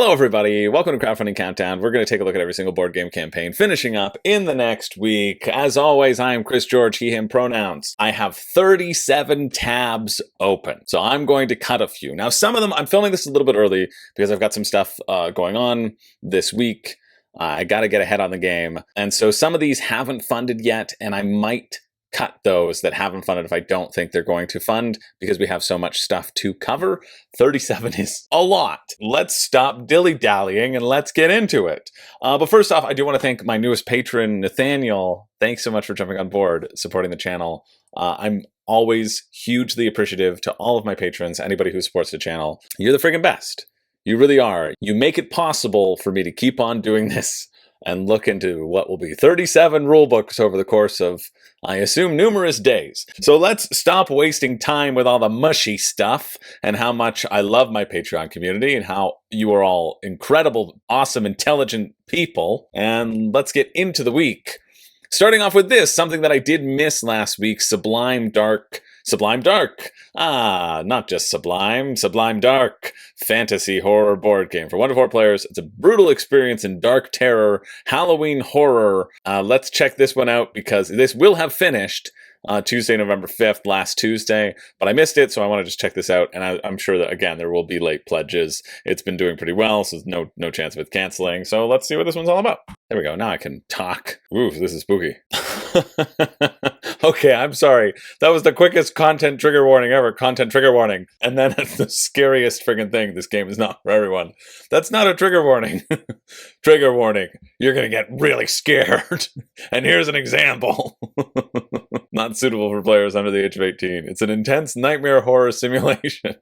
Hello everybody, welcome to Crowdfunding Countdown. We're going to take a look at every single board game campaign, finishing up in the next week. As always, I am Chris George, he, him pronouns. I have 37 tabs open, so I'm going to cut a few. Now some of them, I'm filming this a little bit early because I've got some stuff going on this week. I got to get ahead on the game, and so some of these haven't funded yet, and I might cut those that haven't funded if I don't think they're going to fund because we have so much stuff to cover. 37 is a lot. Let's stop dilly-dallying and let's get into it. But first off, I do want to thank my newest patron, Nathaniel. Thanks so much for jumping on board, supporting the channel. I'm always hugely appreciative to all of my patrons, anybody who supports the channel. You're the friggin' best. You really are. You make it possible for me to keep on doing this and look into what will be 37 rulebooks over the course of, I assume, numerous days. So let's stop wasting time with all the mushy stuff and how much I love my Patreon community and how you are all incredible, awesome, intelligent people. And let's get into the week. Starting off with this, something that I did miss last week, Sublime Dark. Sublime Dark. Not just Sublime. Sublime Dark. Fantasy horror board game. For 1 to 4 players, it's a brutal experience in dark terror, Halloween horror. Let's check this one out because this will have finished Tuesday, November 5th, last Tuesday, but I missed it, so I want to just check this out, and I'm sure that, again, there will be late pledges. It's been doing pretty well, so there's no chance of it canceling, so let's see what this one's all about. There we go, now I can talk. Ooh, this is spooky. Okay, I'm sorry. That was the quickest content trigger warning ever. Content trigger warning. And then the scariest friggin' thing. This game is not for everyone. That's not a trigger warning. Trigger warning. You're gonna get really scared. And here's an example. Not suitable for players under the age of 18. It's an intense nightmare horror simulation.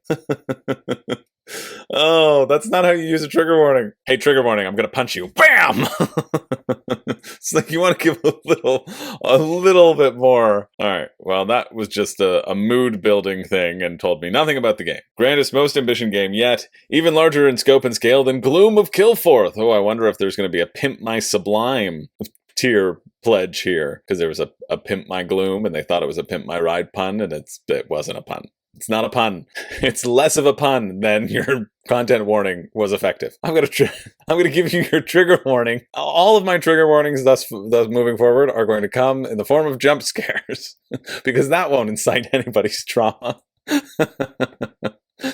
Oh, that's not how you use a trigger warning. Hey, trigger warning, I'm gonna punch you. Bam! It's like you want to give a little bit more. All right, well, that was just a mood building thing and told me nothing about the game. Grandest, most ambitious game yet, even larger in scope and scale than Gloom of Kilforth. Oh, I wonder if there's going to be a Pimp My Sublime tier pledge here, because there was a Pimp My Gloom and they thought it was a Pimp My Ride pun, and it wasn't a pun. It's not a pun. It's less of a pun than your content warning was effective. I'm gonna give you your trigger warning. All of my trigger warnings thus moving forward are going to come in the form of jump scares because that won't incite anybody's trauma.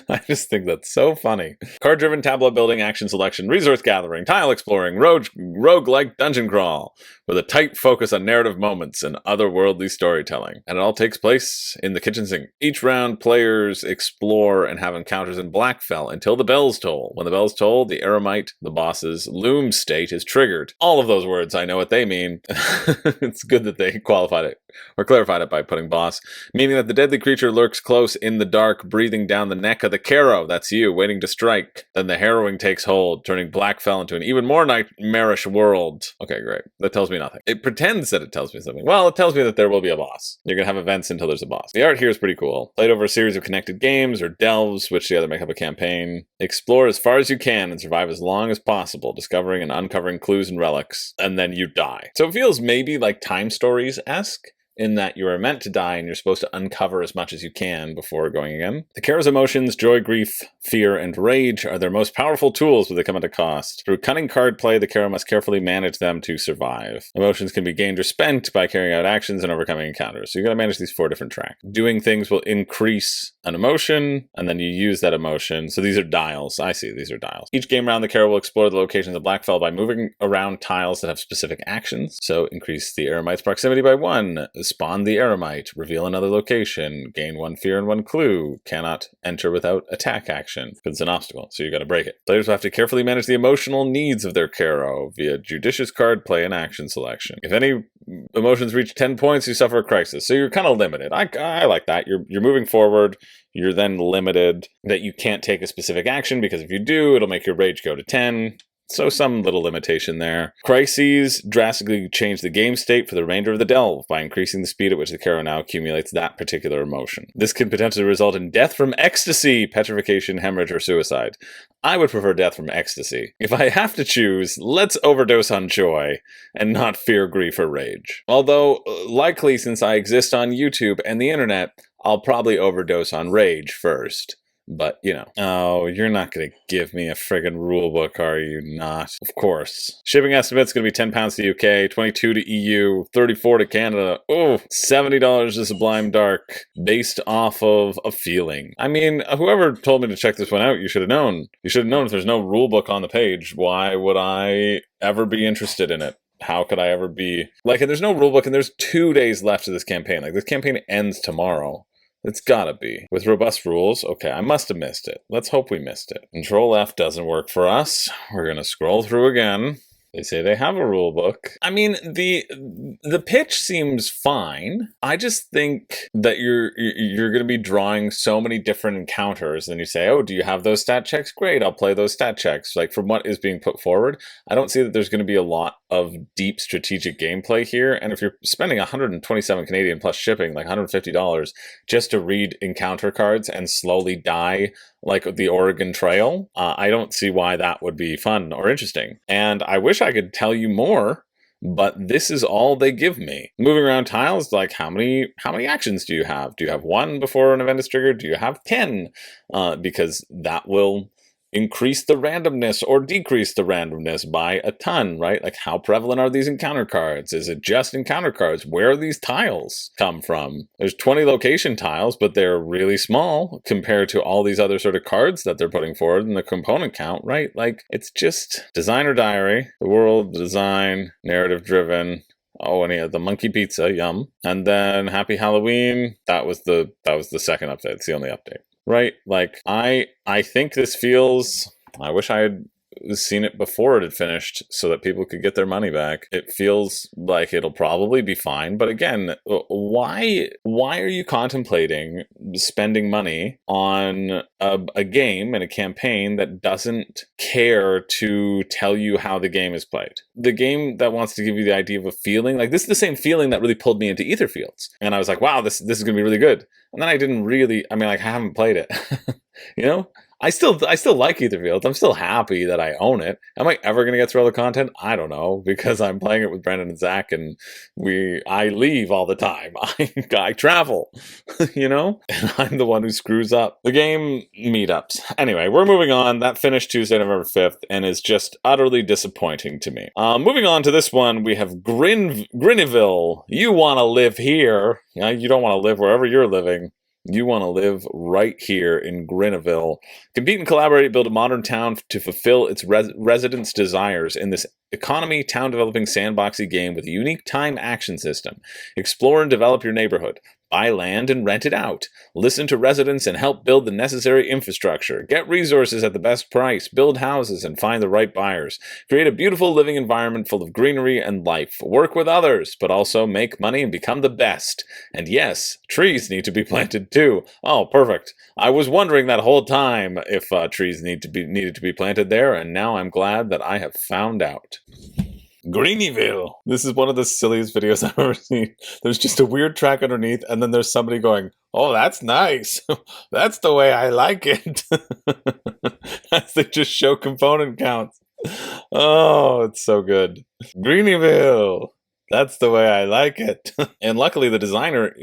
I just think that's so funny. Card-driven tableau building, action selection, resource gathering, tile exploring, rogue-like dungeon crawl, with a tight focus on narrative moments and otherworldly storytelling. And it all takes place in the kitchen sink. Each round, players explore and have encounters in Blackfell until the bells toll. When the bells toll, the Eremite, the boss's loom state, is triggered. All of those words, I know what they mean. It's good that they qualified it, or clarified it by putting boss, meaning that the deadly creature lurks close in the dark, breathing down the neck of the Caro, that's you, waiting to strike. Then the harrowing takes hold, turning Blackfell into an even more nightmarish world. Okay, great. That tells me nothing. It pretends that it tells me something. Well, it tells me that there will be a boss. You're going to have events until there's a boss. The art here is pretty cool. Played over a series of connected games, or delves, which together make up a campaign. Explore as far as you can and survive as long as possible, discovering and uncovering clues and relics, and then you die. So it feels maybe like Time Stories-esque, in that you are meant to die and you're supposed to uncover as much as you can before going again. The Caro's emotions, joy, grief, fear, and rage are their most powerful tools, but they come at a cost. Through cunning card play, the Caro must carefully manage them to survive. Emotions can be gained or spent by carrying out actions and overcoming encounters. So you gotta manage these 4 different tracks. Doing things will increase an emotion, and then you use that emotion. So these are dials. I see, these are dials. Each game round, the Caro will explore the locations of Blackfell by moving around tiles that have specific actions. So increase the Eremite's proximity by 1. Spawn the Eremite, reveal another location, gain 1 fear and 1 clue, cannot enter without attack action. It's an obstacle, so you gotta break it. Players will have to carefully manage the emotional needs of their Caro via judicious card play and action selection. If any emotions reach 10 points, you suffer a crisis, so you're kind of limited. I like that. You're moving forward, you're then limited that you can't take a specific action, because if you do, it'll make your rage go to 10. So some little limitation there. Crises drastically change the game state for the remainder of the delve by increasing the speed at which the Caro now accumulates that particular emotion. This can potentially result in death from ecstasy, petrification, hemorrhage, or suicide. I would prefer death from ecstasy. If I have to choose, let's overdose on joy and not fear, grief, or rage. Although, likely since I exist on YouTube and the internet, I'll probably overdose on rage first. But, you know. Oh, you're not going to give me a friggin' rulebook, are you not? Of course. Shipping estimate's going to be £10 to UK, 22 to EU, 34 to Canada. Oh, $70 to Sublime Dark, based off of a feeling. I mean, whoever told me to check this one out, you should have known. You should have known if there's no rulebook on the page, why would I ever be interested in it? How could I ever be... Like, and there's no rulebook, and there's 2 days left of this campaign. Like, this campaign ends tomorrow. It's gotta be. With robust rules, okay, I must have missed it. Let's hope we missed it. Control F doesn't work for us. We're gonna scroll through again. They say they have a rule book. I mean, the pitch seems fine. I just think that you're going to be drawing so many different encounters. And you say, oh, do you have those stat checks? Great, I'll play those stat checks. Like, from what is being put forward, I don't see that there's going to be a lot of deep strategic gameplay here. And if you're spending 127 Canadian plus shipping, like $150, just to read encounter cards and slowly die like the Oregon Trail, I don't see why that would be fun or interesting. And I wish I could tell you more, but this is all they give me. Moving around tiles, like how many actions do you have? Do you have 1 before an event is triggered? Do you have 10? Because that will increase the randomness or decrease the randomness by a ton, right? Like, how prevalent are these encounter cards? Is it just encounter cards? Where are these tiles come from? There's 20 location tiles, but they're really small compared to all these other sort of cards that they're putting forward in the component count, right? Like, it's just designer diary, the world, design, narrative driven. Oh, and yeah, the monkey pizza, yum. And then Happy Halloween. That was the second update. It's the only update. Right? Like, I think this feels... I wish I had seen it before it had finished so that people could get their money back. It feels like it'll probably be fine. But again, why are you contemplating spending money on a game and a campaign that doesn't care to tell you how the game is played? The game that wants to give you the idea of a feeling, like, this is the same feeling that really pulled me into Aetherfields. And I was like, wow, this is going to be really good. And then I didn't really, I mean, like, I haven't played it, you know? I still like Aetherfields. I'm still happy that I own it. Am I ever going to get through all the content? I don't know, because I'm playing it with Brendan and Zach, and I leave all the time. I travel, you know? And I'm the one who screws up the game meetups. Anyway, we're moving on. That finished Tuesday, November 5th, and is just utterly disappointing to me. Moving on to this one, we have Grinivil. You want to live here. You don't want to live wherever you're living. You want to live right here in Grinivil. Compete and collaborate, build a modern town to fulfill its residents' desires in this economy, town-developing, sandboxy game with a unique time action system. Explore and develop your neighborhood. Buy land and rent it out. Listen to residents and help build the necessary infrastructure. Get resources at the best price. Build houses and find the right buyers. Create a beautiful living environment full of greenery and life. Work with others, but also make money and become the best. And yes, trees need to be planted too. Oh, perfect. I was wondering that whole time if trees needed to be planted there, and now I'm glad that I have found out. Grinivil. This is one of the silliest videos I've ever seen. There's just a weird track underneath, and then there's somebody going, oh, that's nice. That's the way I like it. As they just show component counts. Oh, it's so good. Grinivil. That's the way I like it. And luckily the designer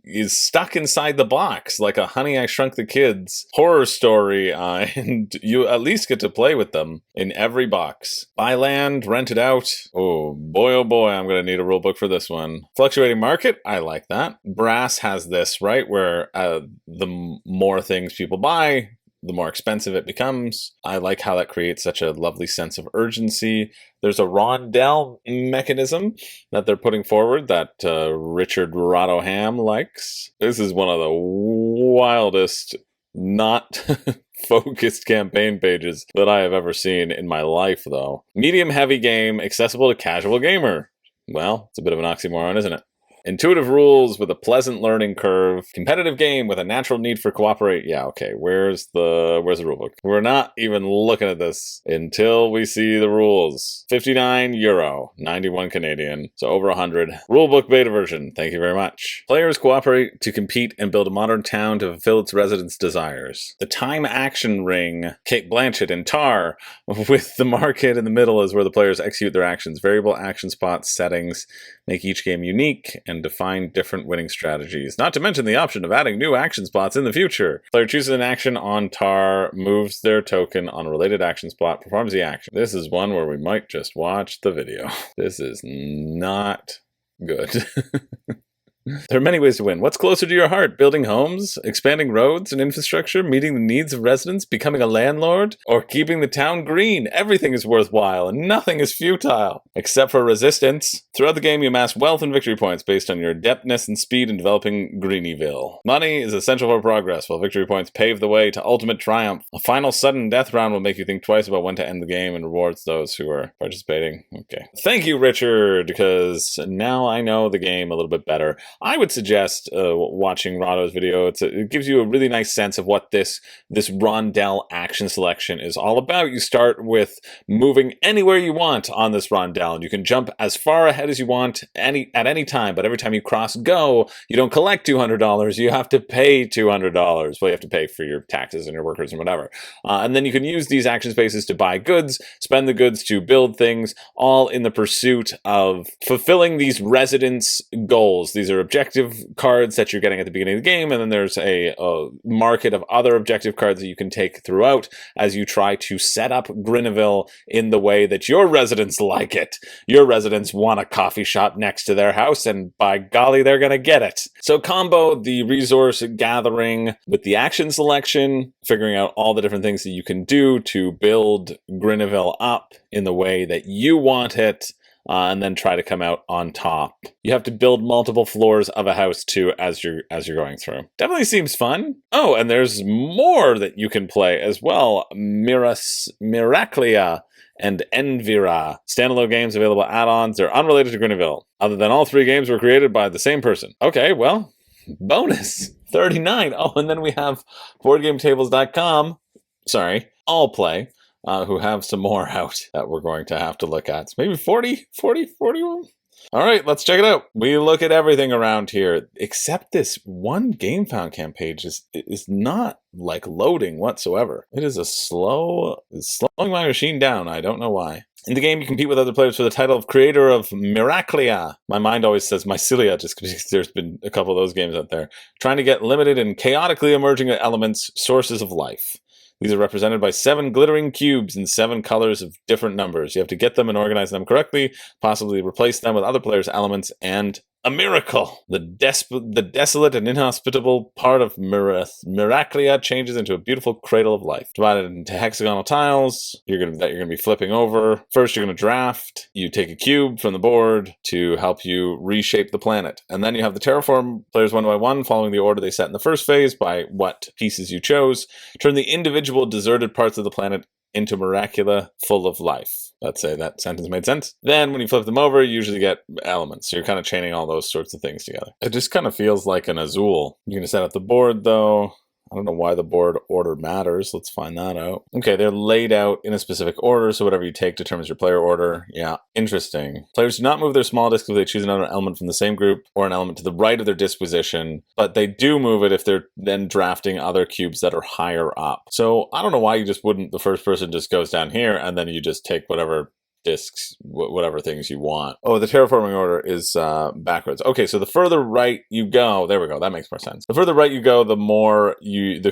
is stuck inside the box like a Honey, I Shrunk the Kids horror story, and you at least get to play with them in every box. Buy land, rent it out. Oh boy, I'm going to need a rule book for this one. Fluctuating market, I like that. Brass has this, right, where the more things people buy, the more expensive it becomes. I like how that creates such a lovely sense of urgency. There's a rondelle mechanism that they're putting forward that Richard Rotoham likes. This is one of the wildest, not focused campaign pages that I have ever seen in my life, though. Medium-heavy game, accessible to casual gamer. Well, it's a bit of an oxymoron, isn't it? Intuitive rules with a pleasant learning curve. Competitive game with a natural need for cooperate. Yeah, okay. Where's the rulebook? We're not even looking at this until we see the rules. €59, 91 Canadian, so over 100. Rulebook beta version. Thank you very much. Players cooperate to compete and build a modern town to fulfill its residents' desires. The time action ring. Kate Blanchett and Tar, with the market in the middle is where the players execute their actions. Variable action spots settings make each game unique and define different winning strategies, not to mention the option of adding new action spots in the future. Player chooses an action on tar, moves their token on a related action spot, performs the action. This is one where we might just watch the video. This is not good. There are many ways to win. What's closer to your heart? Building homes, expanding roads and infrastructure, meeting the needs of residents, becoming a landlord, or keeping the town green? Everything is worthwhile and nothing is futile, except for resistance. Throughout the game, you amass wealth and victory points based on your adeptness and speed in developing Grinivil. Money is essential for progress, while victory points pave the way to ultimate triumph. A final sudden death round will make you think twice about when to end the game and rewards those who are participating. Okay. Thank you, Richard, because now I know the game a little bit better. I would suggest watching Rahdo's video. It gives you a really nice sense of what this rondel action selection is all about. You start with moving anywhere you want on this rondel, and you can jump as far ahead as you want at any time, but every time you cross go, you don't collect $200, you have to pay $200. Well, you have to pay for your taxes and your workers and whatever. And then you can use these action spaces to buy goods, spend the goods to build things, all in the pursuit of fulfilling these residents' goals. These are objective cards that you're getting at the beginning of the game, and then there's a market of other objective cards that you can take throughout as you try to set up Grinivil in the way that your residents like it. Your residents want a coffee shop next to their house, and by golly, they're going to get it. So combo the resource gathering with the action selection, figuring out all the different things that you can do to build Grinivil up in the way that you want it, and then try to come out on top. You have to build multiple floors of a house too as you're going through. Definitely seems fun. Oh, and there's more that you can play as well. Myraclia and Envyra. Standalone games, available add-ons. They're unrelated to Grinivil. Other than all three games were created by the same person. Okay, well, bonus. 39. Oh, and then we have BoardGameTables.com. Sorry, All Play. Who have some more out that we're going to have to look at. Maybe 41? All right, let's check it out. We look at everything around here, except this one GameFound campaign is not like loading whatsoever. It is it's slowing my machine down. I don't know why. In the game, you compete with other players for the title of creator of Myraclia. My mind always says Mycelia, just because there's been a couple of those games out there. Trying to get limited and chaotically emerging elements, sources of life. These are represented by 7 glittering cubes in 7 colors of different numbers. You have to get them and organize them correctly, possibly replace them with other players' elements, and a miracle. The desolate and inhospitable part of Myraclia changes into a beautiful cradle of life. Divided into hexagonal tiles that you're gonna be flipping over. First, you're gonna draft. You take a cube from the board to help you reshape the planet. And then you have the terraform players one by one, following the order they set in the first phase by what pieces you chose. Turn the individual deserted parts of the planet into Myraclia full of life. Let's say that sentence made sense. Then when you flip them over, you usually get elements. So you're kind of chaining all those sorts of things together. It just kind of feels like an Azul. You're going to set up the board though. I don't know why the board order matters. Let's find that out. Okay, they're laid out in a specific order, so whatever you take determines your player order. Yeah, interesting. Players do not move their small disc if they choose another element from the same group or an element to the right of their disposition, but they do move it if they're then drafting other cubes that are higher up. So I don't know why you just wouldn't, the first person just goes down here and then you just take whatever discs, whatever things you want. Oh, the terraforming order is backwards. Okay, so the further right you go, there we go, that makes more sense. The further right you go, the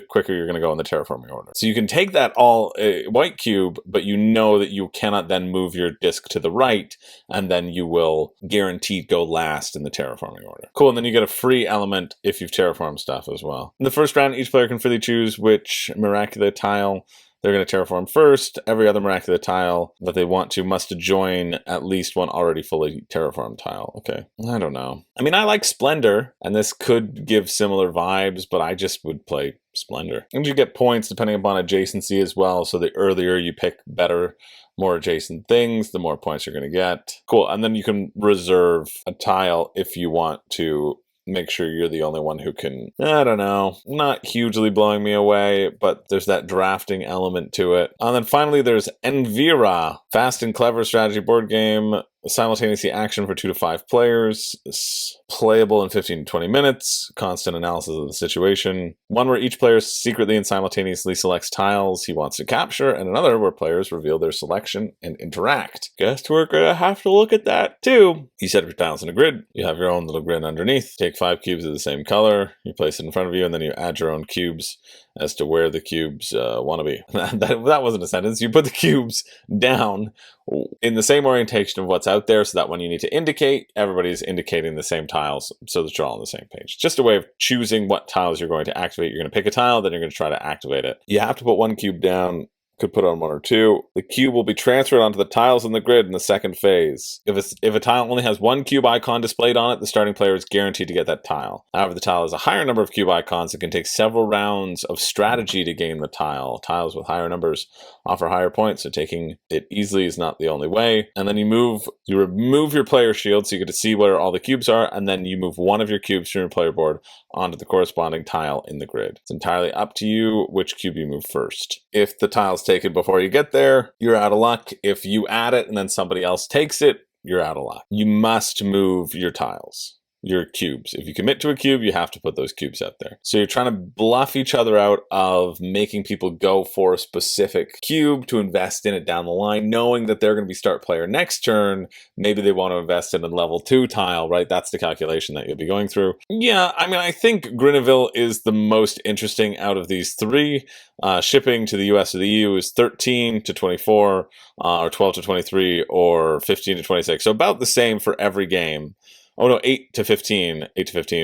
quicker you're going to go in the terraforming order. So you can take that all white cube, but you know that you cannot then move your disc to the right, and then you will guaranteed go last in the terraforming order. Cool, and then you get a free element if you've terraformed stuff as well. In the first round, each player can freely choose which Myraclia tile they're going to terraform first. Every other Myraclia tile that they want to must join at least one already fully terraformed tile. Okay, I don't know. I mean, I like Splendor, and this could give similar vibes, but I just would play Splendor. And you get points depending upon adjacency as well, so the earlier you pick better, more adjacent things, the more points you're going to get. Cool, and then you can reserve a tile if you want to make sure you're the only one who can, I don't know, not hugely blowing me away, but there's that drafting element to it. And then finally there's Envyra, fast and clever strategy board game. simultaneously action for 2 to 5 players, playable in 15 to 20 minutes, constant analysis of the situation. One where each player secretly and simultaneously selects tiles he wants to capture, and another where players reveal their selection and interact. Guess we're gonna have to look at that too. You set up your tiles in a grid. You have your own little grid underneath. Take 5 cubes of the same color. You place it in front of you, and then you add your own cubes as to where the cubes want to be. That wasn't a sentence. You put the cubes down in the same orientation of what's out there, so that when you need to indicate, everybody's indicating the same tiles so that you're all on the same page. Just a way of choosing what tiles you're going to activate. You're going to pick a tile, then you're going to try to activate it. You have to put 1 cube down. Could put on 1 or 2. The cube will be transferred onto the tiles in the grid in the second phase. If a tile only has 1 cube icon displayed on it, the starting player is guaranteed to get that tile. However, the tile has a higher number of cube icons. It can take several rounds of strategy to gain the tile. Tiles with higher numbers offer higher points, so taking it easily is not the only way. And then you remove your player shield so you get to see where all the cubes are, and then you move 1 of your cubes from your player board onto the corresponding tile in the grid. It's entirely up to you which cube you move first. If the tile's taken before you get there, you're out of luck. If you add it and then somebody else takes it, you're out of luck. You must move your tiles, your cubes. If you commit to a cube, you have to put those cubes out there. So you're trying to bluff each other out of making people go for a specific cube to invest in it down the line, knowing that they're going to be start player next turn. Maybe they want to invest in a level 2 tile, right? That's the calculation that you'll be going through. Yeah, I mean, I think Grinivil is the most interesting out of these 3. Shipping to the US or the EU is 13 to 24, or 12 to 23, or 15 to 26. So about the same for every game. Oh no, 8 to 15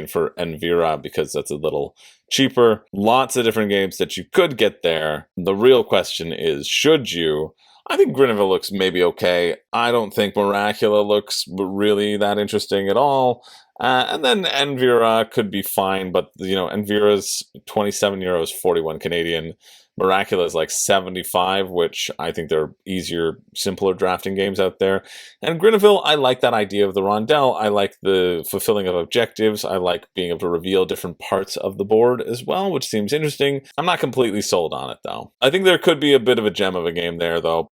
for Envyra, because that's a little cheaper. Lots of different games that you could get there. The real question is, should you? I think Grinivil looks maybe okay. I don't think Myraclia looks really that interesting at all. And then Envyra could be fine, but Envyra's €27, 41 Canadian. Myraclia is like 75, which I think there are easier, simpler drafting games out there. And Grinivil, I like that idea of the rondelle. I like the fulfilling of objectives. I like being able to reveal different parts of the board as well, which seems interesting. I'm not completely sold on it, though. I think there could be a bit of a gem of a game there, though.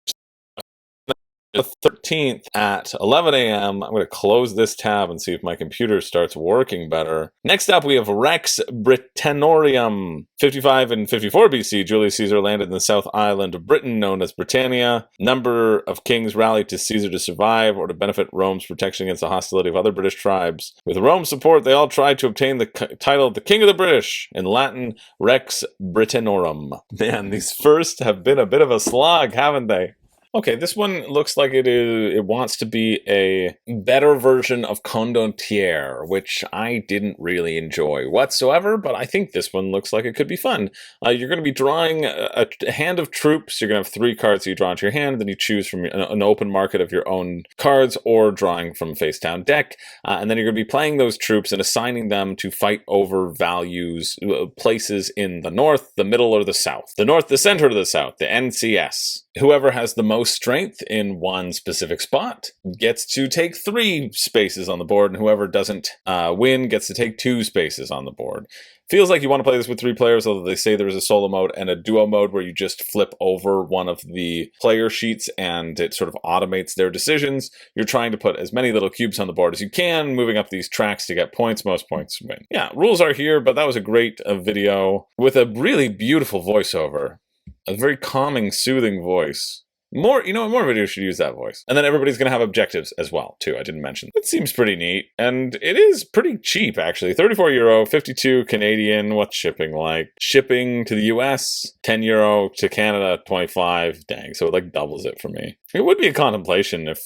The 13th at 11 a.m. I'm going to close this tab and see if my computer starts working better. Next up, we have Rex Britannorum. 55 and 54 BC, Julius Caesar landed in the South Island of Britain, known as Britannia. Number of kings rallied to Caesar to survive or to benefit Rome's protection against the hostility of other British tribes. With Rome's support, they all tried to obtain the title of the King of the British, in Latin, Rex Britannorum. Man, these first have been a bit of a slog, haven't they? Okay, this one looks like it wants to be a better version of Condottiere, which I didn't really enjoy whatsoever, but I think this one looks like it could be fun. You're going to be drawing a hand of troops. You're going to have 3 cards that you draw into your hand, then you choose from an open market of your own cards or drawing from face down deck, and then you're going to be playing those troops and assigning them to fight over places in the north, the middle, or the south. The north, the center, or the south, the NCS. Whoever has the most strength in one specific spot gets to take 3 spaces on the board, and whoever doesn't win gets to take 2 spaces on the board. Feels like you want to play this with 3 players, although they say there's a solo mode and a duo mode where you just flip over one of the player sheets and it sort of automates their decisions. You're trying to put as many little cubes on the board as you can, moving up these tracks to get points. Most points win. Yeah, rules are here, but that was a great video with a really beautiful voiceover. A very calming, soothing voice. More videos should use that voice. And then everybody's going to have objectives as well, too. I didn't mention. It seems pretty neat. And it is pretty cheap, actually. €34, 52 Canadian. What's shipping like? Shipping to the US, €10 to Canada, 25. Dang, so it like doubles it for me. It would be a contemplation if,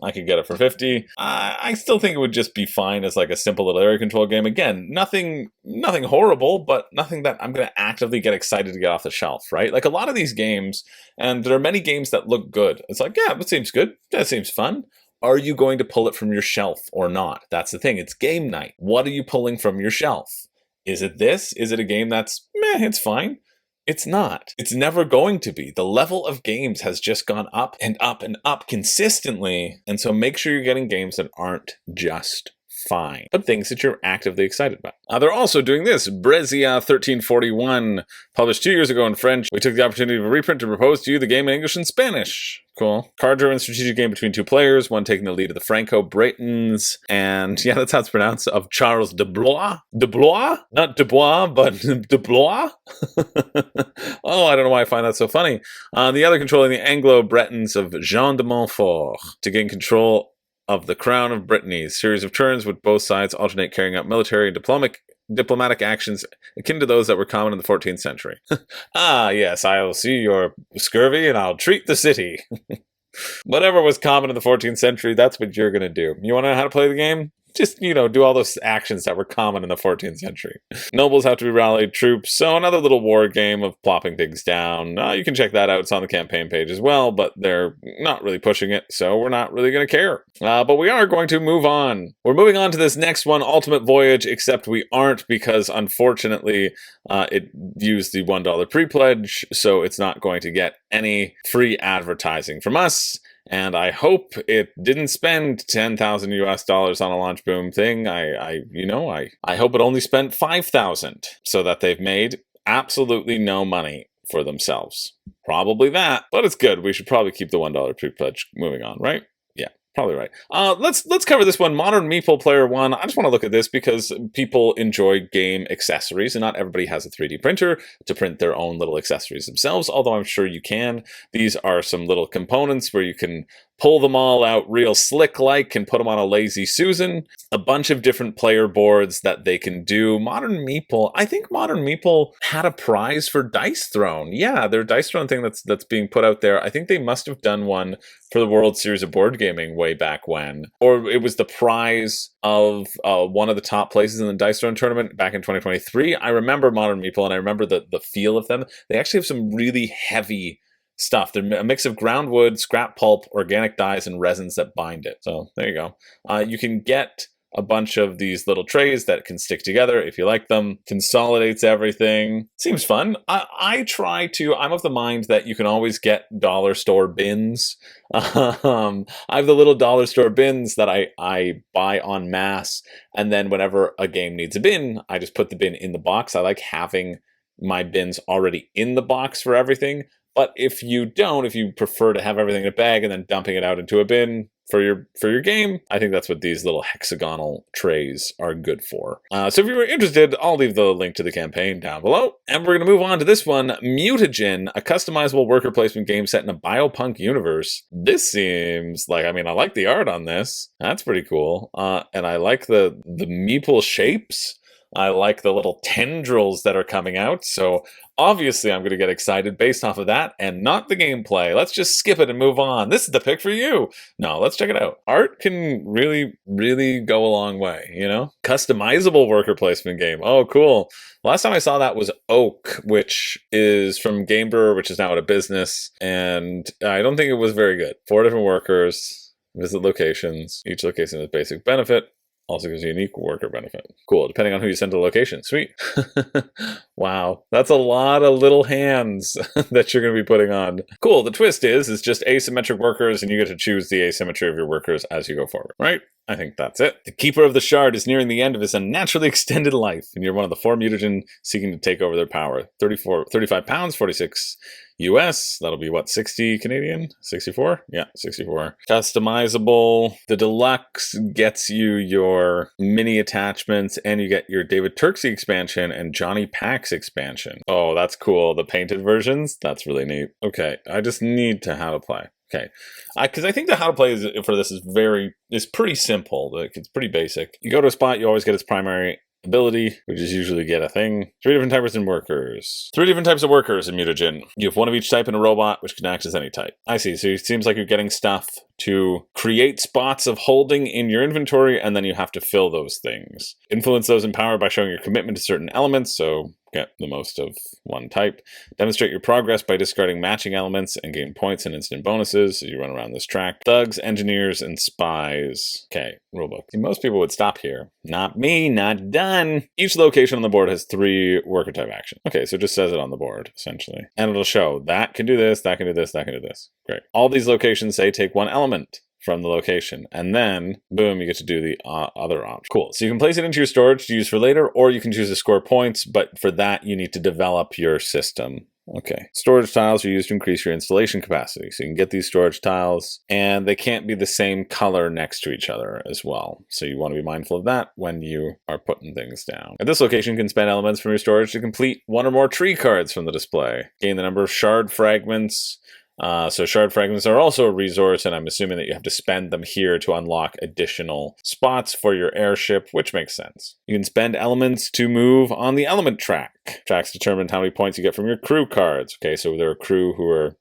I could get it for 50. I still think it would just be fine as like a simple little area control game. Again, nothing horrible, but nothing that I'm going to actively get excited to get off the shelf, right? Like a lot of these games, and there are many games that look good. It's like, yeah, that seems good. That seems fun. Are you going to pull it from your shelf or not? That's the thing. It's game night. What are you pulling from your shelf? Is it this? Is it a game that's, it's fine? It's not. It's never going to be. The level of games has just gone up and up and up consistently. And so make sure you're getting games that aren't just fine. But things that you're actively excited about. They're also doing this. Brezia 1341, published 2 years ago in French. We took the opportunity of a reprint to propose to you the game in English and Spanish. Cool. Card-driven strategic game between two players, one taking the lead of the Franco-Britons, and yeah, that's how it's pronounced, of Charles de Blois. De Blois? Not de Bois, but de Blois? Oh, I don't know why I find that so funny. The other controlling the Anglo-Bretons of Jean de Montfort to gain control of the crown of Brittany. Series of turns with both sides alternate carrying out military and diplomatic actions akin to those that were common in the 14th century. Ah, yes, I'll see your scurvy and I'll treat the city. Whatever was common in the 14th century, that's what you're going to do. You want to know how to play the game? Just, do all those actions that were common in the 14th century. Nobles have to be rallied troops, so another little war game of plopping things down. You can check that out. It's on the campaign page as well, but they're not really pushing it, so we're not really going to care. But we are going to move on. We're moving on to this next one, Ultimate Voyage, except we aren't because, unfortunately, it used the $1 pre-pledge, so it's not going to get any free advertising from us. And I hope it didn't spend $10,000 on a Launch Boom thing. I hope it only spent 5,000 so that they've made absolutely no money for themselves. Probably that, but it's good. We should probably keep the $1 pre-pledge moving on, right? Yeah, probably right. Let's cover this one. Modern Meeple Player 1. I just want to look at this because people enjoy game accessories, and not everybody has a 3D printer to print their own little accessories themselves, although I'm sure you can. These are some little components where you can pull them all out real slick-like and put them on a Lazy Susan. A bunch of different player boards that they can do. Modern Meeple, I think Modern Meeple had a prize for Dice Throne. Yeah, their Dice Throne thing that's being put out there. I think they must have done one for the World Series of Board Gaming way back when. Or it was the prize of one of the top places in the Dice Throne tournament back in 2023. I remember Modern Meeple, and I remember the feel of them. They actually have some really heavy stuff. They're a mix of ground wood, scrap pulp, organic dyes, and resins that bind it. So there you go. You can get a bunch of these little trays that can stick together if you like them. Consolidates everything. Seems fun. I'm of the mind that you can always get dollar store bins. I have the little dollar store bins that I buy en masse, and then whenever a game needs a bin, I just put the bin in the box. I like having my bins already in the box for everything. But if you prefer to have everything in a bag and then dumping it out into a bin for your game, I think that's what these little hexagonal trays are good for. So if you were interested, I'll leave the link to the campaign down below. And we're going to move on to this one, Mutagen, a customizable worker placement game set in a biopunk universe. This seems like, I like the art on this. That's pretty cool. And I like the meeple shapes. I like the little tendrils that are coming out, so obviously I'm going to get excited based off of that and not the gameplay. Let's just skip it and move on. This is the pick for you. No, let's check it out. Art can really, really go a long way, Customizable worker placement game. Oh, cool. Last time I saw that was Oak, which is from Game Brewer, which is now out of business, and I don't think it was very good. 4 different workers, visit locations. Each location has basic benefit. Also gives you a unique worker benefit. Cool, depending on who you send to the location. Sweet. Wow, that's a lot of little hands that you're going to be putting on. Cool, the twist is it's just asymmetric workers, and you get to choose the asymmetry of your workers as you go forward, right? I think that's it. The Keeper of the Shard is nearing the end of his unnaturally extended life, and you're one of the 4 mutagen seeking to take over their power. 35 pounds, 46 US. That'll be what, 60 Canadian? 64? Yeah, 64. Customizable. The deluxe gets you your mini attachments, and you get your David Turksey expansion and Johnny Pax expansion. Oh, that's cool. The painted versions? That's really neat. Okay, I just need to how to play. Okay, because I think the how to play for this is pretty simple. It's pretty basic. You go to a spot, you always get its primary ability, which is usually get a thing. 3 different types of workers. 3 different types of workers in Mutagen. You have 1 of each type in a robot, which can act as any type. I see. So it seems like you're getting stuff to create spots of holding in your inventory, and then you have to fill those things. Influence those in power by showing your commitment to certain elements, so get the most of one type. Demonstrate your progress by discarding matching elements and gain points and instant bonuses as you run around this track. Thugs, engineers, and spies. Okay, rulebook. See, most people would stop here. Not me, not done. Each location on the board has 3 worker type action. Okay, so it just says it on the board, essentially. And it'll show that can do this, that can do this, that can do this. Great. All these locations say take 1 element. from the location. And then, boom, you get to do the other option. Cool. So you can place it into your storage to use for later, or you can choose to score points, but for that, you need to develop your system. Okay. Storage tiles are used to increase your installation capacity. So you can get these storage tiles, and they can't be the same color next to each other as well. So you want to be mindful of that when you are putting things down. At this location, you can spend elements from your storage to complete one or more tree cards from the display. Gain the number of shard fragments. So shard fragments are also a resource, and I'm assuming that you have to spend them here to unlock additional spots for your airship, which makes sense. You can spend elements to move on the element track. Tracks determine how many points you get from your crew cards. Okay, so there are crew who are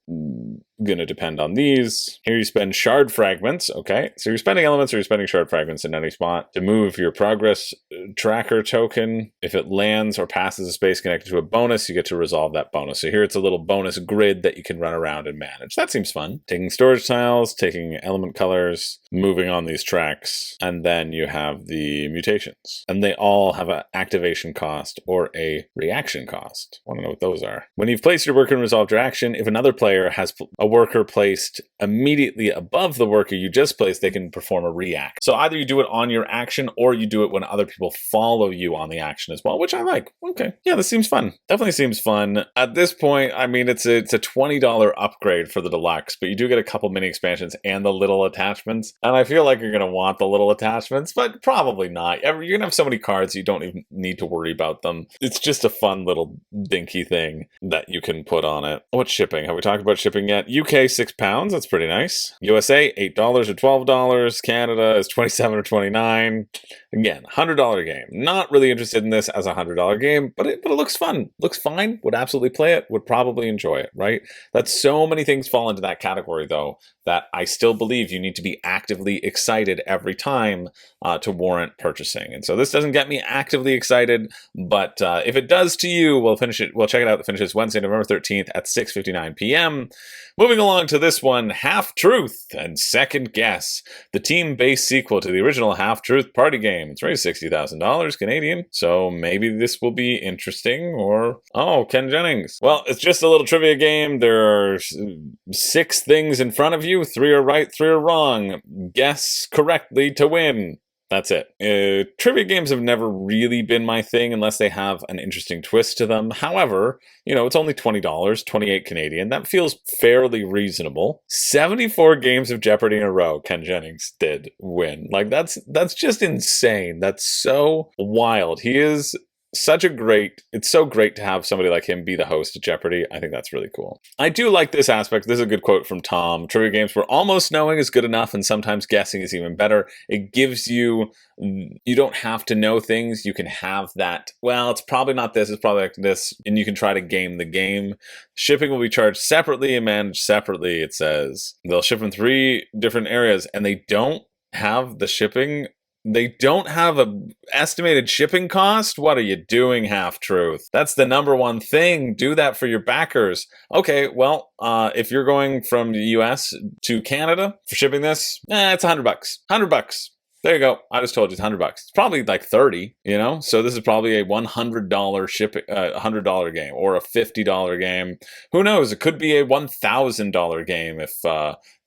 going to depend on these. Here you spend shard fragments. Okay, so you're spending elements or you're spending shard fragments in any spot to move your progress tracker token. If it lands or passes a space connected to a bonus, you get to resolve that bonus. So here it's a little bonus grid that you can run around and manage. That seems fun. Taking storage tiles, taking element colors, moving on these tracks, and then you have the mutations. And they all have an activation cost or a reaction cost. I want to know what those are. When you've placed your worker and resolved your action, if another player has a worker placed immediately above the worker you just placed, they can perform a react. So either you do it on your action or you do it when other people follow you on the action as well, which I like. Okay. Yeah, this seems fun. Definitely seems fun. At this point, I mean, it's a $20 upgrade for the deluxe, but you do get a couple mini expansions and the little attachments. And I feel like you're going to want the little attachments, but probably not. You're going to have so many cards you don't even need to worry about them. It's just a fun little dinky thing that you can put on it. What's shipping? Have we talked about shipping yet? UK £6. That's pretty nice. USA $8 or $12. Canada is $27 or $29. Again, $100 game. Not really interested in this as a $100 game, but it looks fun. Looks fine. Would absolutely play it. Would probably enjoy it, right? That's so many things fall into that category, though, that I still believe you need to be actively excited every time to warrant purchasing. And so this doesn't get me actively excited, but if it does to you, we'll finish it. We'll check it out. It finishes Wednesday, November 13th at 6:59 p.m. Moving along to this one, Half Truth and Second Guess, the team-based sequel to the original Half Truth party game. It's raised $60,000 Canadian, so maybe this will be interesting. Or, oh, Ken Jennings. Well, it's just a little trivia game. There are 6 things in front of you. 3 are right, 3 are wrong. Guess correctly to win. That's it. Trivia games have never really been my thing unless they have an interesting twist to them. However, you know, it's only $20, 28 Canadian. That feels fairly reasonable. 74 games of Jeopardy in a row, Ken Jennings did win. Like, that's just insane. That's so wild. He is it's so great to have somebody like him be the host of Jeopardy. I think that's really cool. I do like this aspect. This is a good quote from Tom. Trivia games where almost knowing is good enough and sometimes guessing is even better. It gives you don't have to know things. You can have that, well, it's probably not this, it's probably like this, and you can try to game the game. Shipping will be charged separately and managed separately, it says. They'll ship in 3 different areas, and they don't have the shipping. They don't have an estimated shipping cost? What are you doing, Half Truth? That's the number one thing. Do that for your backers. Okay, well, if you're going from the US to Canada for shipping this, it's $100. $100. There you go. I just told you it's $100. It's probably like 30, you know? So this is probably a $100 shipping, $100 game or a $50 game. Who knows? It could be a $1,000 game if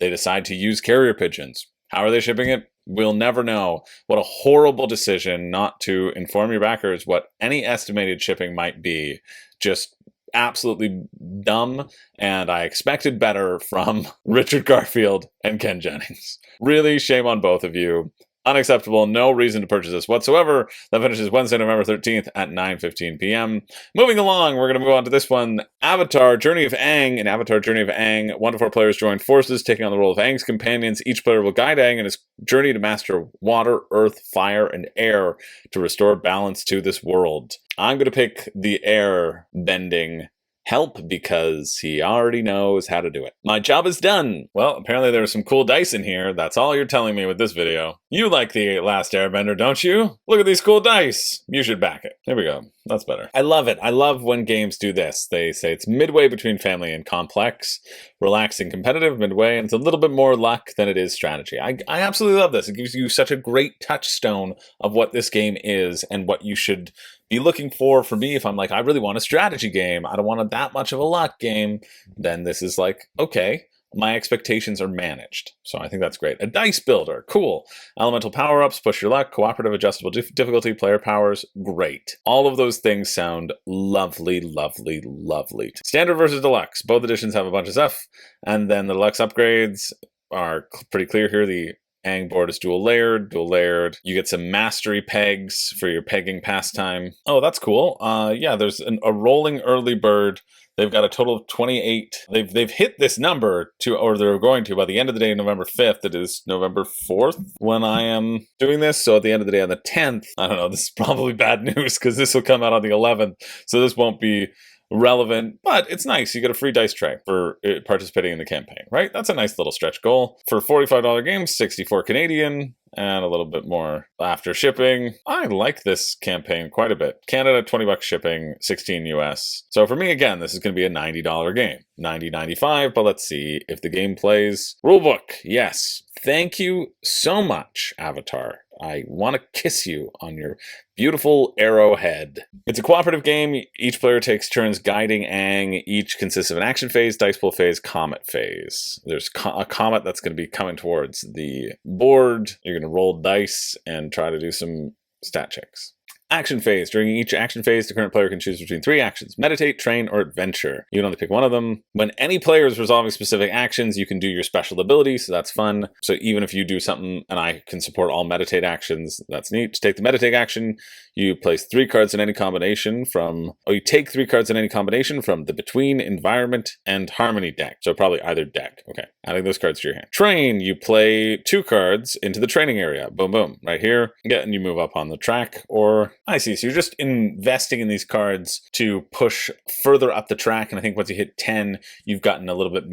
they decide to use carrier pigeons. How are they shipping it? We'll never know. What a horrible decision not to inform your backers what any estimated shipping might be. Just absolutely dumb, and I expected better from Richard Garfield and Ken Jennings. Really, shame on both of you. Unacceptable. No reason to purchase this whatsoever. That finishes Wednesday, November 13th at 9:15 p.m. Moving along, we're going to move on to this one. Avatar Journey of Aang. In Avatar Journey of Aang, 1 to 4 players join forces, taking on the role of Aang's companions. Each player will guide Aang in his journey to master water, earth, fire, and air to restore balance to this world. I'm going to pick the air bending help because he already knows how to do it. My job is done. Well, apparently there are some cool dice in here. That's all you're telling me with this video. You like the Last Airbender, don't you? Look at these cool dice. You should back it. There we go. That's better. I love it. I love when games do this. They say it's midway between family and complex, relaxing, competitive, midway, and it's a little bit more luck than it is strategy. I absolutely love this. It gives you such a great touchstone of what this game is and what you should be looking for me. If I'm like, I really want a strategy game, I don't want that much of a luck game, then this is like, okay, my expectations are managed. So I think that's great. A dice builder, cool. Elemental power-ups, push your luck, cooperative adjustable difficulty, player powers, great. All of those things sound lovely, lovely, lovely. Standard versus deluxe. Both editions have a bunch of stuff. And then the deluxe upgrades are pretty clear here. The Aang board is dual layered. You get some mastery pegs for your pegging pastime. Oh, that's cool. Yeah, there's a rolling early bird. They've got a total of 28. They've hit this number or they're going to by the end of the day, November 5th. It is November 4th when I am doing this. So at the end of the day on the 10th, I don't know, this is probably bad news because this will come out on the 11th. So this won't be relevant, but it's nice. You get a free dice tray for participating in the campaign, right? That's a nice little stretch goal. For a $45 game, 64 Canadian, and a little bit more after shipping. I like this campaign quite a bit. Canada, $20 shipping, 16 US. So for me, again, this is going to be a $90 game. $90.95, but let's see if the game plays. Rulebook, yes. Thank you so much, Avatar. I want to kiss you on your beautiful arrowhead. It's a cooperative game. Each player takes turns guiding Aang. Each consists of an action phase, dice pool phase, comet phase. There's a comet that's going to be coming towards the board. You're going to roll dice and try to do some stat checks. Action phase. During each action phase, the current player can choose between 3 actions: meditate, train, or adventure. You can only pick one of them. When any player is resolving specific actions, you can do your special ability, so that's fun. So even if you do something and I can support all meditate actions, that's neat. To take the meditate action, you place 3 cards in any combination from, you take 3 cards in any combination from the Between, Environment, and Harmony deck. So probably either deck. Okay, adding those cards to your hand. Train, you play 2 cards into the training area. Boom, boom, right here. Yeah, and you move up on the track, or I see. So you're just investing in these cards to push further up the track. And I think once you hit 10, you've gotten a little bit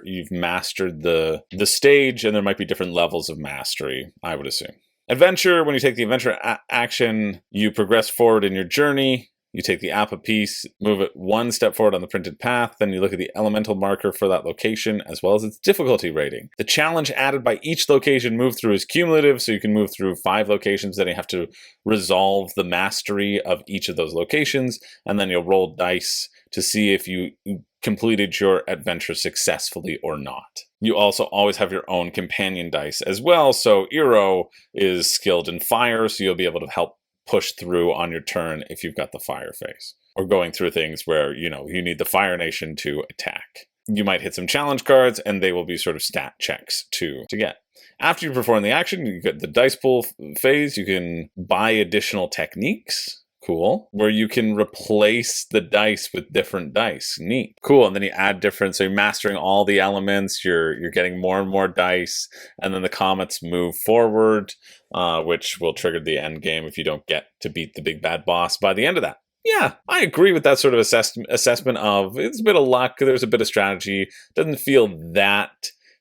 you've mastered the stage, and there might be different levels of mastery, I would assume. Adventure, when you take the adventure action, you progress forward in your journey. You take the app a piece, move it 1 step forward on the printed path, then you look at the elemental marker for that location, as well as its difficulty rating. The challenge added by each location moved through is cumulative, so you can move through 5 locations, then you have to resolve the mastery of each of those locations, and then you'll roll dice to see if you completed your adventure successfully or not. You also always have your own companion dice as well, so Eero is skilled in fire, so you'll be able to help push through on your turn if you've got the fire phase, or going through things where, you need the Fire Nation to attack. You might hit some challenge cards, and they will be sort of stat checks to get. After you perform the action, you get the dice pool phase. You can buy additional techniques. Cool. Where you can replace the dice with different dice. Neat. Cool. And then you add different, so you're mastering all the elements, you're getting more and more dice, and then the comets move forward, which will trigger the end game if you don't get to beat the big bad boss by the end of that. Yeah, I agree with that sort of assessment of it's a bit of luck, there's a bit of strategy. Doesn't feel that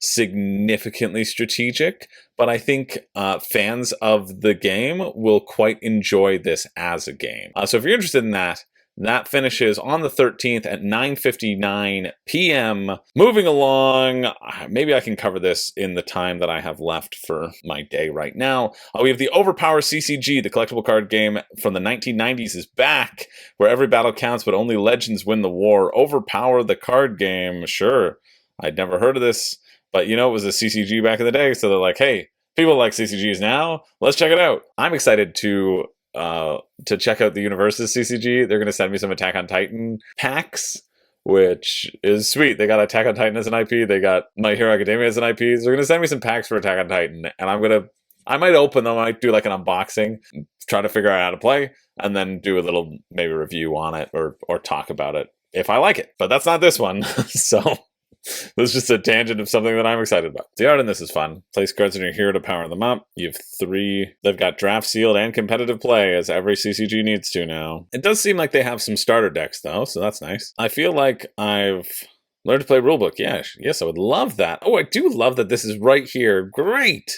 significantly strategic, but I think fans of the game will quite enjoy this as a game. So if you're interested in that, that finishes on the 13th at 9:59 p.m. Moving along, maybe I can cover this in the time that I have left for my day right now. We have the Overpower CCG, the collectible card game from the 1990s is back, where every battle counts but only legends win the war. Overpower the card game, sure. I'd never heard of this, but it was a CCG back in the day, so they're like, hey, people like CCGs now, let's check it out. I'm excited to check out the Universe's CCG. They're going to send me some Attack on Titan packs, which is sweet. They got Attack on Titan as an IP. They got My Hero Academia as an IP. So they're going to send me some packs for Attack on Titan, and I might open them. I might do like an unboxing, try to figure out how to play, and then do a little maybe review on it or talk about it if I like it. But that's not this one. So this is just a tangent of something that I'm excited about. The art in this is fun. Place cards in your hero to power them up. You have 3. They've got draft sealed and competitive play, as every CCG needs to now. It does seem like they have some starter decks, though, so that's nice. I feel like I've learned to play rulebook. Yes, I would love that. Oh, I do love that this is right here. Great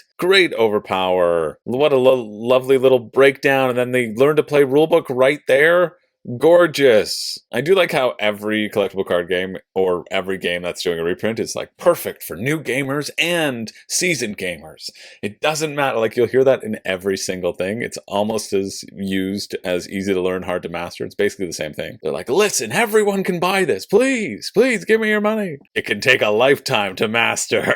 Overpower. What a lovely little breakdown, and then they learn to play rulebook right there. Gorgeous. I do like how every collectible card game or every game that's doing a reprint is like perfect for new gamers and seasoned gamers. It doesn't matter. Like you'll hear that in every single thing. It's almost as used as easy to learn, hard to master. It's basically the same thing. They're like, listen, everyone can buy this. Please, please give me your money. It can take a lifetime to master.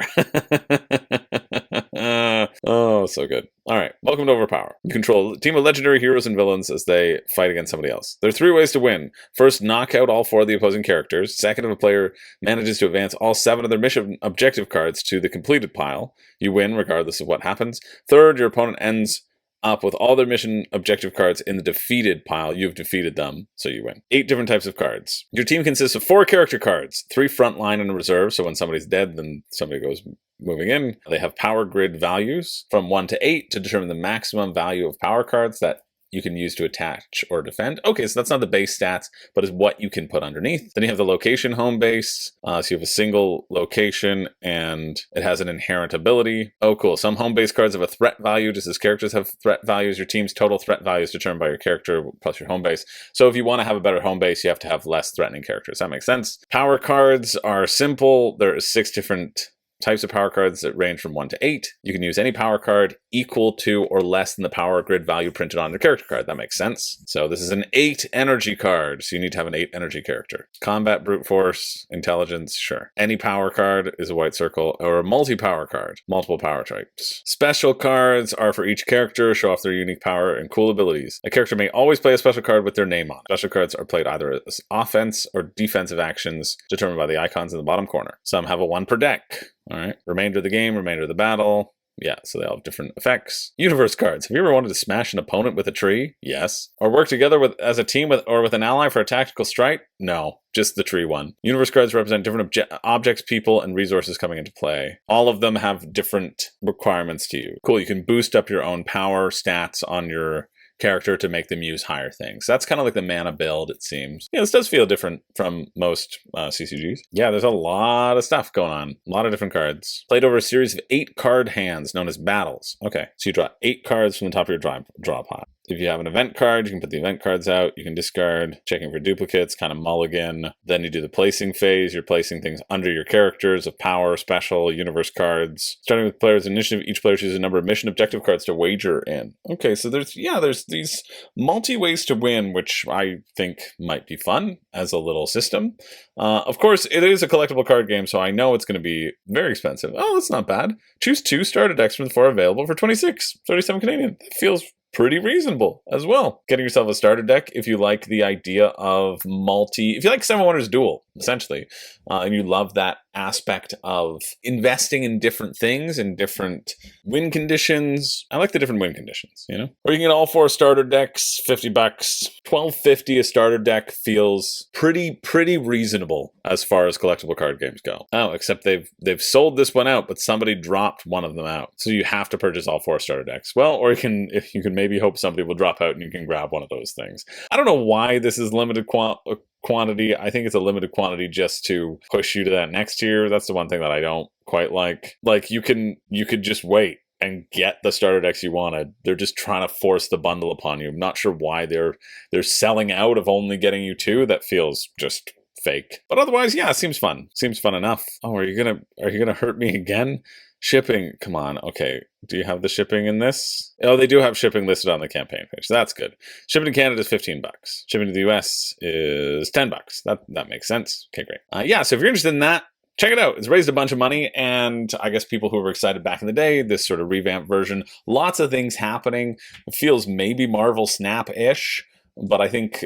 Oh, so good. All right, welcome to Overpower. You control a team of legendary heroes and villains as they fight against somebody else. There are 3 ways to win. First, knock out all 4 of the opposing characters. Second, if a player manages to advance all 7 of their mission objective cards to the completed pile, you win regardless of what happens. Third, your opponent ends up with all their mission objective cards in the defeated pile. You've defeated them, so you win. 8 different types of cards. Your team consists of 4 character cards, 3 frontline and a reserve, so when somebody's dead, then somebody goes moving in. They have power grid values from 1 to 8 to determine the maximum value of power cards that you can use to attach or defend. Okay, so that's not the base stats, but is what you can put underneath. Then you have the location home base. So you have a single location and it has an inherent ability. Oh, cool. Some home base cards have a threat value, just as characters have threat values. Your team's total threat value is determined by your character plus your home base. So if you want to have a better home base, you have to have less threatening characters. That makes sense. Power cards are simple. There are 6 different types of power cards that range from 1 to 8. You can use any power card equal to or less than the power grid value printed on your character card. That makes sense. So this is an 8 energy card. So you need to have an 8 energy character. Combat, brute force, intelligence, sure. Any power card is a white circle or a multi-power card. Multiple power types. Special cards are for each character, show off their unique power and cool abilities. A character may always play a special card with their name on it. Special cards are played either as offense or defensive actions determined by the icons in the bottom corner. Some have a 1 per deck. All right, remainder of the game, remainder of the battle. Yeah, so they all have different effects. Universe cards. Have you ever wanted to smash an opponent with a tree? Yes. Or work together as a team or with an ally for a tactical strike? No, just the tree one. Universe cards represent different objects, people, and resources coming into play. All of them have different requirements to you. Cool, you can boost up your own power stats on your character to make them use higher things. That's kind of like the mana build, it seems. Yeah, this does feel different from most CCGs. Yeah, there's a lot of stuff going on. A lot of different cards. Played over a series of 8 card hands known as battles. Okay, so you draw 8 cards from the top of your draw pile. If you have an event card, you can put the event cards out. You can discard, checking for duplicates, kind of mulligan. Then you do the placing phase. You're placing things under your characters of power, special, universe cards. Starting with player's initiative, each player chooses a number of mission objective cards to wager in. Okay, so there's these multi-ways to win, which I think might be fun as a little system. Of course, it is a collectible card game, so I know it's going to be very expensive. Oh, that's not bad. Choose 2 starter decks from the 4 available for 37 Canadian. That feels pretty reasonable as well. Getting yourself a starter deck if you like the idea of if you like Seven Wonders Duel, essentially, and you love that aspect of investing in different things and different win conditions. I like the different win conditions, you know? Or you can get all 4 starter decks, $50. $12.50 a starter deck feels pretty reasonable as far as collectible card games go. Oh, except they've sold this one out, but somebody dropped one of them out. So you have to purchase all 4 starter decks. Well, or you can maybe hope somebody will drop out and you can grab one of those things. I don't know why this is limited quantity. I think it's a limited quantity just to push you to that next tier. That's the one thing that I don't quite like. Like you could just wait and get the starter decks you wanted. They're just trying to force the bundle upon you. I'm not sure why they're selling out of only getting you 2. That feels just fake. But otherwise, yeah, it seems fun. Seems fun enough. Oh, are you gonna hurt me again? Shipping, come on. Okay, do you have the shipping in this? Oh, they do have shipping listed on the campaign page. So that's good. Shipping to Canada is $15. Shipping to the US is $10. That makes sense. Okay, great. Yeah, so if you're interested in that, check it out. It's raised a bunch of money, and I guess people who were excited back in the day, this sort of revamped version, lots of things happening. It feels maybe Marvel Snap-ish, but I think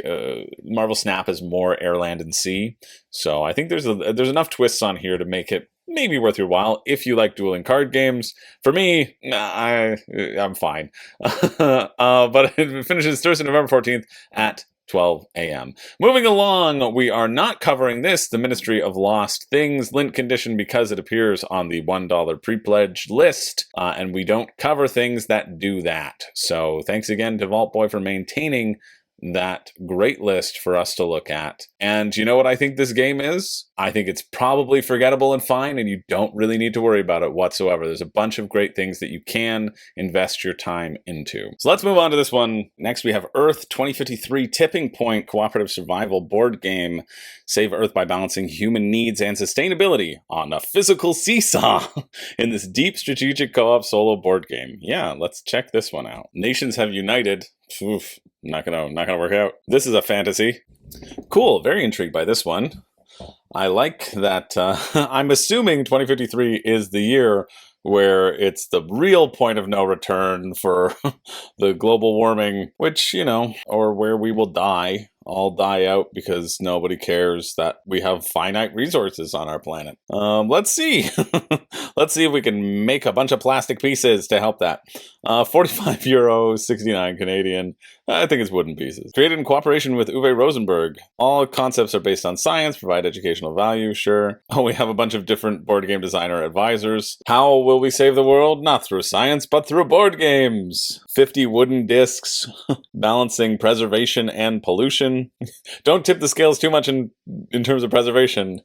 Marvel Snap is more air, land, and sea. So I think there's enough twists on here to make it maybe worth your while if you like dueling card games. For me, I'm fine. But it finishes Thursday, November 14th at 12 a.m. Moving along, we are not covering this, the Ministry of Lost Things lint condition, because it appears on the $1 pre-pledge list, and we don't cover things that do that. So thanks again to Vault Boy for maintaining that great list for us to look at. And you know what I think this game is? I think it's probably forgettable and fine, and you don't really need to worry about it whatsoever. There's a bunch of great things that you can invest your time into. So let's move on to this one. Next, we have Earth 2053 Tipping Point Cooperative Survival Board Game. Save Earth by balancing human needs and sustainability on a physical seesaw in this deep strategic co-op solo board game. Yeah, let's check this one out. Nations have united. Oof, not gonna work out. This is a fantasy. Cool, very intrigued by this one. I like that. I'm assuming 2053 is the year where it's the real point of no return for the global warming, which, you know, or where we will all die out because nobody cares that we have finite resources on our planet. Let's see. Let's see if we can make a bunch of plastic pieces to help that. €45, 69 Canadian. I think it's wooden pieces. Created in cooperation with Uwe Rosenberg. All concepts are based on science, provide educational value, sure. Oh, we have a bunch of different board game designer advisors. How will we save the world? Not through science, but through board games. 50 wooden discs, balancing preservation and pollution. Don't tip the scales too much in terms of preservation.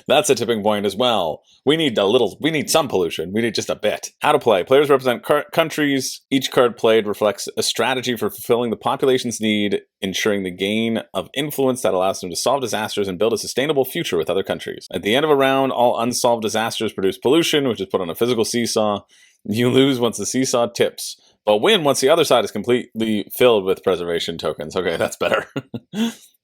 That's a tipping point as well. We need some pollution. We need just a bit. How to play. Players represent countries. Each card played reflects a strategy for fulfilling the population's need, ensuring the gain of influence that allows them to solve disasters and build a sustainable future with other countries. At the end of a round, all unsolved disasters produce pollution, which is put on a physical seesaw. You lose once the seesaw tips, but win once the other side is completely filled with preservation tokens. Okay, that's better.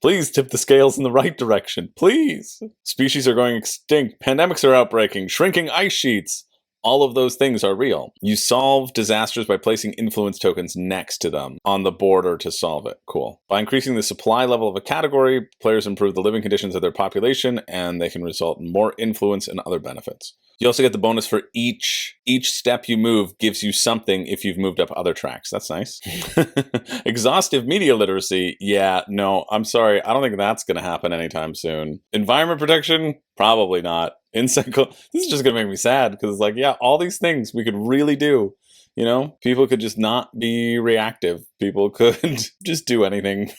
Please tip the scales in the right direction. Please. Species are going extinct. Pandemics are outbreaking. Shrinking ice sheets. All of those things are real. You solve disasters by placing influence tokens next to them on the border to solve it. Cool. By increasing the supply level of a category, players improve the living conditions of their population, and they can result in more influence and other benefits. You also get the bonus for each step you move gives you something if you've moved up other tracks. That's nice. Exhaustive media literacy. Yeah, no, I'm sorry. I don't think that's going to happen anytime soon. Environment protection? Probably not. Insect. This is just going to make me sad because it's like, yeah, all these things we could really do. You know, people could just not be reactive. People could just do anything.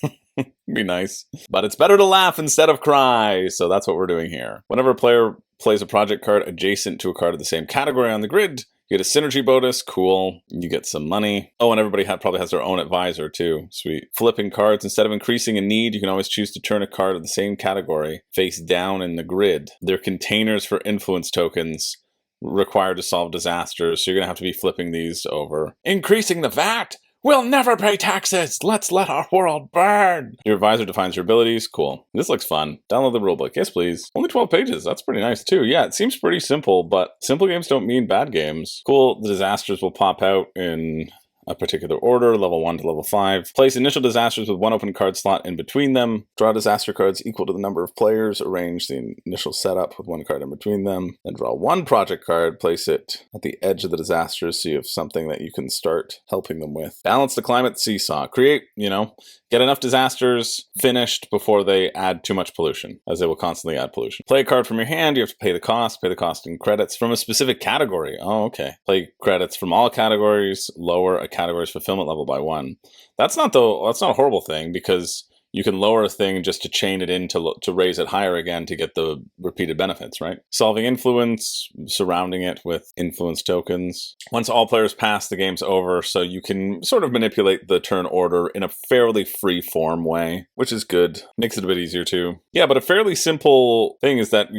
Be nice. But it's better to laugh instead of cry. So that's what we're doing here. Whenever a player plays a project card adjacent to a card of the same category on the grid, you get a synergy bonus. Cool. You get some money. Oh, and everybody probably has their own advisor too. Sweet. Flipping cards. Instead of increasing in need, you can always choose to turn a card of the same category face down in the grid. They're containers for influence tokens required to solve disasters, so you're going to have to be flipping these over. Increasing the VAT! We'll never pay taxes! Let's let our world burn! Your advisor defines your abilities. Cool. This looks fun. Download the rulebook. Yes, please. Only 12 pages. That's pretty nice, too. Yeah, it seems pretty simple, but simple games don't mean bad games. Cool. The disasters will pop out in a particular order, level 1 to level 5. Place initial disasters with one open card slot in between them. Draw disaster cards equal to the number of players. Arrange the initial setup with one card in between them. Then draw one project card. Place it at the edge of the disasters so you have something that you can start helping them with. Balance the climate seesaw. Create, get enough disasters finished before they add too much pollution, as they will constantly add pollution. Play a card from your hand. You have to pay the cost in credits from a specific category. Oh, okay. Play credits from all categories. Lower a category's fulfillment level by 1. That's not a horrible thing, because you can lower a thing just to chain it in to raise it higher again to get the repeated benefits, right? Solving influence, surrounding it with influence tokens. Once all players pass, the game's over, so you can sort of manipulate the turn order in a fairly free-form way, which is good. Makes it a bit easier too. Yeah, but a fairly simple thing is that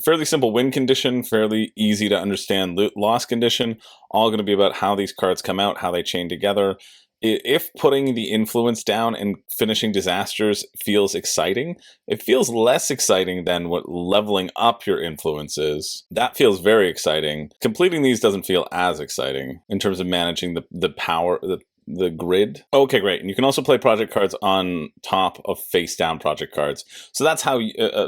fairly simple win condition, fairly easy to understand loss condition, all going to be about how these cards come out, how they chain together. If putting the influence down and finishing disasters feels exciting, it feels less exciting than what leveling up your influence is. That feels very exciting. Completing these doesn't feel as exciting in terms of managing the power, the grid. Okay, great. And you can also play project cards on top of face down project cards. So that's how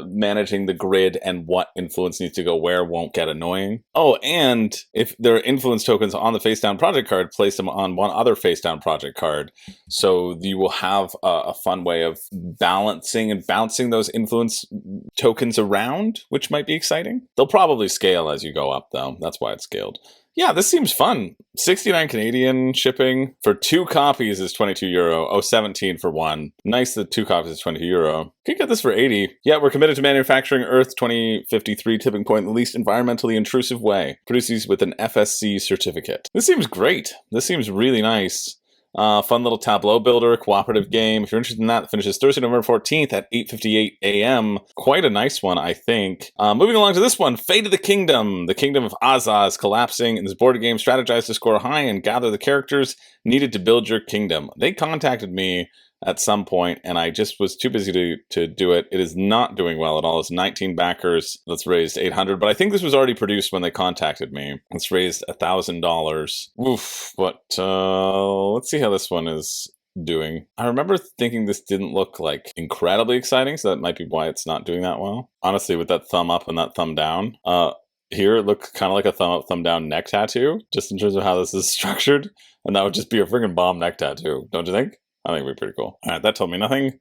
managing the grid and what influence needs to go where won't get annoying. Oh, and if there are influence tokens on the face down project card, place them on one other face down project card. So you will have a fun way of balancing and bouncing those influence tokens around, which might be exciting. They'll probably scale as you go up though. That's why it's scaled. Yeah, this seems fun. 69 Canadian shipping for 2 copies is €22. Oh, 17 for one. Nice that 2 copies is €20. Could get this for 80. Yeah, we're committed to manufacturing Earth 2053 tipping point in the least environmentally intrusive way. Produce these with an FSC certificate. This seems great. This seems really nice. Fun little tableau builder, cooperative game. If you're interested in that, it finishes Thursday, November 14th at 8:58 a.m. Quite a nice one, I think. Moving along to this one, Fate of the Kingdom. The Kingdom of Azaz is collapsing. In this board game, strategize to score high and gather the characters needed to build your kingdom. They contacted me at some point, and I just was too busy to do it. It is not doing well at all. It's 19 backers. That's raised 800, but I think this was already produced when they contacted me. It's raised $1,000. Oof, but let's see how this one is doing. I remember thinking this didn't look like incredibly exciting, so that might be why it's not doing that well. Honestly, with that thumb up and that thumb down, here it looked kind of like a thumb up, thumb down neck tattoo, just in terms of how this is structured, and that would just be a friggin' bomb neck tattoo, don't you think? I think it'd be pretty cool. All right, that told me nothing.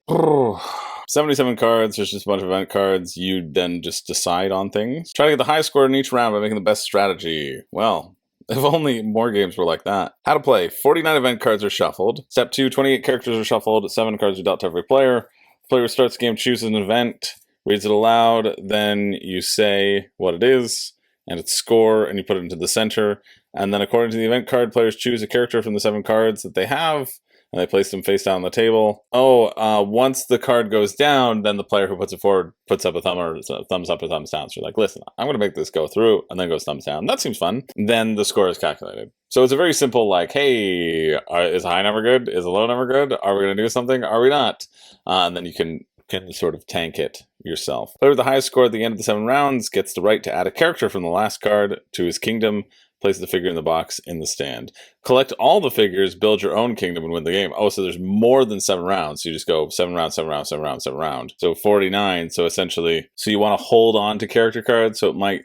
77 cards, there's just a bunch of event cards. You then just decide on things. Try to get the highest score in each round by making the best strategy. Well, if only more games were like that. How to play. 49 event cards are shuffled. Step 2, 28 characters are shuffled. 7 cards are dealt to every player. The player starts the game, chooses an event, reads it aloud, then you say what it is, and its score, and you put it into the center. And then according to the event card, players choose a character from the 7 cards that they have, and they place them face down on the table. Once the card goes down, then the player who puts it forward puts up a thumb or thumbs up or thumbs down. So you're like, listen, I'm going to make this go through, and then goes thumbs down. That seems fun. Then the score is calculated. So it's a very simple, like, hey, is a high number good? Is a low number good? Are we going to do something? Are we not? And then you can sort of tank it yourself. Player with the highest score at the end of the 7 rounds gets the right to add a character from the last card to his kingdom. Place the figure in the box in the stand. Collect all the figures, build your own kingdom, and win the game. Oh, so there's more than 7 rounds. So you just go 7 rounds, 7 rounds, 7 rounds, 7 rounds. So 49. So essentially, so you want to hold on to character cards, so it might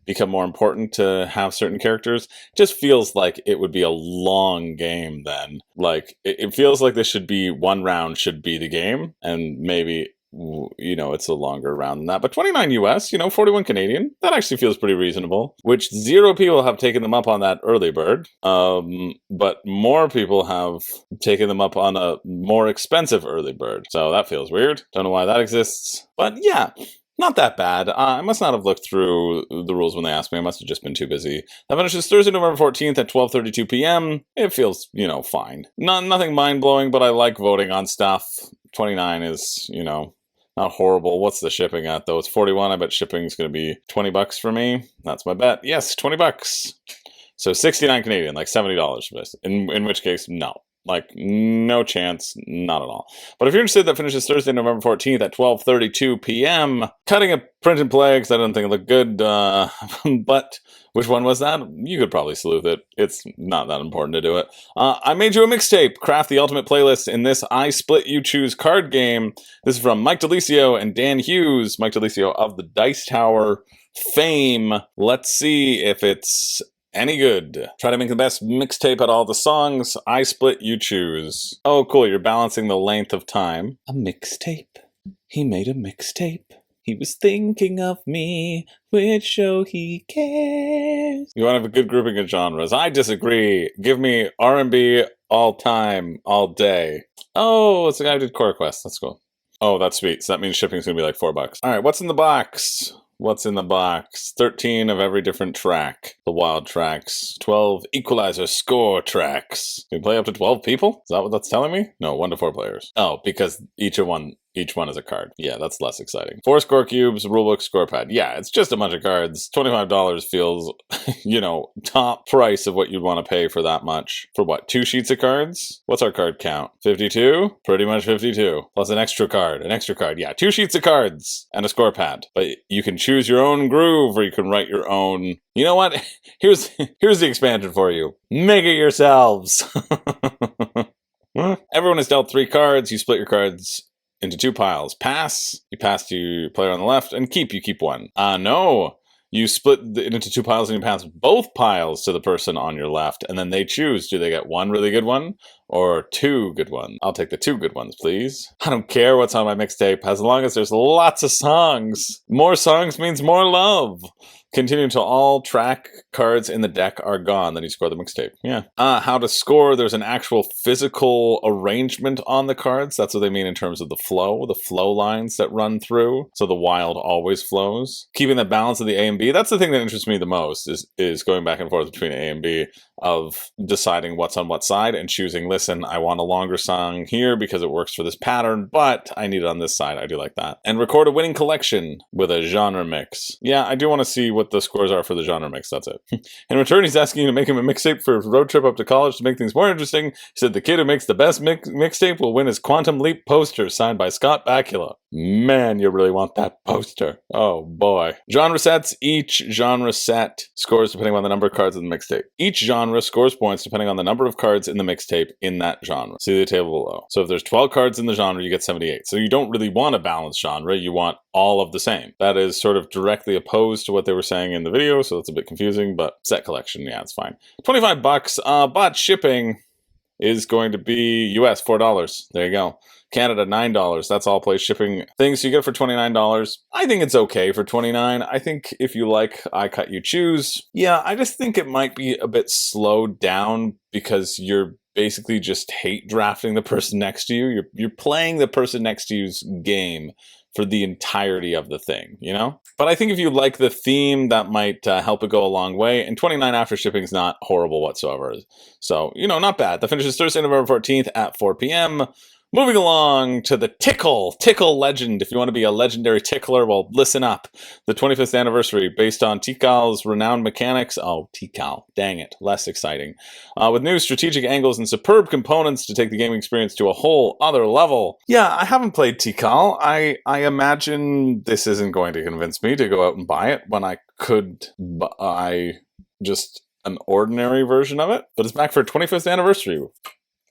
become more important to have certain characters. It just feels like it would be a long game then. Like, it feels like this should be 1 round should be the game, and maybe, you know, it's a longer round than that. But 29 US, 41 Canadian, that actually feels pretty reasonable. Which 0 people have taken them up on that early bird. But more people have taken them up on a more expensive early bird. So that feels weird. Don't know why that exists. But yeah, not that bad. I must not have looked through the rules when they asked me. I must have just been too busy. That finishes Thursday, November 14th at 12:32 p.m. It feels, fine. Nothing mind-blowing, but I like voting on stuff. 29 is, not horrible. What's the shipping at, though? It's 41. I bet shipping's going to be $20 for me. That's my bet. Yes, $20. So 69 Canadian, like $70 for this. In which case, no. Like, no chance. Not at all. But if you're interested, that finishes Thursday, November 14th at 12:32 p.m. Cutting a print and play, because I don't think it looked good. But which one was that? You could probably sleuth it. It's not that important to do it. I made you a mixtape. Craft the ultimate playlist in this I Split You Choose card game. This is from Mike DeLisio and Dan Hughes. Mike DeLisio of the Dice Tower fame. Let's see if it's any good. Try to make the best mixtape at all the songs. I Split You Choose. Oh, cool. You're balancing the length of time. A mixtape. He made a mixtape. He was thinking of me, which show he cares. You want to have a good grouping of genres. I disagree. Give me R&B all time, all day. Oh, it's the guy who did Core Quest. That's cool. Oh, that's sweet. So that means shipping's going to be like $4. All right, what's in the box? What's in the box? 13 of every different track. The wild tracks. 12 equalizer score tracks. Can you play up to 12 people? Is that what that's telling me? No, 1 to 4 players. Oh, because each one is a card. Yeah, that's less exciting. 4 score cubes, rulebook, score pad. Yeah, it's just a bunch of cards. $25 feels, top price of what you'd want to pay for that much. For what, 2 sheets of cards? What's our card count? 52? Pretty much 52. Plus an extra card. Yeah, 2 sheets of cards and a score pad. But you can choose your own groove, or you can write your own. You know what? Here's the expansion for you. Make it yourselves. Everyone is dealt 3 cards. You split your cards into 2 piles. Pass, you pass to your player on the left, and keep, you keep 1. No. You split it into 2 piles and you pass both piles to the person on your left, and then they choose, do they get 1 really good one, or 2 good ones? I'll take the 2 good ones, please. I don't care what's on my mixtape, as long as there's lots of songs. More songs means more love. Continue until all track cards in the deck are gone. Then you score the mixtape. Yeah. How to score. There's an actual physical arrangement on the cards. That's what they mean in terms of the flow lines that run through. So the wild always flows. Keeping the balance of the A and B. That's the thing that interests me the most is going back and forth between A and B, of deciding what's on what side and choosing, listen, I want a longer song here because it works for this pattern, but I need it on this side. I do like that. And record a winning collection with a genre mix. Yeah, I do want to see what the scores are for the genre mix. That's it. In return, he's asking you to make him a mixtape for his road trip up to college to make things more interesting. He said the kid who makes the best mixtape will win his Quantum Leap poster signed by Scott Bakula. Man, you really want that poster. Oh boy. Genre sets. Each genre set scores depending on the number of cards in the mixtape. Each genre scores points depending on the number of cards in the mixtape in that genre. See the table below. So if there's 12 cards in the genre, you get 78. So you don't really want a balanced genre. You want all of the same. That is sort of directly opposed to what they were saying in the video, so it's a bit confusing, but set collection, yeah, it's fine. $25, but shipping is going to be US $4. There you go. Canada $9. That's all place shipping things. So you get it for $29. I think it's okay for $29. I think if you like I Cut You Choose, yeah, I just think it might be a bit slowed down because you're basically just hate drafting the person next to you. You're playing the person next to you's game for the entirety of the thing, you know? But I think if you like the theme, that might help it go a long way. And $29 after shipping is not horrible whatsoever. So, you know, not bad. That finishes Thursday, November 14th at 4 p.m. Moving along to the Tickle Legend. If you want to be a legendary tickler, well, listen up. The 25th anniversary, based on Tikal's renowned mechanics. Oh, Tikal. Dang it. Less exciting. With new strategic angles and superb components to take the gaming experience to a whole other level. Yeah, I haven't played Tikal. I imagine this isn't going to convince me to go out and buy it when I could buy just an ordinary version of it. But it's back for a 25th anniversary.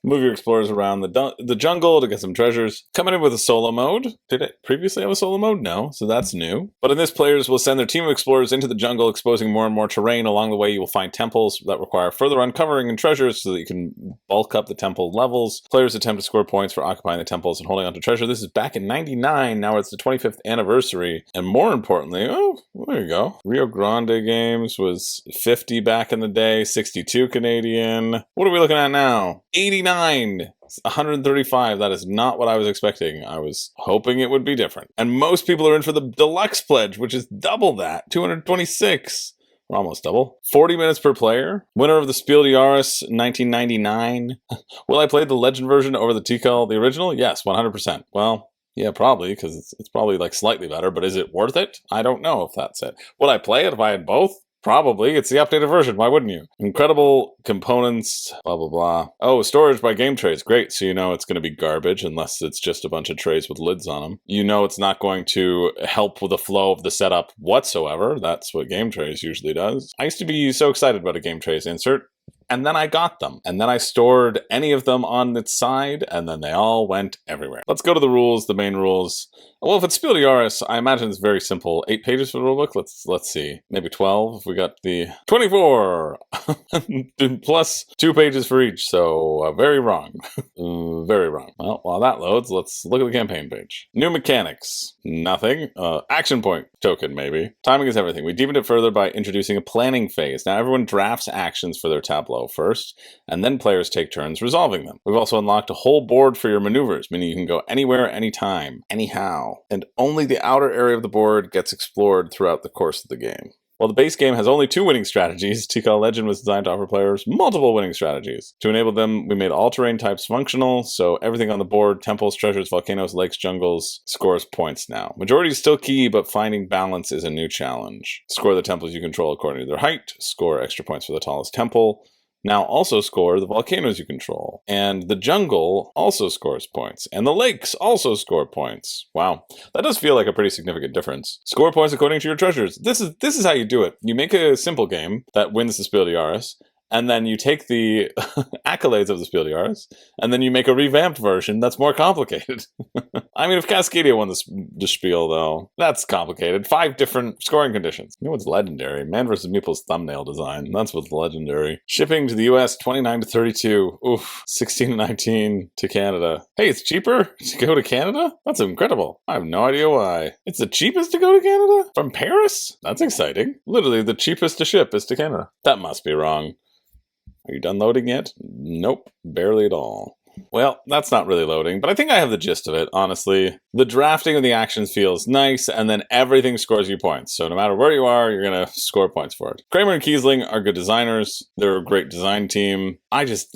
Move your explorers around the jungle to get some treasures. Coming in with a solo mode. Did it previously have a solo mode? No, so that's new. But in this, players will send their team of explorers into the jungle, exposing more and more terrain. Along the way, you will find temples that require further uncovering and treasures so that you can bulk up the temple levels. Players attempt to score points for occupying the temples and holding on to treasure. This is back in 99. Now it's the 25th anniversary. And more importantly, oh, there you go. Rio Grande Games was 50 back in the day, 62 Canadian. What are we looking at now? 89. 135. That is not what I was expecting. I was hoping it would be different. And most people are in for the deluxe pledge, which is double that. 226. We're almost double. 40 minutes per player. Winner of the Spiel des Jahres 1999. Will I play the legend version over the Tikal, the original? Yes, 100%. Well, yeah, probably, because it's probably like slightly better, but is it worth it? I don't know if that's it. Would I play it if I had both? Probably. It's the updated version. Why wouldn't you? Incredible components, blah, blah, blah. Oh, storage by game trays. Great. So you know it's going to be garbage unless it's just a bunch of trays with lids on them. You know it's not going to help with the flow of the setup whatsoever. That's what game trays usually does. I used to be so excited about a game trays insert. And then I got them. And then I stored any of them on its side, and then they all went everywhere. Let's go to the rules, the main rules. Well, if it's Spiel des Jahres, I imagine it's very simple. 8 pages for the rulebook? Let's see. Maybe 12 if we got the 24! Plus 2 pages for each, so very wrong. Very wrong. Well, while that loads, let's look at the campaign page. New mechanics. Nothing. Action point token, maybe. Timing is everything. We deepened it further by introducing a planning phase. Now everyone drafts actions for their tableau first, and then players take turns resolving them. We've also unlocked a whole board for your maneuvers, meaning you can go anywhere, anytime, anyhow. And only the outer area of the board gets explored throughout the course of the game. While the base game has only 2 winning strategies, Tikal Legend was designed to offer players multiple winning strategies. To enable them, we made all terrain types functional, so everything on the board, temples, treasures, volcanoes, lakes, jungles, scores points now. Majority is still key, but finding balance is a new challenge. Score the temples you control according to their height, score extra points for the tallest temple. Now also score the volcanoes you control. And the jungle also scores points. And the lakes also score points. Wow. That does feel like a pretty significant difference. Score points according to your treasures. This is how you do it. You make a simple game that wins the Spiel des Jahres, and then you take the accolades of the Spiel des Jahres, and then you make a revamped version that's more complicated. I mean, if Cascadia won the Spiel, though, that's complicated. 5 different scoring conditions. You know what's legendary? Man vs. Meeple's thumbnail design. That's what's legendary. Shipping to the US, 29 to 32. Oof. 16 to 19 to Canada. Hey, it's cheaper to go to Canada? That's incredible. I have no idea why. It's the cheapest to go to Canada? From Paris? That's exciting. Literally, the cheapest to ship is to Canada. That must be wrong. Are you done loading yet? Nope, barely at all. Well, that's not really loading, but I think I have the gist of it, honestly. The drafting of the actions feels nice, and then everything scores you points. So no matter where you are, you're going to score points for it. Kramer and Kiesling are good designers. They're a great design team. I just,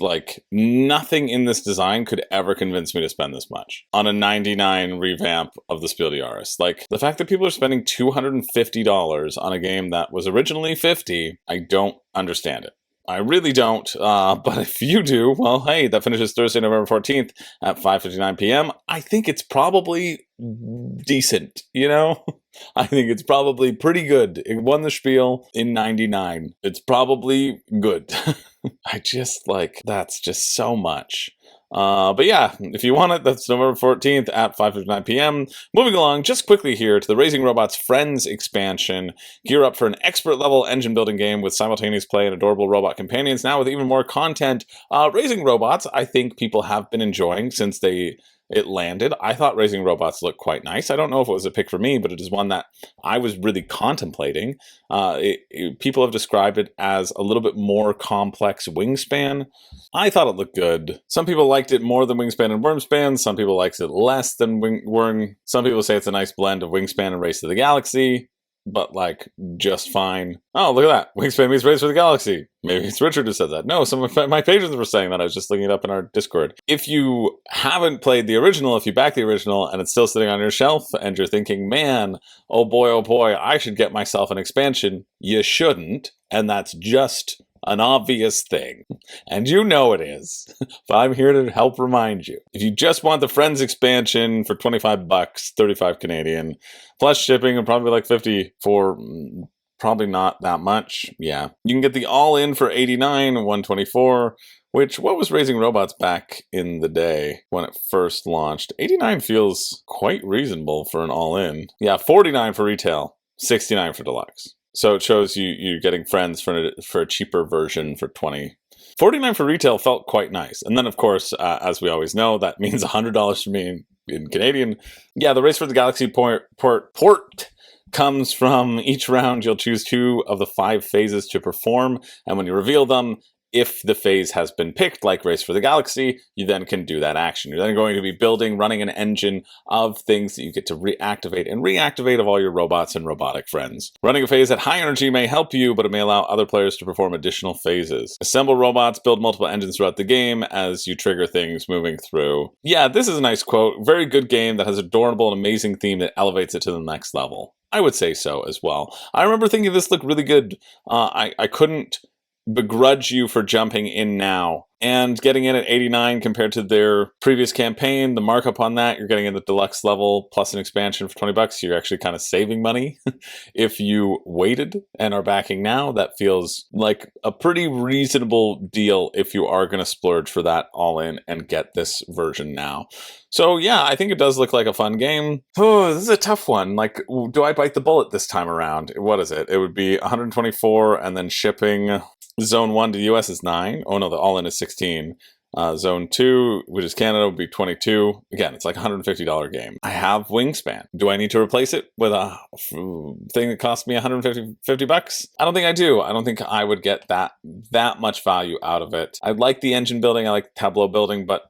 nothing in this design could ever convince me to spend this much on a 99 revamp of the Spiel des Jahres. The fact that people are spending $250 on a game that was originally $50, I don't understand it. I really don't, but if you do, well, hey, that finishes Thursday, November 14th at 5:59 p.m. I think it's probably decent, I think it's probably pretty good. It won the Spiel in 99. It's probably good. That's just so much. But yeah, if you want it, that's November 14th at 5:59 p.m. Moving along just quickly here to the Raising Robots Friends expansion. Gear up for an expert level engine building game with simultaneous play and adorable robot companions. Now with even more content. Raising Robots, I think people have been enjoying since it landed. I thought Raising Robots looked quite nice. I don't know if it was a pick for me, but it is one that I was really contemplating. People have described it as a little bit more complex Wingspan. I thought it looked good. Some people liked it more than Wingspan and Wormspan. Some people liked it less than Worm. Some people say it's a nice blend of Wingspan and Race to the Galaxy, but just fine. Oh, look at that. Wingspan meets Race for the Galaxy. Maybe it's Richard who said that. No, some of my patrons were saying that. I was just looking it up in our Discord. If you haven't played the original, if you back the original and it's still sitting on your shelf and you're thinking, man, oh boy, I should get myself an expansion, you shouldn't. And that's just an obvious thing. And you know it is. But I'm here to help remind you. If you just want the Friends expansion for $25, 35 Canadian, plus shipping and probably 50 for probably not that much. Yeah. You can get the all-in for 89, 124, which, what was Raising Robots back in the day when it first launched? 89 feels quite reasonable for an all-in. Yeah, 49 for retail, 69 for deluxe. So it shows you're getting Friends for a cheaper version for 20. 49 for retail felt quite nice. And then, of course, as we always know, that means $100 for me in Canadian. Yeah, the Race for the Galaxy port comes from each round. You'll choose 2 of the 5 phases to perform. And when you reveal them, if the phase has been picked, like Race for the Galaxy, you then can do that action. You're then going to be running an engine of things that you get to reactivate of all your robots and robotic friends. Running a phase at high energy may help you, but it may allow other players to perform additional phases. Assemble robots, build multiple engines throughout the game as you trigger things moving through. Yeah, this is a nice quote. Very good game that has adorable and amazing theme that elevates it to the next level. I would say so as well. I remember thinking this looked really good. I couldn't begrudge you for jumping in now and getting in at 89 compared to their previous campaign. The markup on that, you're getting in the deluxe level plus an expansion for $20. You're actually kind of saving money. If you waited and are backing now, that feels like a pretty reasonable deal if you are going to splurge for that all in and get this version now. So yeah, I think it does look like a fun game. Oh, this is a tough one. Do I bite the bullet this time around? What is it? It would be 124 and then shipping. Zone 1 to US is 9. Oh no, the all-in is 16. Zone 2, which is Canada, would be 22. Again, it's like a $150 game. I have Wingspan. Do I need to replace it with a thing that costs me $150? I don't think I do. I don't think I would get that much value out of it. I like the engine building. I like the tableau building, but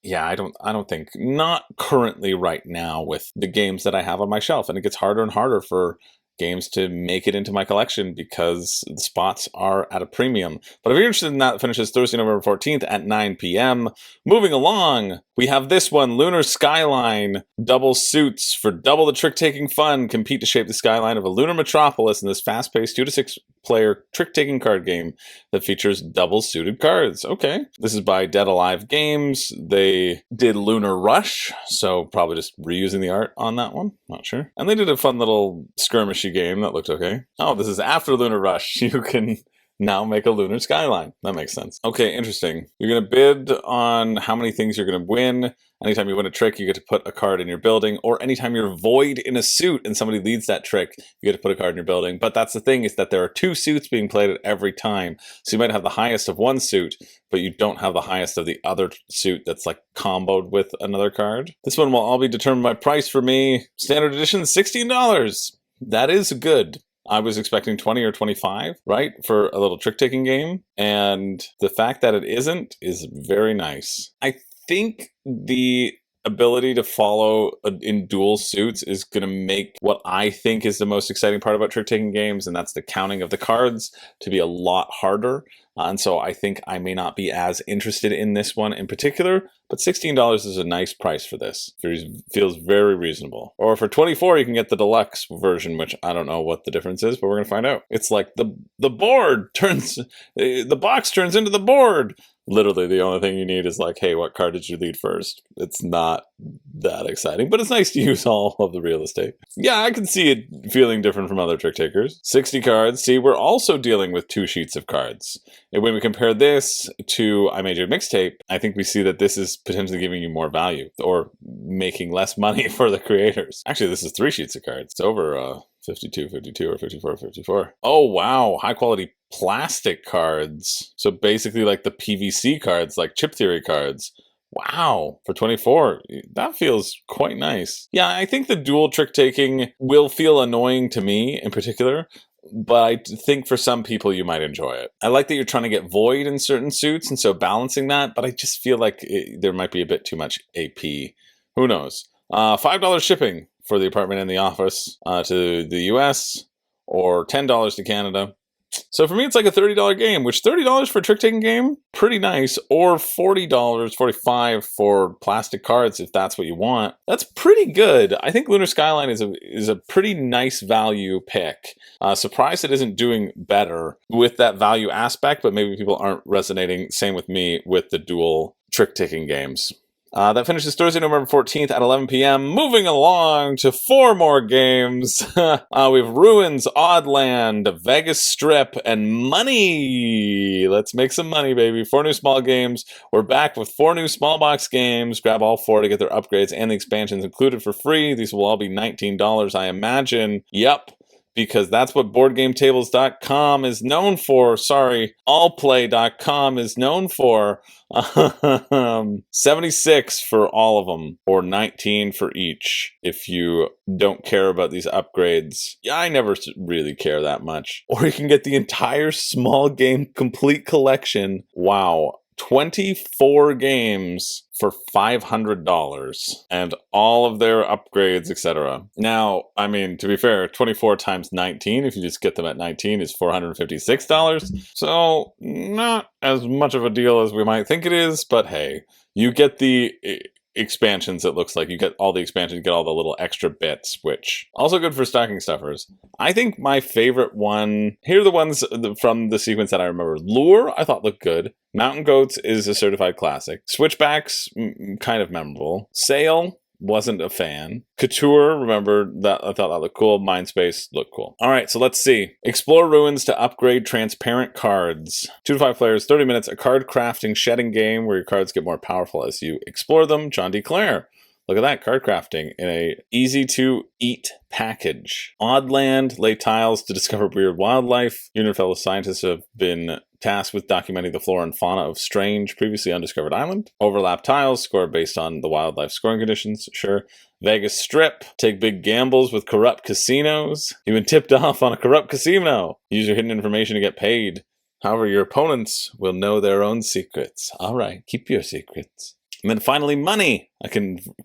yeah, I don't think, not currently right now with the games that I have on my shelf. And it gets harder and harder for games to make it into my collection because the spots are at a premium. But if you're interested in that, it finishes Thursday, November 14th at 9 p.m. Moving along, we have this one, Lunar Skyline. Double suits for double the trick-taking fun. Compete to shape the skyline of a lunar metropolis in this fast-paced 2 to 6 player trick-taking card game that features double-suited cards. Okay. This is by Dead Alive Games. They did Lunar Rush, so probably just reusing the art on that one. Not sure. And they did a fun little skirmishy game that looked okay. Oh, this is after Lunar Rush. You can now make a Lunar Skyline. That makes sense. Okay, interesting. You're going to bid on how many things you're going to win. Anytime you win a trick, you get to put a card in your building, or anytime you're void in a suit and somebody leads that trick, you get to put a card in your building. But that's the thing, is that there are 2 suits being played at every time. So you might have the highest of one suit, but you don't have the highest of the other suit that's like comboed with another card. This one will all be determined by price for me. Standard edition, $16. That is good. I was expecting 20 or 25, right, for a little trick-taking game. And the fact that it isn't is very nice. I think the ability to follow in dual suits is going to make what I think is the most exciting part about trick-taking games, and that's the counting of the cards, to be a lot harder. And so I think I may not be as interested in this one in particular, but $16 is a nice price for this. Feels very reasonable. Or for $24, you can get the deluxe version, which I don't know what the difference is, but we're going to find out. It's like the board turns, the box turns into the board. Literally, the only thing you need is like, hey, what card did you lead first? It's not that exciting, but it's nice to use all of the real estate. Yeah, I can see it feeling different from other trick takers. 60 cards. See, we're also dealing with 2 sheets of cards. And when we compare this to I Made Your Mixtape, I think we see that this is potentially giving you more value or making less money for the creators. Actually, this is 3 sheets of cards. It's over 52, 52, or 54, 54. Oh, wow. High quality plastic cards. So basically like the PVC cards, like chip theory cards. Wow. For 24, that feels quite nice. Yeah, I think the dual trick taking will feel annoying to me in particular, but I think for some people you might enjoy it. I like that you're trying to get void in certain suits, and so balancing that, but I just feel like there might be a bit too much AP. Who knows? $5 shipping for the apartment and the office to the US, or $10 to Canada. So for me, it's like a $30 game, which $30 for a trick-taking game, pretty nice, or $40, $45 for plastic cards if that's what you want. That's pretty good. I think Lunar Skyline is a pretty nice value pick. Surprised it isn't doing better with that value aspect, but maybe people aren't resonating, same with me, with the dual trick-taking games. That finishes Thursday, November 14th at 11 p.m. Moving along to 4 more games. We have Ruins, Oddland, Vegas Strip, and Money. Let's make some money, baby. 4 new small games. We're back with 4 new small box games. Grab all 4 to get their upgrades and the expansions included for free. These will all be $19, I imagine. Yep. Because that's what BoardGameTables.com is known for. Sorry, AllPlay.com is known for. 76 for all of them, or 19 for each if you don't care about these upgrades. Yeah, I never really care that much. Or you can get the entire small game complete collection. Wow. 24 games for $500 and all of their upgrades, etc. Now, I mean, to be fair, 24 times 19, if you just get them at 19, is $456. So not as much of a deal as we might think it is, but hey, you get the expansions. It looks like you get all the expansions, you get all the little extra bits, which also good for stocking stuffers. I think my favorite one, here are the ones from the sequence that I remember. Lure, I thought looked good. Mountain Goats is a certified classic. Switchbacks, kind of memorable. Sail, wasn't a fan. Couture, remember that, I thought that looked cool. Mindspace looked cool. All right, so let's see. Explore Ruins to upgrade transparent cards. 2 to 5 players, 30 minutes, a card crafting shedding game where your cards get more powerful as you explore them. John D. Clare. Look at that, card crafting in a easy-to-eat package. Oddland, lay tiles to discover weird wildlife. You and your fellow scientists have been tasked with documenting the flora and fauna of strange, previously undiscovered island. Overlap tiles, score based on the wildlife scoring conditions, sure. Vegas Strip, take big gambles with corrupt casinos. You've been tipped off on a corrupt casino. Use your hidden information to get paid. However, your opponents will know their own secrets. All right, keep your secrets. And then finally, Money, a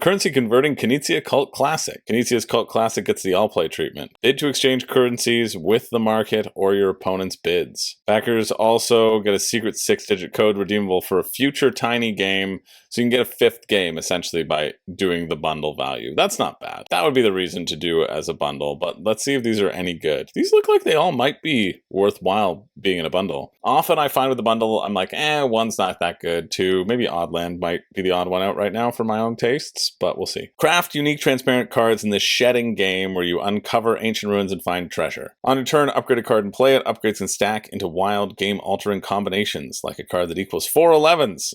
currency converting Knizia Cult Classic. Knizia's Cult Classic gets the all-play treatment. Bid to exchange currencies with the market or your opponent's bids. Backers also get a secret 6-digit code redeemable for a future tiny game, so you can get a 5th game, essentially, by doing the bundle value. That's not bad. That would be the reason to do it as a bundle, but let's see if these are any good. These look like they all might be worthwhile being in a bundle. Often I find with the bundle, I'm like, 1's not that good. 2, maybe Oddland might be the odd one out right now for my own strong tastes, but we'll see. Craft unique transparent cards in this shedding game where you uncover ancient ruins and find treasure. On your turn, upgrade a card and play it. Upgrades can stack into wild game-altering combinations, like a card that equals 4 11s.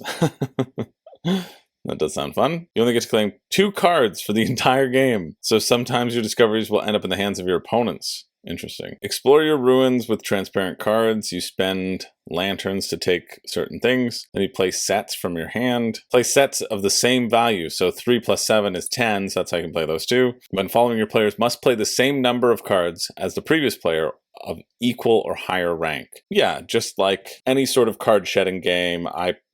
That does sound fun. You only get to claim 2 cards for the entire game, so sometimes your discoveries will end up in the hands of your opponents. Interesting. Explore your ruins with transparent cards. You spend lanterns to take certain things. Then you play sets from your hand. Play sets of the same value. So 3 plus 7 is 10, so that's how you can play those two. When following, your players must play the same number of cards as the previous player of equal or higher rank. Yeah, just like any sort of card shedding game,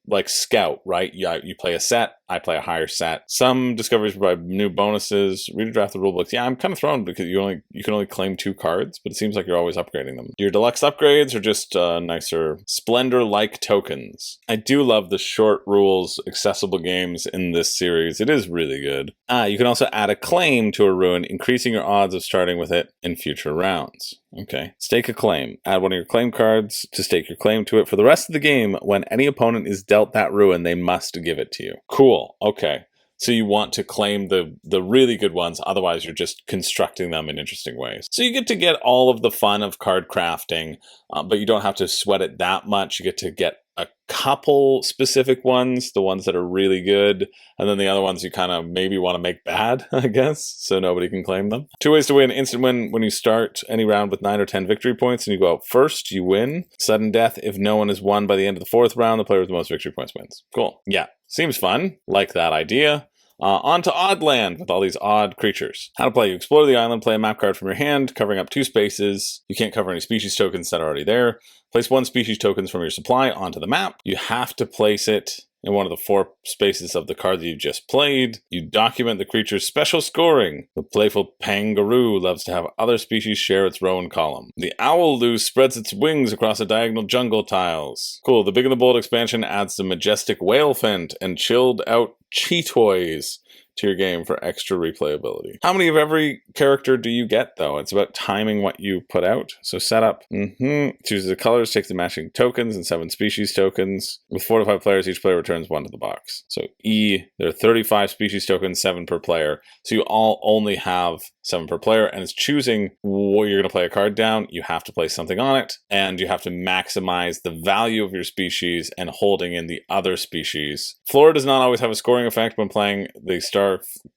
like Scout, right? Yeah, you play a set, I play a higher set. Some discoveries provide new bonuses. Read or draft the rulebooks. Yeah, I'm kind of thrown because you can only claim 2 cards, but it seems like you're always upgrading them. Your deluxe upgrades are just nicer Splendor-like tokens. I do love the short rules, accessible games in this series. It is really good. You can also add a claim to a ruin, increasing your odds of starting with it in future rounds. Okay. Stake a claim. Add one of your claim cards to stake your claim to it. For the rest of the game, when any opponent is dealt that ruin, they must give it to you. Cool. Okay. So you want to claim the really good ones, otherwise you're just constructing them in interesting ways. So you get to get all of the fun of card crafting, but you don't have to sweat it that much. You get to get a couple specific ones, the ones that are really good, and then the other ones you kind of maybe want to make bad, I guess, so nobody can claim them. 2 ways to win. Instant win when you start any round with 9 or 10 victory points and you go out first, you win. Sudden death, if no one has won by the end of the 4th round, the player with the most victory points wins. Cool. Yeah, seems fun. Like that idea. On to Oddland with all these odd creatures. How to play. You explore the island, play a map card from your hand, covering up 2 spaces. You can't cover any species tokens that are already there. Place 1 species tokens from your supply onto the map. You have to place it in one of the 4 spaces of the card that you just played. You document the creature's special scoring. The playful Pangaroo loves to have other species share its row and column. The Owl Loose spreads its wings across the diagonal jungle tiles. Cool. The Big and the Bold expansion adds the majestic Whalefant and chilled out Cheetoys to your game for extra replayability. How many of every character do you get, though? It's about timing what you put out. So setup. Choose the colors, take the matching tokens and 7 species tokens. With 4 to 5 players, each player returns 1 to the box. So there are 35 species tokens, 7 per player. So you all only have 7 per player, and it's choosing what you're going to play a card down. You have to place something on it, and you have to maximize the value of your species and holding in the other species. Flora does not always have a scoring effect when playing. The Star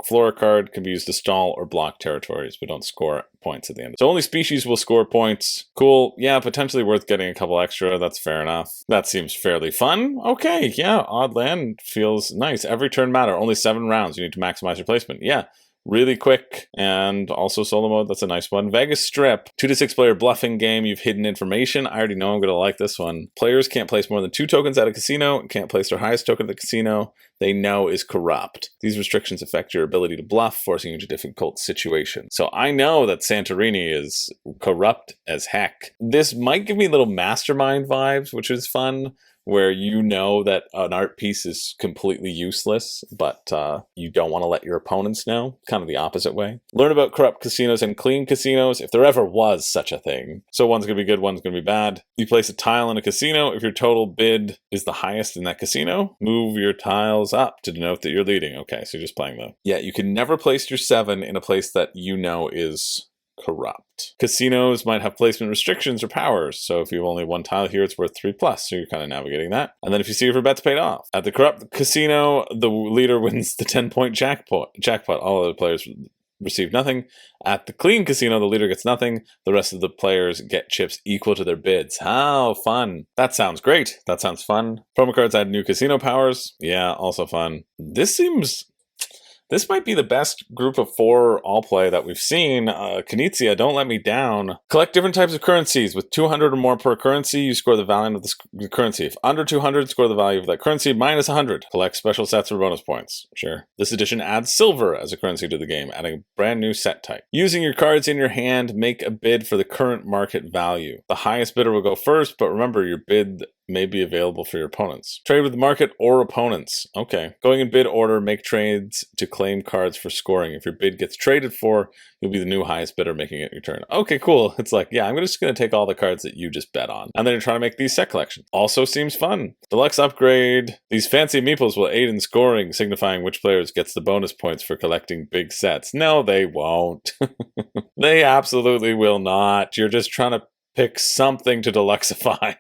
Flora card can be used to stall or block territories, but don't score points at the end. So only species will score points. Cool. Yeah, potentially worth getting a couple extra. That's fair enough. That seems fairly fun. Okay, yeah, Oddland feels nice. Every turn matter. Only 7 rounds. You need to maximize your placement. Yeah. Really quick, and also solo mode. That's a nice one. Vegas Strip. 2 to 6 player bluffing game. You've hidden information. I already know I'm going to like this one. Players can't place more than 2 tokens at a casino. Can't place their highest token at the casino they know is corrupt. These restrictions affect your ability to bluff, forcing you into difficult situations. So I know that Santorini is corrupt as heck. This might give me little Mastermind vibes, which is fun, where you know that an art piece is completely useless, but you don't want to let your opponents know. Kind of the opposite way. Learn about corrupt casinos and clean casinos, if there ever was such a thing. So one's going to be good, one's going to be bad. You place a tile in a casino. If your total bid is the highest in that casino, move your tiles up to denote that you're leading. Okay, so you're just playing them. Yeah, you can never place your 7 in a place that you know is corrupt. Casinos might have placement restrictions or powers, so if you have only 1 tile here, it's worth 3+, so you're kind of navigating that. And then if you see if your bet's paid off. At the corrupt casino, the leader wins the 10-point jackpot. All other players receive nothing. At the clean casino, the leader gets nothing. The rest of the players get chips equal to their bids. How fun. That sounds great. That sounds fun. Promo cards add new casino powers. Yeah, also fun. This might be the best group of 4 all play that we've seen. Knizia, don't let me down. Collect different types of currencies. With 200 or more per currency, you score the value of the currency. If under 200, score the value of that currency minus 100. Collect special sets for bonus points. Sure. This edition adds silver as a currency to the game, adding a brand new set type. Using your cards in your hand, make a bid for the current market value. The highest bidder will go first, but remember your bid may be available for your opponents. Trade with the market or opponents. Okay. Going in bid order, make trades to claim cards for scoring. If your bid gets traded for, you'll be the new highest bidder making it your turn. Okay, cool. It's like, yeah, I'm just going to take all the cards that you just bet on. And then you're trying to make these set collections. Also seems fun. Deluxe upgrade. These fancy meeples will aid in scoring, signifying which players gets the bonus points for collecting big sets. No, they won't. They absolutely will not. You're just trying to pick something to deluxify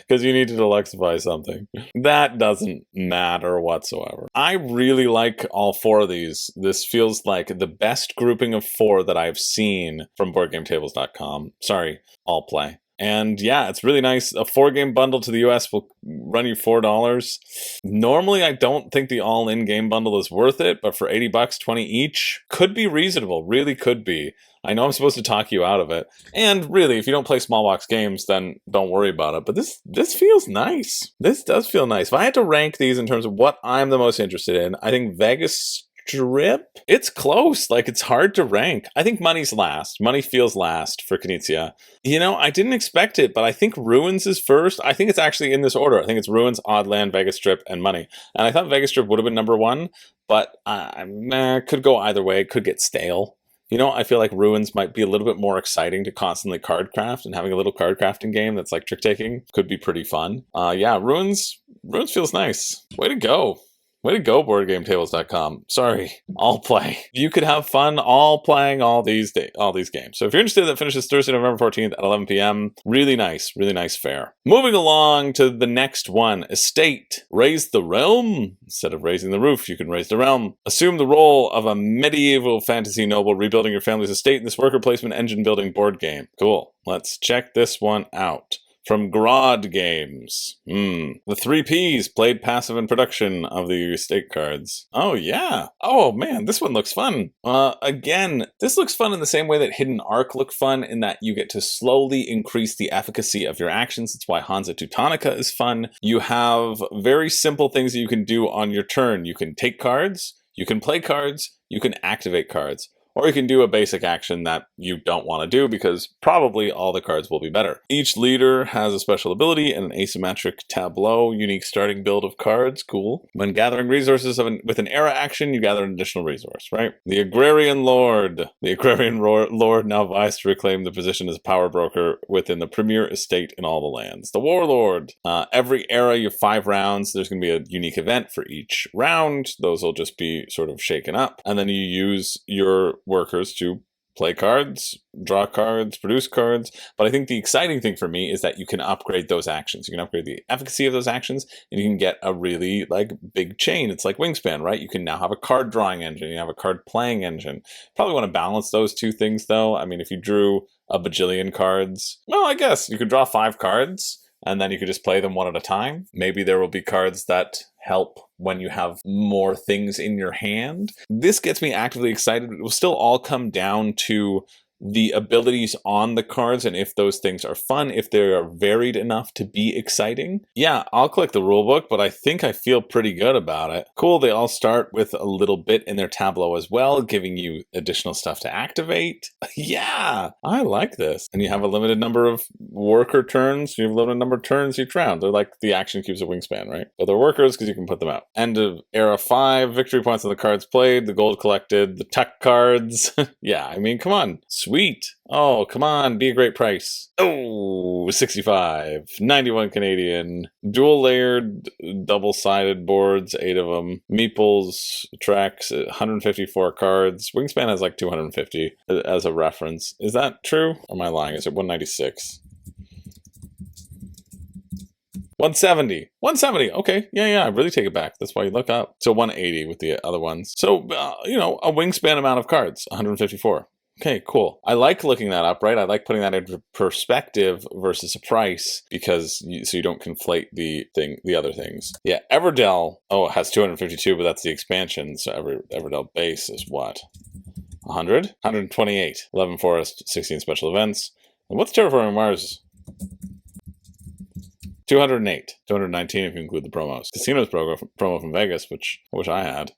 because you need to deluxify something. That doesn't matter whatsoever. I really like all four of these. This feels like the best grouping of four that I've seen from BoardGameTables.com. Sorry, all play. And yeah, it's really nice. A 4-game bundle to the US will run you $4. Normally, I don't think the all-in game bundle is worth it, but for $80, 20 each, could be reasonable. Really could be. I know I'm supposed to talk you out of it. And really, if you don't play small box games, then don't worry about it. But this feels nice. This does feel nice. If I had to rank these in terms of what I'm the most interested in, I think Vegas Strip, it's close. Like, it's hard to rank. I think Money's last. Money feels last for Knizia. You know, I didn't expect it, but I think Ruins is first. I think it's actually in this order. I think it's Ruins, Oddland, Vegas Strip, and Money. And I thought Vegas Strip would have been number one, but could go either way. It could get stale. You know, I feel like Ruins might be a little bit more exciting to constantly card craft, and having a little card crafting game that's like trick taking could be pretty fun. Yeah, Ruins feels nice. Way to go. Way to go, BoardGameTables.com. Sorry, all play. You could have fun all playing all these games. So if you're interested, that finishes Thursday, November 14th at 11 p.m. Really nice fair. Moving along to the next one. Estate. Raise the realm. Instead of raising the roof, you can raise the realm. Assume the role of a medieval fantasy noble rebuilding your family's estate in this worker placement engine building board game. Cool. Let's check this one out. From Grodd Games. The 3 Ps played passive in production of the estate cards. Oh, yeah. Oh, man, this one looks fun. Again, this looks fun in the same way that Hidden Arc looked fun, in that you get to slowly increase the efficacy of your actions. That's why Hansa Teutonica is fun. You have very simple things that you can do on your turn. You can take cards, you can play cards, you can activate cards. Or you can do a basic action that you don't want to do because probably all the cards will be better. Each leader has a special ability and an asymmetric tableau, unique starting build of cards. Cool. When gathering resources with an era action, you gather an additional resource, right? The Agrarian Lord. The Agrarian Lord now vies to reclaim the position as power broker within the premier estate in all the lands. The Warlord. Every era, you have 5 rounds. There's going to be a unique event for each round. Those will just be sort of shaken up. And then you use your workers to play cards, draw cards, produce cards. But I think the exciting thing for me is that you can upgrade those actions. You can upgrade the efficacy of those actions, and you can get a really big chain. It's like Wingspan, right? You can now have a card drawing engine, you have a card playing engine. Probably want to balance those two things though. I mean, if you drew a bajillion cards, well, I guess you could draw 5 cards and then you could just play them one at a time. Maybe there will be cards that help when you have more things in your hand. This gets me actively excited. It will still all come down to the abilities on the cards and if those things are fun, if they are varied enough to be exciting. Yeah, I'll click the rulebook, but I think I feel pretty good about it. Cool, they all start with a little bit in their tableau as well, giving you additional stuff to activate. Yeah, I like this. And you have a limited number of worker turns. You have a limited number of turns each round. They're like the action cubes of Wingspan, right? But they're workers because you can put them out. End of Era 5, victory points on the cards played, the gold collected, the tech cards. Yeah, I mean, come on. Sweet. Oh, come on, be a great price. Oh, 65, 91 Canadian, dual layered, double-sided boards, 8 of them. Meeples, tracks, 154 cards. Wingspan has like 250 as a reference. Is that true? Or am I lying? Is it 196? 170. Okay. Yeah. I really take it back. That's why you look up. So 180 with the other ones. So, a Wingspan amount of cards, 154. Okay, cool. I like looking that up, right? I like putting that into perspective versus a price because so you don't conflate the other things. Yeah, Everdell, it has 252, but that's the expansion. So Everdell base is what? 100? 128. 11 Forest, 16 special events. And what's Terraforming Mars? 208. 219 if you include the promos. Casino's promo from Vegas, which I wish I had.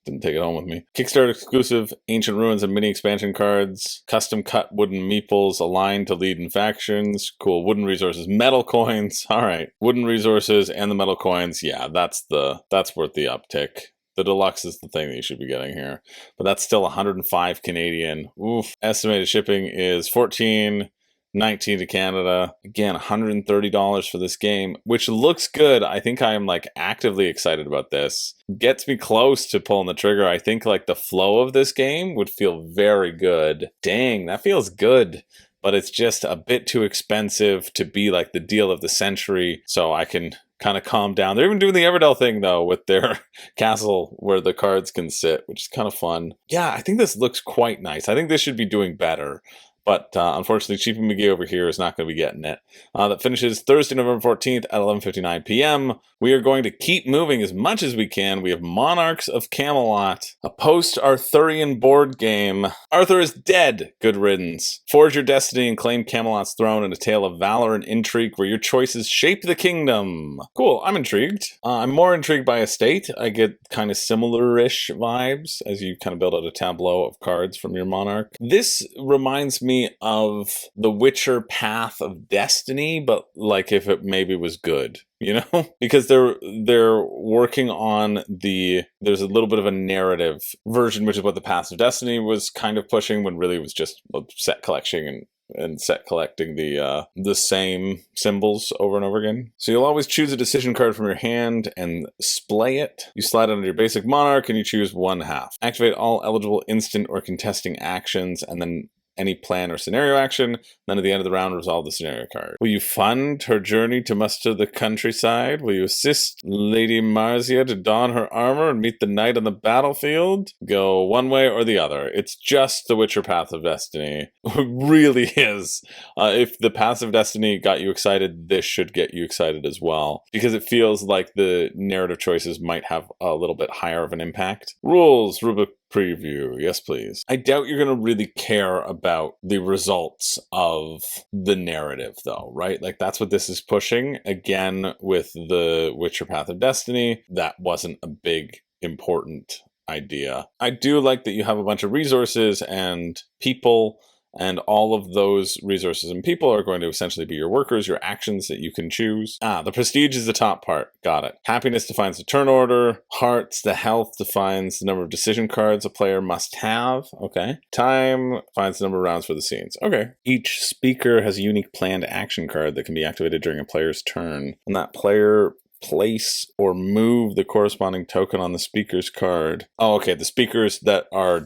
Didn't take it home with me. Kickstarter exclusive Ancient Ruins and mini expansion cards. Custom cut wooden meeples aligned to lead in factions. Cool. Wooden resources. Metal coins. All right. Wooden resources and the metal coins. Yeah, that's worth the uptick. The deluxe is the thing that you should be getting here. But that's still 105 Canadian. Oof. Estimated shipping is 14, 19 to Canada. Again, $130 for this game, which looks good. I think I am like actively excited about this. Gets me close to pulling the trigger. I think like the flow of this game would feel very good. Dang, that feels good. But it's just a bit too expensive to be like the deal of the century. So I can kind of calm down. They're even doing the Everdell thing though with their castle where the cards can sit, which is kind of fun. Yeah, I think this looks quite nice. I think this should be doing better. But unfortunately, Cheapy McGee over here is not going to be getting it. That finishes Thursday, November 14th at 11:59 p.m. We are going to keep moving as much as we can. We have Monarchs of Camelot, a post-Arthurian board game. Arthur is dead. Good riddance. Forge your destiny and claim Camelot's throne in a tale of valor and intrigue where your choices shape the kingdom. Cool. I'm intrigued. I'm more intrigued by Estate. I get kind of similar-ish vibes as you kind of build out a tableau of cards from your Monarch. This reminds me of The Witcher Path of Destiny, but like if it maybe was good, you know? Because they're working on there's a little bit of a narrative version, which is what the Path of Destiny was kind of pushing when really it was just set collection and set collecting the same symbols over and over again. So you'll always choose a decision card from your hand and splay it. You slide it under your basic Monarch and you choose 1/2. Activate all eligible instant or contesting actions and then any plan or scenario action, then at the end of the round, resolve the scenario card. Will you fund her journey to muster the countryside? Will you assist Lady Marzia to don her armor and meet the knight on the battlefield? Go one way or the other. It's just the Witcher Path of Destiny. It really is. If the Path of Destiny got you excited, this should get you excited as well, because it feels like the narrative choices might have a little bit higher of an impact. Rules, Rubik preview. Yes, please. I doubt you're going to really care about the results of the narrative, though, right? Like, that's what this is pushing. Again, with the Witcher Path of Destiny, that wasn't a big, important idea. I do like that you have a bunch of resources and people, and all of those resources and people are going to essentially be your workers, your actions that you can choose. The prestige is the top part. Got it. Happiness defines the turn order. Hearts, the health defines the number of decision cards a player must have. Okay. Time defines the number of rounds for the scenes. Okay. Each speaker has a unique planned action card that can be activated during a player's turn. And that player place or move the corresponding token on the speaker's card. Oh, okay. The speakers that are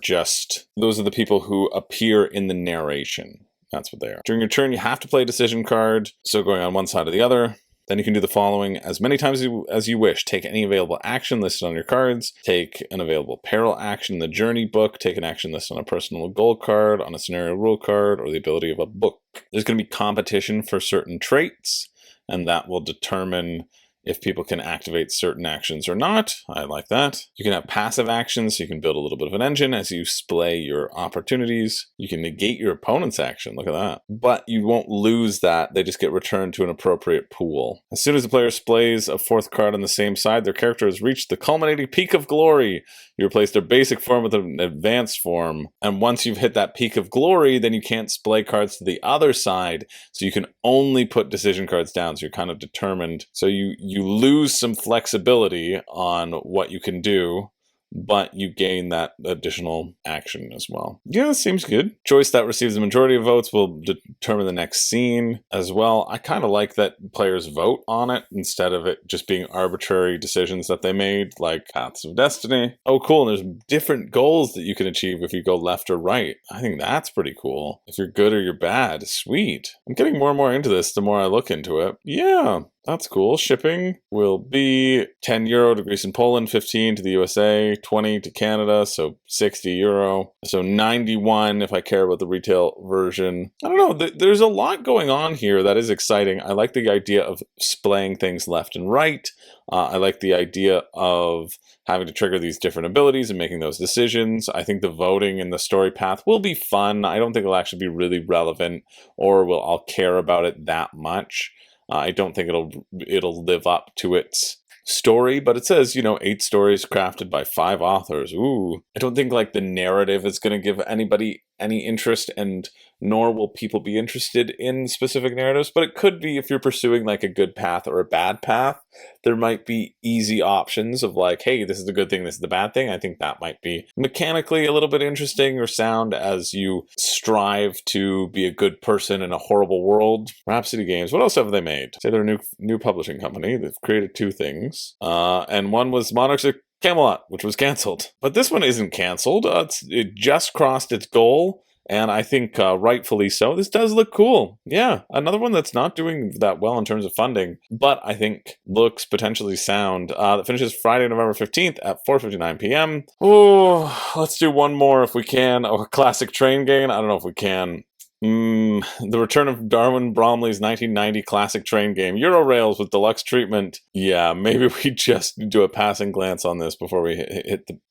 those are the people who appear in the narration. That's what they are. During your turn, you have to play a decision card. So going on one side or the other. Then you can do the following as many times as you wish. Take any available action listed on your cards. Take an available peril action in the journey book. Take an action listed on a personal goal card, on a scenario rule card, or the ability of a book. There's going to be competition for certain traits, and that will determine if people can activate certain actions or not. I like that. You can have passive actions, so you can build a little bit of an engine as you splay your opportunities. You can negate your opponent's action, look at that. But you won't lose that, they just get returned to an appropriate pool. As soon as the player splays a fourth card on the same side, their character has reached the culminating peak of glory. You replace their basic form with an advanced form. And once you've hit that peak of glory, then you can't splay cards to the other side, so you can only put decision cards down, so you're kind of determined. So you lose some flexibility on what you can do, but you gain that additional action as well. Yeah, that seems good. Choice that receives the majority of votes will determine the next scene as well. I kind of like that players vote on it instead of it just being arbitrary decisions that they made, like Paths of Destiny. Oh, cool. And there's different goals that you can achieve if you go left or right. I think that's pretty cool. If you're good or you're bad. Sweet. I'm getting more and more into this the more I look into it. Yeah. That's cool. Shipping will be €10 to Greece and Poland, 15 to the USA, 20 to Canada, so €60. So 91 if I care about the retail version. I don't know. There's a lot going on here that is exciting. I like the idea of splaying things left and right. I like the idea of having to trigger these different abilities and making those decisions. I think the voting and the story path will be fun. I don't think it'll actually be really relevant or I'll care about it that much. I don't think it'll live up to its story, but it says, 8 stories crafted by 5 authors. Ooh, I don't think like the narrative is going to give anybody any interest, and nor will people be interested in specific narratives, but it could be if you're pursuing like a good path or a bad path. There might be easy options of like, hey, this is the good thing, this is the bad thing. I think that might be mechanically a little bit interesting or sound as you strive to be a good person in a horrible world. Rhapsody Games, what else have they made? Say they're a new publishing company. They've created 2 things. And one was Monarchs of Camelot, which was canceled. But this one isn't canceled. It just crossed its goal, and I think rightfully so. This does look cool. Yeah, another one that's not doing that well in terms of funding, but I think looks potentially sound. That finishes Friday, November 15th at 4:59 p.m. Oh, let's do one more if we can. Oh, a classic train game. I don't know if we can. The return of Darwin Bromley's 1990 classic train game, Eurorails with deluxe treatment. Yeah, maybe we just do a passing glance on this before we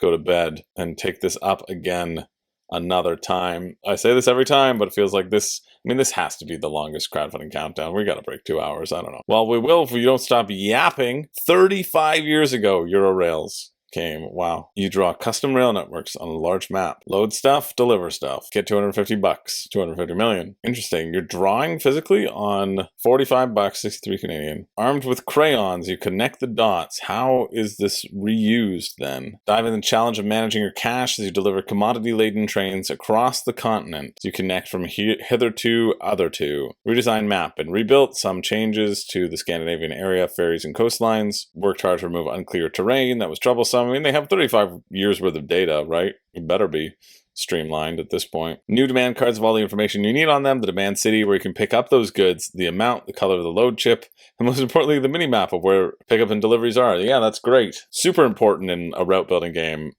go to bed and take this up again another time. I say this every time, but it feels like this. I mean, this has to be the longest crowdfunding countdown. We got to break 2 hours. I don't know. Well, we will if we don't stop yapping. 35 years ago, Eurorails came. Wow. You draw custom rail networks on a large map. Load stuff, deliver stuff. Get $250. 250 million. Interesting. You're drawing physically on $45, 63 Canadian. Armed with crayons, you connect the dots. How is this reused then? Dive in the challenge of managing your cash as you deliver commodity-laden trains across the continent. You connect from hitherto, otherto. Redesign map and rebuilt. Some changes to the Scandinavian area, ferries and coastlines. Worked hard to remove unclear terrain that was troublesome. I mean, they have 35 years worth of data, right? It better be streamlined at this point. New demand cards of all the information you need on them, the demand city where you can pick up those goods, the amount, the color of the load chip, and most importantly, the mini map of where pickup and deliveries are. Yeah, that's great. Super important in a route building game.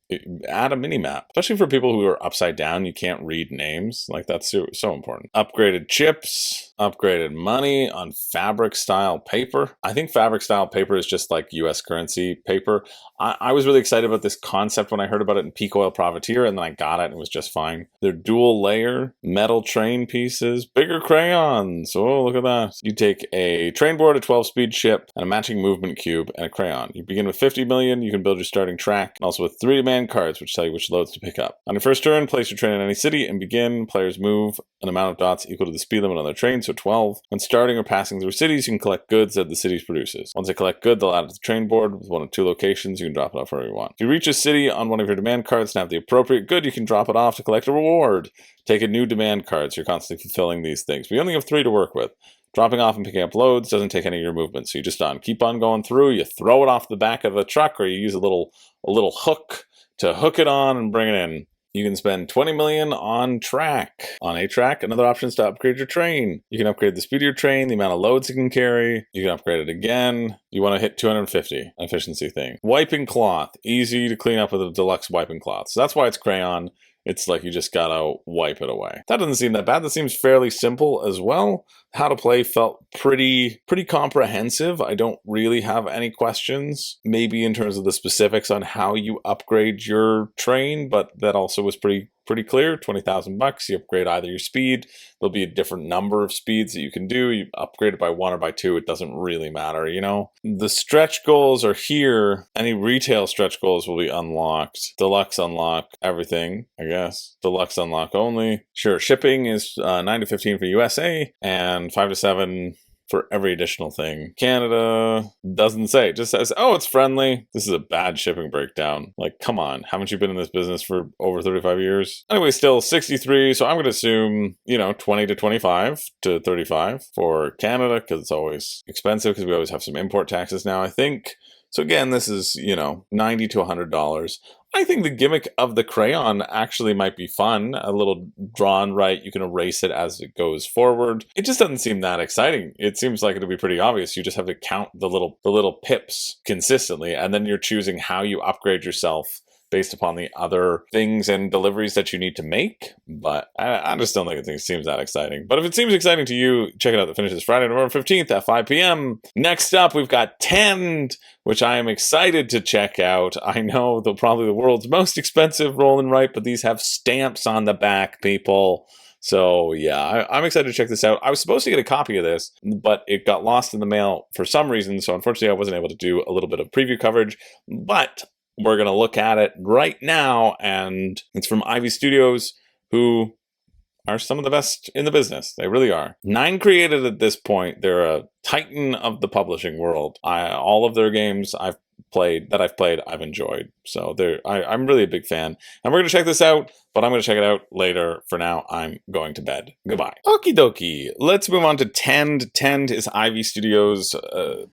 Add a mini map, especially for people who are upside down. You can't read names. Like, that's so important. Upgraded chips, upgraded money on fabric style paper. I think fabric style paper is just like US currency paper. I was really excited about this concept when I heard about it in Peak Oil Profiteer, and then I got it and it was just fine. They're dual layer metal train pieces, bigger crayons. Oh, look at that. You take a train board, a 12-speed ship, and a matching movement cube, and a crayon. You begin with 50 million. You can build your starting track, and also with 3 demand cards, which tell you which loads to pick up. On your first turn, place your train in any city and begin. Players move an amount of dots equal to the speed limit on their train, so 12. When starting or passing through cities, you can collect goods that the city produces. Once they collect good, they'll add it to the train board with 1 of 2 locations. You can drop it off wherever you want. If you reach a city on one of your demand cards and have the appropriate good, you can drop it off to collect a reward. Take a new demand card, so you're constantly fulfilling these things. We only have 3 to work with. Dropping off and picking up loads doesn't take any of your movement, so you just keep on going through. You throw it off the back of a truck, or you use a little hook to hook it on and bring it in. You can spend 20 million on a track. Another option is to upgrade your train. You can upgrade the speed of your train, the amount of loads it can carry. You can upgrade it again. You want to hit 250, an efficiency thing. Wiping cloth, easy to clean up with a deluxe wiping cloth. So that's why it's crayon. It's like you just gotta wipe it away. That doesn't seem that bad. That seems fairly simple as well. How to play felt pretty comprehensive. I don't really have any questions. Maybe in terms of the specifics on how you upgrade your train, but that also was pretty clear. $20,000. You upgrade either your speed. There'll be a different number of speeds that you can do. You upgrade it by 1 or by 2. It doesn't really matter, you know? The stretch goals are here. Any retail stretch goals will be unlocked. Deluxe unlock everything, I guess. Deluxe unlock only. Sure, shipping is 9 to 15 for USA and 5 to 7 for every additional thing. Canada doesn't say. It just says, oh, it's friendly. This is a bad shipping breakdown. Like, come on. Haven't you been in this business for over 35 years? Anyway, still 63. So I'm going to assume, 20 to 25 to 35 for Canada, because it's always expensive because we always have some import taxes now, I think. So again, this is, $90 to $100. I think the gimmick of the crayon actually might be fun. A little drawn right, you can erase it as it goes forward. It just doesn't seem that exciting. It seems like it'll be pretty obvious. You just have to count the little pips consistently, and then you're choosing how you upgrade yourself based upon the other things and deliveries that you need to make. But I just don't think it seems that exciting. But if it seems exciting to you, check it out. The finish is Friday, November 15th at 5 p.m. Next up, we've got Tend, which I am excited to check out. I know they're probably the world's most expensive roll and write, but these have stamps on the back, people. So yeah, I'm excited to check this out. I was supposed to get a copy of this, but it got lost in the mail for some reason. So unfortunately, I wasn't able to do a little bit of preview coverage. But we're going to look at it right now. And it's from Ivy Studios, who are some of the best in the business. They really are. 9 created at this point. They're a titan of the publishing world. All of their games I've played, I've enjoyed. So I'm really a big fan. And we're going to check this out, but I'm going to check it out later. For now, I'm going to bed. Goodbye. Okie dokie. Let's move on to Tend. Tend is Ivy Studios'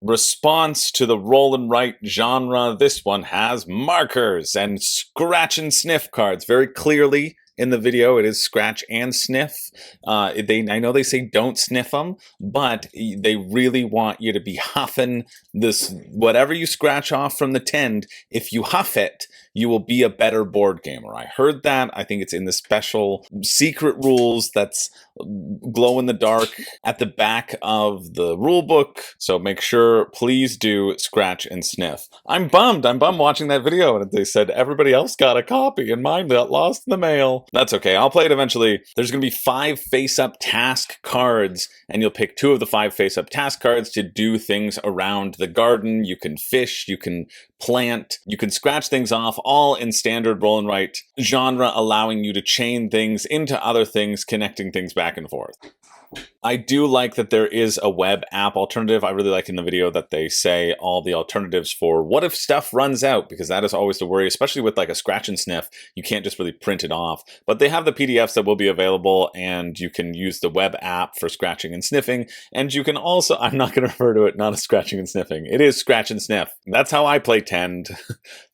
response to the roll and write genre. This one has markers and scratch and sniff cards very clearly. In the video, it is scratch and sniff. I know they say don't sniff them, but they really want you to be huffing this, whatever you scratch off from the Tend. If you huff it, you will be a better board gamer. I heard that. I think it's in the special secret rules that's glow in the dark at the back of the rule book. So make sure, please do scratch and sniff. I'm bummed watching that video and they said everybody else got a copy and mine got lost in the mail. That's okay. I'll play it eventually. There's going to be 5 face-up task cards, and you'll pick 2 of the 5 face-up task cards to do things around the garden. You can fish, you can plant, you can scratch things off, all in standard roll and write genre, allowing you to chain things into other things, connecting things back and forth. I do like that there is a web app alternative. I really like in the video that they say all the alternatives for what if stuff runs out, because that is always the worry, especially with like a scratch and sniff. You can't just really print it off. But they have the PDFs that will be available, and you can use the web app for scratching and sniffing. And you can also, I'm not going to refer to it not as scratching and sniffing. It is scratch and sniff. That's how I play Tend.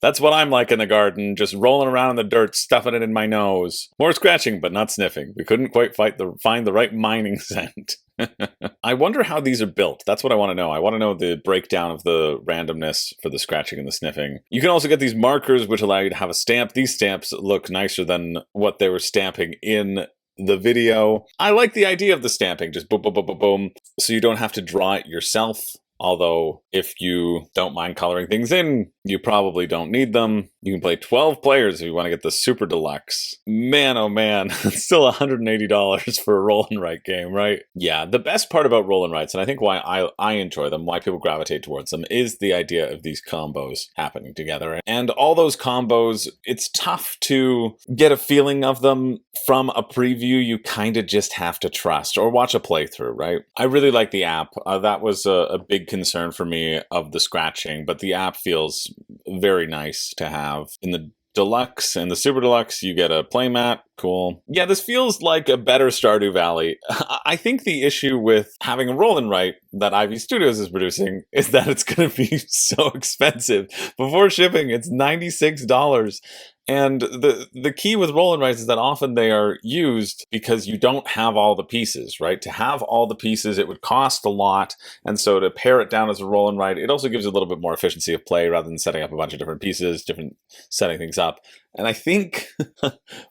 That's what I'm like in the garden, just rolling around in the dirt, stuffing it in my nose. More scratching, but not sniffing. We couldn't quite find the right mining scent. I wonder how these are built. That's what I want to know. I want to know the breakdown of the randomness for the scratching and the sniffing. You can also get these markers, which allow you to have a stamp. These stamps look nicer than what they were stamping in the video. I like the idea of the stamping, just boom, boom, boom, boom, boom, so you don't have to draw it yourself. Although, if you don't mind coloring things in, you probably don't need them. You can play 12 players if you want to get the Super Deluxe. Man, oh man, it's still $180 for a roll and write game, right? Yeah, the best part about roll and writes, and I think why I enjoy them, why people gravitate towards them, is the idea of these combos happening together. And all those combos, it's tough to get a feeling of them from a preview. You kind of just have to trust or watch a playthrough, right? I really like the app. That was a big concern for me of the scratching, but the app feels very nice to have. In the Deluxe and the Super Deluxe, you get a playmat. Cool. Yeah, this feels like a better Stardew Valley. I think the issue with having a roll and write that Ivy Studios is producing is that it's going to be so expensive. Before shipping, it's $96. And the key with roll and writes is that often they are used because you don't have all the pieces, right? To have all the pieces, it would cost a lot. And so to pare it down as a roll and write, it also gives you a little bit more efficiency of play rather than setting up a bunch of different pieces, setting things up. And I think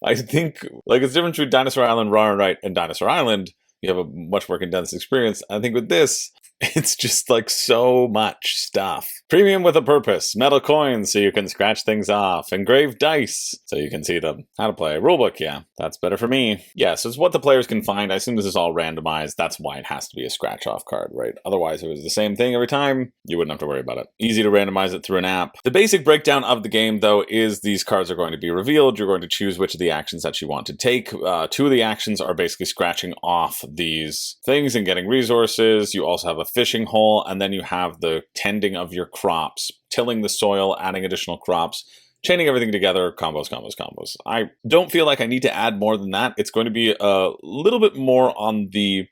like it's different between Dinosaur Island, Roll and Write, and Dinosaur Island. You have a much more condensed experience. I think with this, it's just like so much stuff. Premium with a purpose. Metal coins so you can scratch things off. Engraved dice so you can see them. How to play. Rulebook, yeah. That's better for me. Yeah, so it's what the players can find. I assume this is all randomized. That's why it has to be a scratch-off card, right? Otherwise, if it was the same thing every time, you wouldn't have to worry about it. Easy to randomize it through an app. The basic breakdown of the game, though, is these cards are going to be revealed. You're going to choose which of the actions that you want to take. 2 of the actions are basically scratching off these things and getting resources. You also have a fishing hole, and then you have the tending of your crops, tilling the soil, adding additional crops, chaining everything together, combos. I don't feel like I need to add more than that. It's going to be a little bit more on the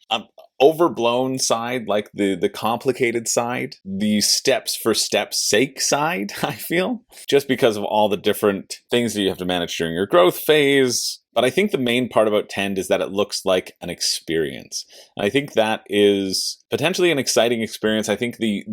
overblown side, like the complicated side, the steps for steps sake side, I feel, just because of all the different things that you have to manage during your growth phase. But I think the main part about Tend is that it looks like an experience. And I think that is potentially an exciting experience. I think the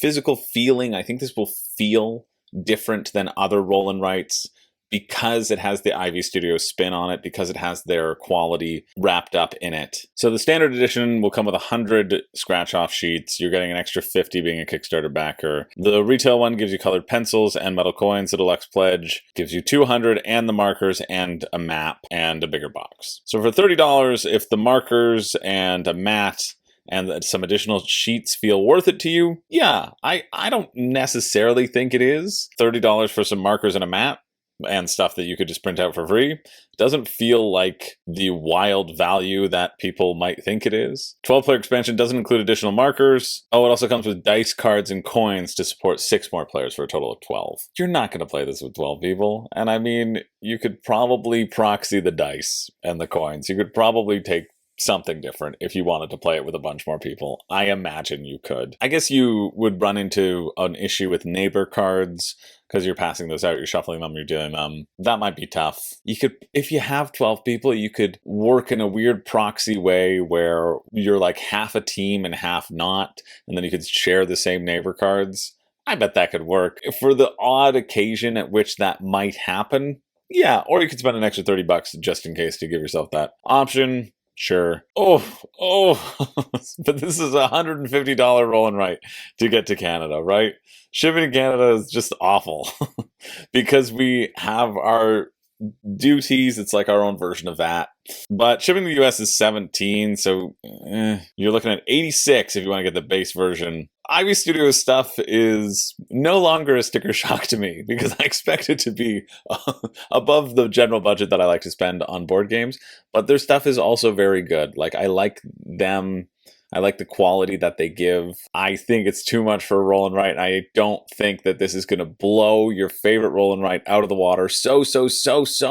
physical feeling, I think this will feel different than other roll and writes because it has the Ivy Studios spin on it, because it has their quality wrapped up in it. So the standard edition will come with 100 scratch-off sheets. You're getting an extra 50 being a Kickstarter backer. The retail one gives you colored pencils and metal coins. The deluxe pledge gives you 200 and the markers and a map and a bigger box. So for $30, if the markers and a mat and some additional sheets feel worth it to you, yeah, I don't necessarily think it is. $30 for some markers and a mat and stuff that you could just print out for free doesn't feel like the wild value that people might think it is. 12-player expansion doesn't include additional markers. Oh, it also comes with dice, cards, and coins to support 6 more players for a total of 12. You're not going to play this with 12 people. And I mean, you could probably proxy the dice and the coins. You could probably take something different if you wanted to play it with a bunch more people. I imagine you could. I guess you would run into an issue with neighbor cards because you're passing those out, you're shuffling them, you're doing them. That might be tough. You could, if you have 12 people, you could work in a weird proxy way where you're like half a team and half not, and then you could share the same neighbor cards. I bet that could work. For the odd occasion at which that might happen, yeah, or you could spend an extra $30 just in case to give yourself that option. Sure. But this is a $150 roll and write to get to Canada, right? Shipping to Canada is just awful because we have our duties. It's like our own version of that. But shipping to the US is $17, so you're looking at $86 if you want to get the base version. Ivy Studios stuff is no longer a sticker shock to me because I expect it to be above the general budget that I like to spend on board games. But their stuff is also very good. Like, I like them. I like the quality that they give. I think it's too much for a roll and write. I don't think that this is going to blow your favorite roll and write out of the water so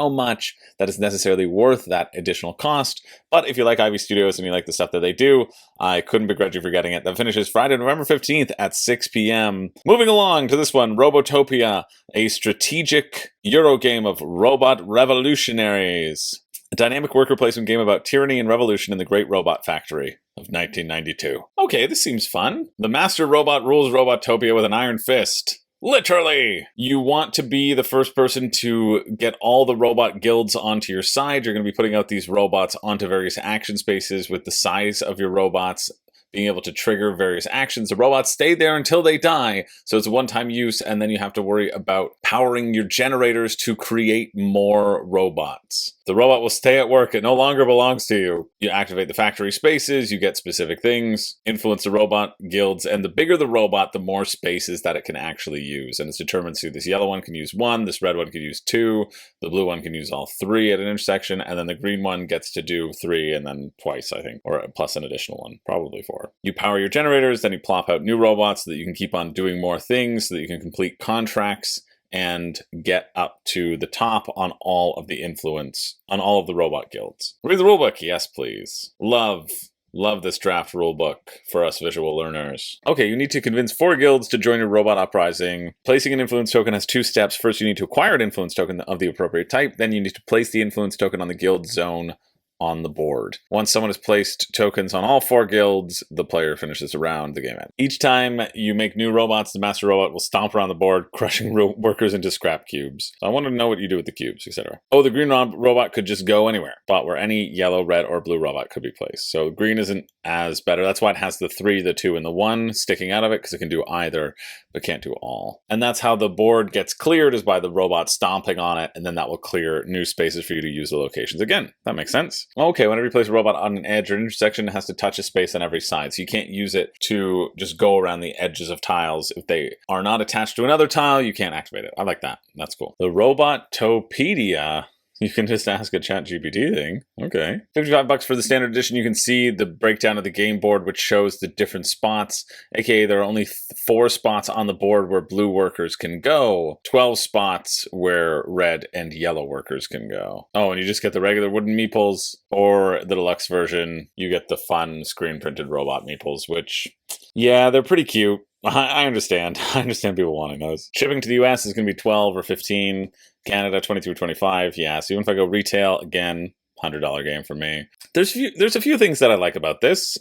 much that it's necessarily worth that additional cost. But if you like Ivy Studios and you like the stuff that they do, I couldn't begrudge you for getting it. That finishes Friday, November 15th at 6 p.m. Moving along to this one, Robotopia, a strategic Euro game of robot revolutionaries. A dynamic worker placement game about tyranny and revolution in the Great Robot Factory of 1992. Okay, this seems fun. The master robot rules Robotopia with an iron fist. Literally! You want to be the first person to get all the robot guilds onto your side. You're going to be putting out these robots onto various action spaces with the size of your robots being able to trigger various actions. The robots stay there until they die, so it's a one-time use, and then you have to worry about powering your generators to create more robots. The robot will stay at work. It no longer belongs to you. You activate the factory spaces, you get specific things, influence the robot guilds, and the bigger the robot, the more spaces that it can actually use. And it's determined to this yellow one can use 1, this red one can use 2, the blue one can use all 3 at an intersection, and then the green one gets to do 3 and then twice, I think, or plus an additional one, probably 4. You power your generators, then you plop out new robots so that you can keep on doing more things, so that you can complete contracts and get up to the top on all of the influence, on all of the robot guilds. Read the rulebook, yes please. Love this draft rulebook for us visual learners. Okay, you need to convince 4 guilds to join your robot uprising. Placing an influence token has 2 steps. First, you need to acquire an influence token of the appropriate type. Then you need to place the influence token on the guild zone on the board. Once someone has placed tokens on all 4 guilds, the player finishes the round, the game ends. Each time you make new robots, the master robot will stomp around the board, crushing workers into scrap cubes. So I want to know what you do with the cubes, etc. Oh, the green robot could just go anywhere, but where any yellow, red, or blue robot could be placed. So green isn't as better. That's why it has the 3, the 2, and the 1 sticking out of it, because it can do either, but can't do all. And that's how the board gets cleared, is by the robot stomping on it, and then that will clear new spaces for you to use the locations again. That makes sense. Okay, whenever you place a robot on an edge or an intersection, it has to touch a space on every side. So you can't use it to just go around the edges of tiles. If they are not attached to another tile, you can't activate it. I like that. That's cool. The Robotopia. You can just ask a ChatGPT thing. Okay. $55 for the standard edition. You can see the breakdown of the game board, which shows the different spots. AKA, there are only 4 spots on the board where blue workers can go. 12 spots where red and yellow workers can go. Oh, and you just get the regular wooden meeples, or the deluxe version, you get the fun screen-printed robot meeples, which, yeah, they're pretty cute. I understand. I understand people wanting those. Shipping to the US is going to be 12 or 15. Canada, 23 or 25. Yeah, so even if I go retail, again, $100 game for me. There's a few things that I like about this.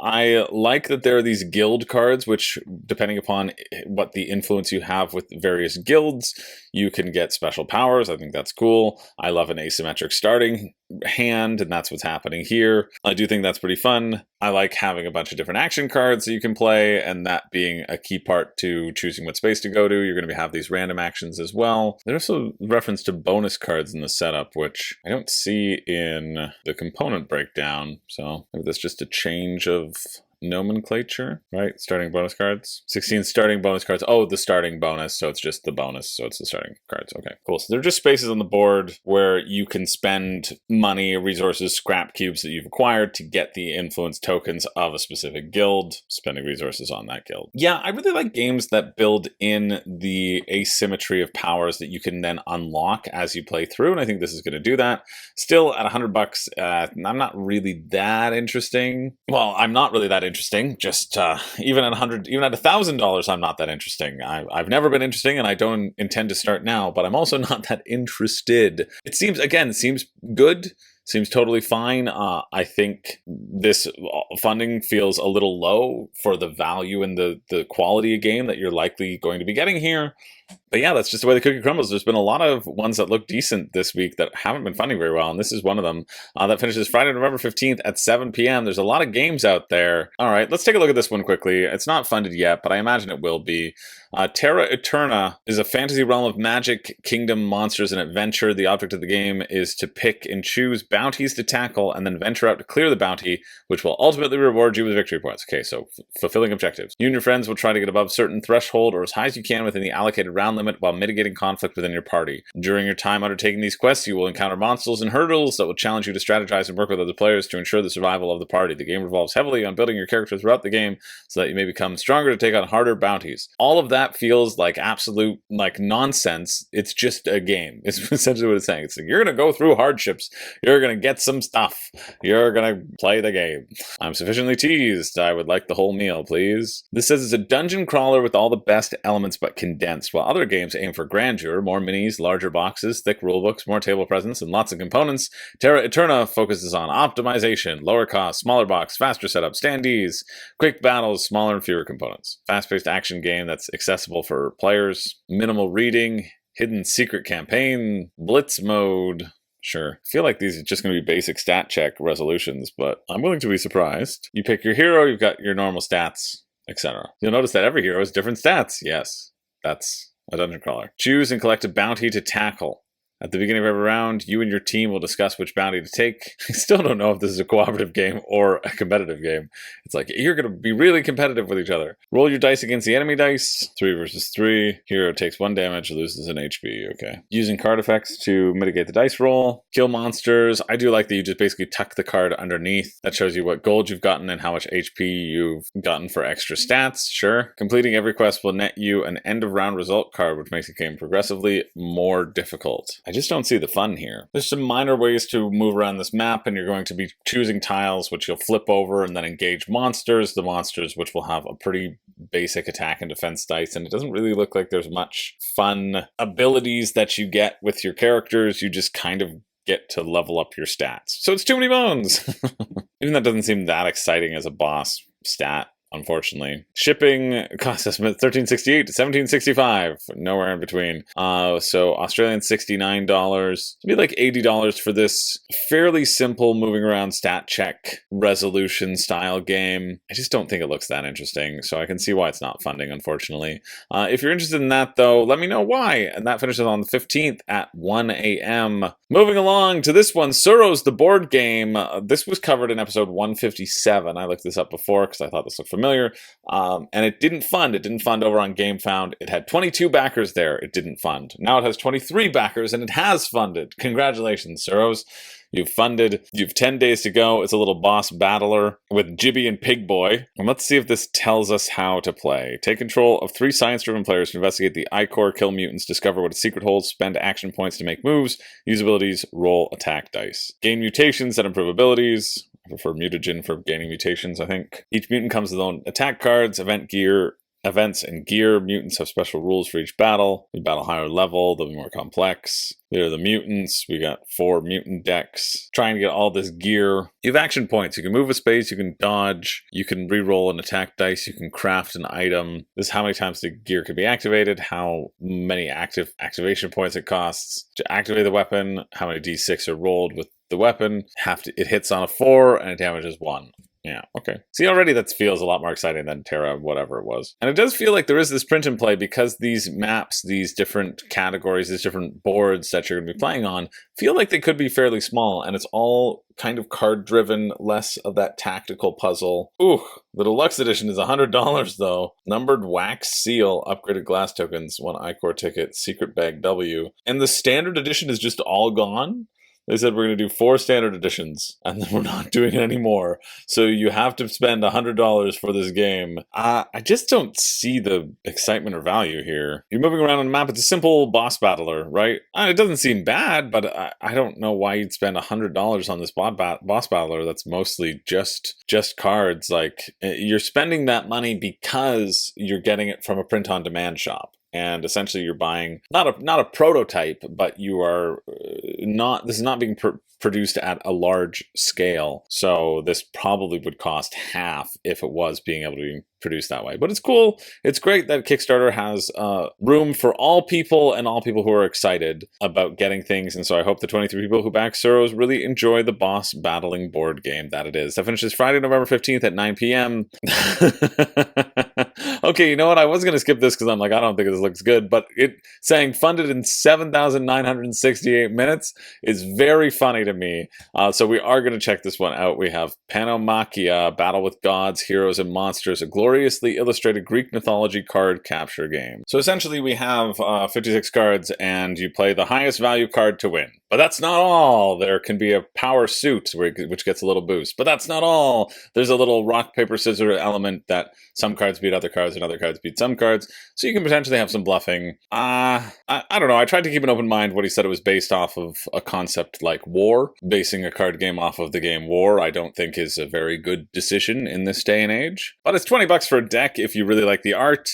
I like that there are these guild cards, which, depending upon what the influence you have with various guilds, you can get special powers. I think that's cool. I love an asymmetric starting hand, and that's what's happening here. I do think that's pretty fun. I like having a bunch of different action cards that you can play, and that being a key part to choosing what space to go to. You're going to have these random actions as well. There's also reference to bonus cards in the setup, which I don't see in the component breakdown. So maybe that's just a change of nomenclature, right? Starting bonus cards. 16 starting bonus cards. Oh, the starting bonus. So it's just the bonus. So it's the starting cards. Okay, cool. So they're just spaces on the board where you can spend money, resources, scrap cubes that you've acquired to get the influence tokens of a specific guild, spending resources on that guild. Yeah, I really like games that build in the asymmetry of powers that you can then unlock as you play through. And I think this is going to do that. Still at $100, I'm not really that interesting. Well, I'm not really that interesting. Just even at $1,000, I'm not that interesting. I've never been interesting, and I don't intend to start now. But I'm also not that interested. It seems good. Seems totally fine. I think this funding feels a little low for the value and the quality of game that you're likely going to be getting here. But yeah, that's just the way the cookie crumbles. There's been a lot of ones that look decent this week that haven't been funding very well, and this is one of them. That finishes Friday, November 15th at 7 p.m. There's a lot of games out there. All right, let's take a look at this one quickly. It's not funded yet, but I imagine it will be. Terra Eterna is a fantasy realm of magic, kingdom, monsters, and adventure. The object of the game is to pick and choose bounties to tackle and then venture out to clear the bounty, which will ultimately reward you with victory points. Okay, so fulfilling objectives. You and your friends will try to get above certain threshold or as high as you can within the allocated round limit while mitigating conflict within your party. During your time undertaking these quests, you will encounter monsters and hurdles that will challenge you to strategize and work with other players to ensure the survival of the party. The game revolves heavily on building your character throughout the game so that you may become stronger to take on harder bounties. All of that feels like absolute nonsense. It's just a game. It's essentially what it's saying. It's like, you're going to go through hardships. You're going to get some stuff. You're going to play the game. I'm sufficiently teased. I would like the whole meal, please. This says it's a dungeon crawler with all the best elements but condensed, while other games aim for grandeur, more minis, larger boxes, thick rulebooks, more table presence, and lots of components. Terra Eterna focuses on optimization, lower cost, smaller box, faster setup, standees, quick battles, smaller and fewer components. Fast-paced action game that's accessible for players, minimal reading, hidden secret campaign, blitz mode. Sure. I feel like these are just going to be basic stat check resolutions, but I'm willing to be surprised. You pick your hero, you've got your normal stats, etc. You'll notice that every hero has different stats. Yes, that's a dungeon crawler. Choose and collect a bounty to tackle. At the beginning of every round, you and your team will discuss which bounty to take. I still don't know if this is a cooperative game or a competitive game. It's like, you're going to be really competitive with each other. Roll your dice against the enemy dice. 3 versus 3. Hero takes 1 damage, loses an HP. Okay. Using card effects to mitigate the dice roll. Kill monsters. I do like that you just basically tuck the card underneath. That shows you what gold you've gotten and how much HP you've gotten for extra stats. Sure. Completing every quest will net you an end of round result card, which makes the game progressively more difficult. I just don't see the fun here. There's some minor ways to move around this map, and you're going to be choosing tiles, which you'll flip over and then engage monsters. The monsters, which will have a pretty basic attack and defense dice, and it doesn't really look like there's much fun abilities that you get with your characters. You just kind of get to level up your stats. So it's too many bones! Even that doesn't seem that exciting as a boss stat. Unfortunately, shipping cost estimate $13.68 to $17.65, nowhere in between. So Australian $69. It'd be like $80 for this fairly simple moving around stat check resolution style game. I just don't think it looks that interesting, so I can see why it's not funding, unfortunately. If you're interested in that, though, let me know why. And that finishes on the 15th at 1 a.m. Moving along to this one, Suros, the board game. This was covered in episode 157. I looked this up before because I thought this looked familiar. And it didn't fund. It didn't fund over on GameFound. It had 22 backers there. It didn't fund. Now it has 23 backers, and it has funded. Congratulations, Suros. You've funded. You've 10 days to go. It's a little boss battler with Jibby and Pig Boy. And let's see if this tells us how to play. Take control of 3 science-driven players to investigate the Icor, kill mutants, discover what a secret holds, spend action points to make moves, use abilities, roll attack dice. Gain mutations that improve abilities. I prefer Mutagen for gaining mutations, I think. Each mutant comes with their own attack cards, event gear, events and gear. Mutants have special rules for each battle. We battle higher level, they'll be more complex. There are the mutants. We got 4 mutant decks. Trying to get all this gear. You have action points. You can move a space, you can dodge, you can re-roll an attack dice, you can craft an item. This is how many times the gear can be activated, how many activation points it costs to activate the weapon, how many d6 are rolled with the weapon. It hits on a 4 and it damages 1. Yeah, okay. See, already that feels a lot more exciting than Terra, whatever it was. And it does feel like there is this print and play because these maps, these different categories, these different boards that you're going to be playing on, feel like they could be fairly small, and it's all kind of card-driven, less of that tactical puzzle. Ooh, the deluxe edition is $100 though. Numbered wax seal, upgraded glass tokens, 1 Icor ticket, secret bag W. And the standard edition is just all gone? They said we're going to do 4 standard editions, and then we're not doing it anymore. So you have to spend $100 for this game. I just don't see the excitement or value here. You're moving around on the map. It's a simple boss battler, right? It doesn't seem bad, but I don't know why you'd spend $100 on this boss battler that's mostly just cards. Like, you're spending that money because you're getting it from a print-on-demand shop. And essentially you're buying not a prototype, but you are this is not being produced at a large scale. So this probably would cost half if it was being able to be produced that way. But it's cool. It's great that Kickstarter has room for all people and all people who are excited about getting things. And so I hope the 23 people who back Suros really enjoy the boss battling board game that it is. That finishes Friday, November 15th at 9 p.m. Okay, you know what? I was going to skip this because I'm like, I don't think this looks good. But it saying funded in 7,968 minutes is very funny to me. So we are going to check this one out. We have Panomachea, Battle with Gods, Heroes, and Monsters, a gloriously illustrated Greek mythology card capture game. So essentially we have 56 cards and you play the highest value card to win. But that's not all. There can be a power suit which gets a little boost. But that's not all. There's a little rock, paper, scissors element that some cards beat other cards and other cards beat some cards. So you can potentially have some bluffing. I don't know. I tried to keep an open mind when he said it was based off of a concept like War. Basing a card game off of the game War, I don't think is a very good decision in this day and age. But it's $20 for a deck if you really like the art.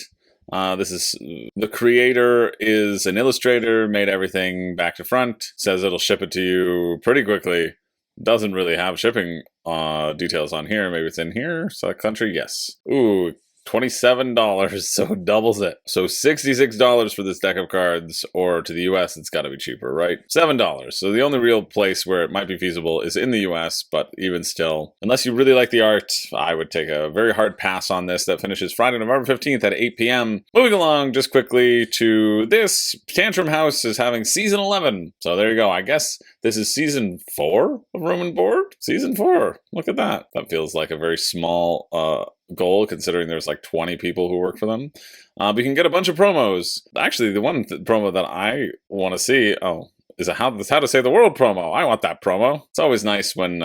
The creator is an illustrator, made everything back to front, says it'll ship it to you pretty quickly. Doesn't really have shipping details on here. Maybe it's in here. Select country, yes. Ooh, $27, so doubles it. So $66 for this deck of cards, or to the US, it's got to be cheaper, right? $7. So the only real place where it might be feasible is in the US, but even still, unless you really like the art, I would take a very hard pass on this. That finishes Friday, November 15th at 8 p.m. Moving along just quickly to this, Tantrum House is having Season 11. So there you go. I guess this is Season 4 of Room and Board? Season 4. Look at that. That feels like a very small goal, considering there's like 20 people who work for them. But you can get a bunch of promos. Actually, the one promo that I want to see, is a How to Save the World promo. I want that promo. It's always nice when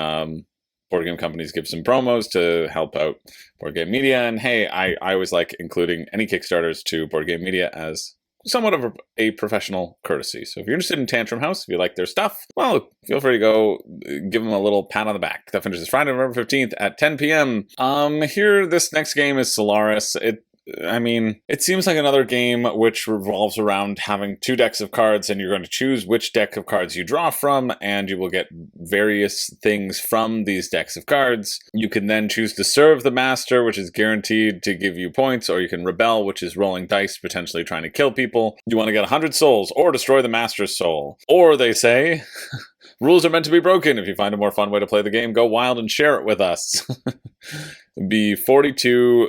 board game companies give some promos to help out board game media. And hey, I always like including any Kickstarters to board game media as somewhat of a professional courtesy. So if you're interested in Tantrum House, if you like their stuff, well, feel free to go give them a little pat on the back. That finishes Friday, November 15th at 10 p.m. Here, this next game is Soularis. It seems like another game which revolves around having 2 decks of cards, and you're going to choose which deck of cards you draw from, and you will get various things from these decks of cards. You can then choose to serve the master, which is guaranteed to give you points, or you can rebel, which is rolling dice, potentially trying to kill people. You want to get 100 souls, or destroy the master's soul. Or, they say, rules are meant to be broken. If you find a more fun way to play the game, go wild and share it with us. It'd be $42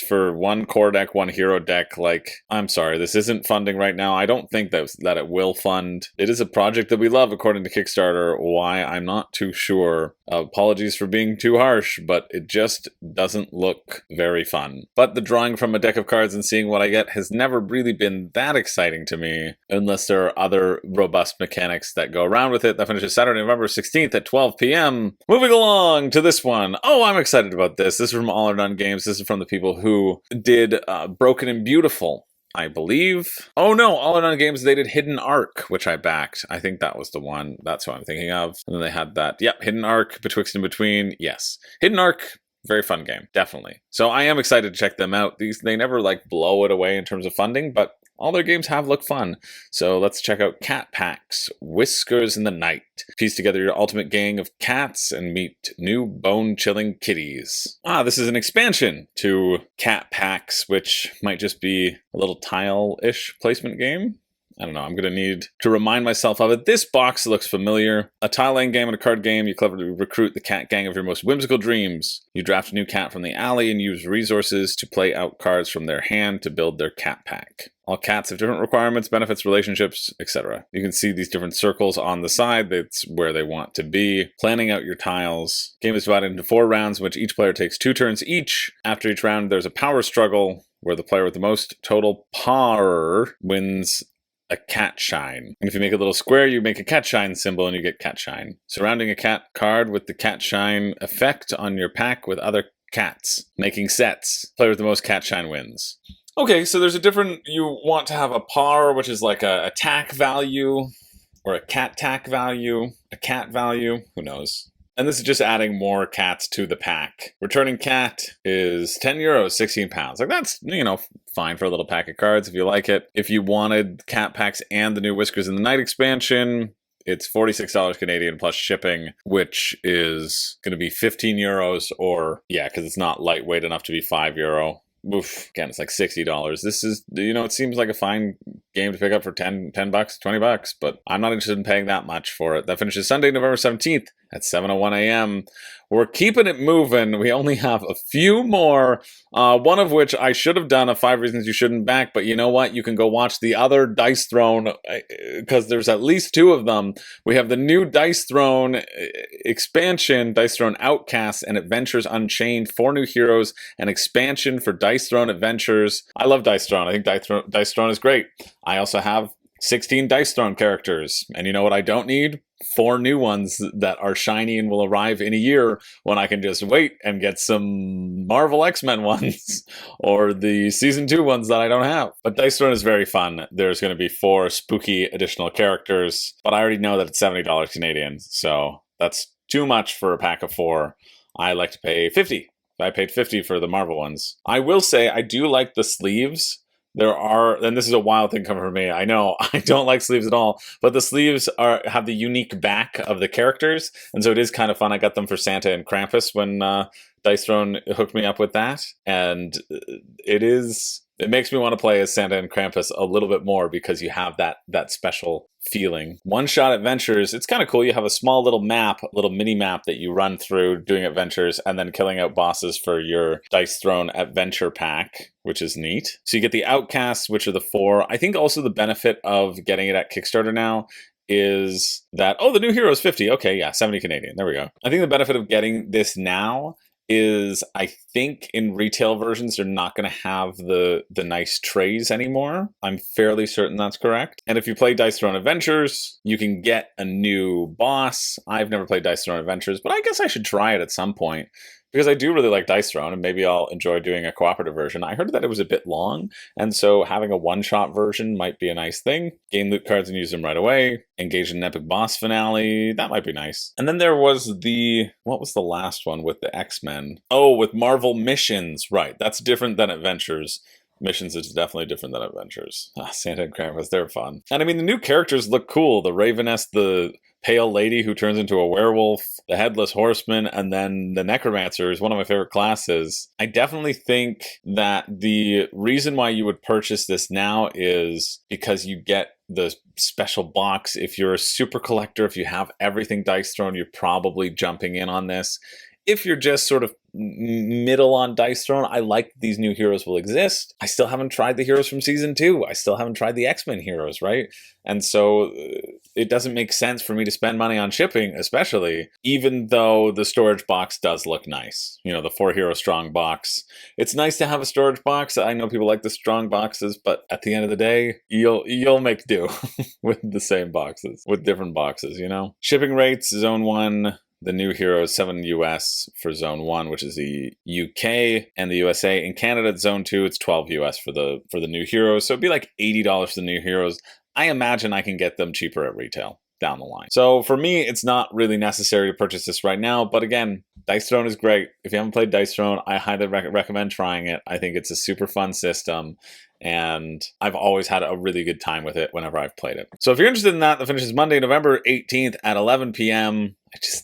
for 1 core deck, 1 hero deck. Like, I'm sorry, this isn't funding right now. I don't think that it will fund. It is a project that we love, according to Kickstarter. Why? I'm not too sure. Apologies for being too harsh, but it just doesn't look very fun. But the drawing from a deck of cards and seeing what I get has never really been that exciting to me, unless there are other robust mechanics that go around with it. That finishes Saturday, November 16th at 12 p.m. Moving along to this one. Oh, I'm excited about this. This is from All or None Games. This is from the people who did Broken and Beautiful, I believe. Oh no, All or None Games, they did Hidden Arc, which I backed. I think that was the one. That's what I'm thinking of. And then they had that. Yep, Hidden Arc, Betwixt and Between. Yes. Hidden Arc Very fun game, definitely. So I am excited to check them out. They never like blow it away in terms of funding, but all their games have looked fun. So let's check out Cat Packs, Whiskers in the Night. Piece together your ultimate gang of cats and meet new bone-chilling kitties. This is an expansion to Cat Packs, which might just be a little tile-ish placement game. I don't know, I'm going to need to remind myself of it. This box looks familiar. A tile laying game and a card game. You cleverly recruit the cat gang of your most whimsical dreams. You draft a new cat from the alley and use resources to play out cards from their hand to build their cat pack. All cats have different requirements, benefits, relationships, etc. You can see these different circles on the side. That's where they want to be. Planning out your tiles. Game is divided into 4 rounds, in which each player takes 2 turns each. After each round, there's a power struggle, where the player with the most total power wins a cat shine. And if you make a little square, you make a cat shine symbol and you get cat shine. Surrounding a cat card with the cat shine effect on your pack with other cats. Making sets. Player with the most cat shine wins. Okay, so there's a different, you want to have a par, which is like a attack value, or a cat tack value, a cat value, who knows. And this is just adding more cats to the pack. Returning cat is 10 euros, 16 pounds. Like that's, fine for a little pack of cards if you like it. If you wanted cat packs and the new Whiskers in the Night expansion, it's $46 Canadian plus shipping, which is going to be 15 euros or, because it's not lightweight enough to be €5. Oof, again, it's like $60. This is, it seems like a fine game to pick up for $10, $20, but I'm not interested in paying that much for it. That finishes Sunday, November 17th at 7:01 a.m. We're keeping it moving. We only have a few more, one of which I should have done a 5 Reasons You Shouldn't Back, but you know what? You can go watch the other Dice Throne, because there's at least 2 of them. We have the new Dice Throne expansion, Dice Throne Outcasts and Adventures Unchained, 4 new heroes, an expansion for Dice Throne Adventures. I love Dice Throne. I think Dice Throne is great. I also have 16 Dice Throne characters, and you know what I don't need? 4 new ones that are shiny and will arrive in a year when I can just wait and get some Marvel X-Men ones or the Season 2 ones that I don't have. But Dice Throne is very fun. There's going to be 4 spooky additional characters, but I already know that it's $70 Canadian, so that's too much for a pack of 4. I like to pay $50. I paid $50 for the Marvel ones. I will say I do like the sleeves. There are, and this is a wild thing coming from me, I know, I don't like sleeves at all, but the sleeves have the unique back of the characters, and so it is kind of fun. I got them for Santa and Krampus when Dice Throne hooked me up with that, and it makes me want to play as Santa and Krampus a little bit more because you have that special feeling. One-shot adventures, it's kind of cool. You have a small little map, little mini-map that you run through doing adventures and then killing out bosses for your Dice Throne adventure pack, which is neat. So you get the Outcasts, which are the 4. I think also the benefit of getting it at Kickstarter now is that, the new hero is 50. Okay, yeah, 70 Canadian. There we go. I think the benefit of getting this now is I think in retail versions they're not going to have the nice trays anymore. I'm fairly certain that's correct. And if you play Dice Throne Adventures, you can get a new boss. I've never played Dice Throne Adventures, but I guess I should try it at some point, because I do really like Dice Throne, and maybe I'll enjoy doing a cooperative version. I heard that it was a bit long, and so having a one-shot version might be a nice thing. Gain loot cards and use them right away. Engage in an epic boss finale. That might be nice. And then there was what was the last one with the X-Men? Oh, with Marvel Missions. Right, that's different than Adventures. Missions is definitely different than Adventures. Santa and Krampus, they're fun. And I mean, the new characters look cool. The Raveness, the Pale Lady who turns into a werewolf, the Headless Horseman, and then the Necromancer is one of my favorite classes. I definitely think that the reason why you would purchase this now is because you get the special box. If you're a super collector, if you have everything Dice Throne, you're probably jumping in on this. If you're just sort of middle on Dice Throne, I like these new heroes will exist. I still haven't tried the heroes from Season 2. I still haven't tried the X-Men heroes, right? And so it doesn't make sense for me to spend money on shipping, especially, even though the storage box does look nice. The 4-hero strong box. It's nice to have a storage box. I know people like the strong boxes, but at the end of the day, you'll make do with the same boxes, with different boxes, Shipping rates, Zone 1... The new hero is $7 US for Zone 1, which is the UK and the USA. In Canada, it's Zone 2, it's $12 US for the new heroes. So it'd be like $80 for the new heroes. I imagine I can get them cheaper at retail down the line. So for me, it's not really necessary to purchase this right now. But again, Dice Throne is great. If you haven't played Dice Throne, I highly recommend trying it. I think it's a super fun system, and I've always had a really good time with it whenever I've played it. So if you're interested in that finishes Monday, November 18th at 11 p.m.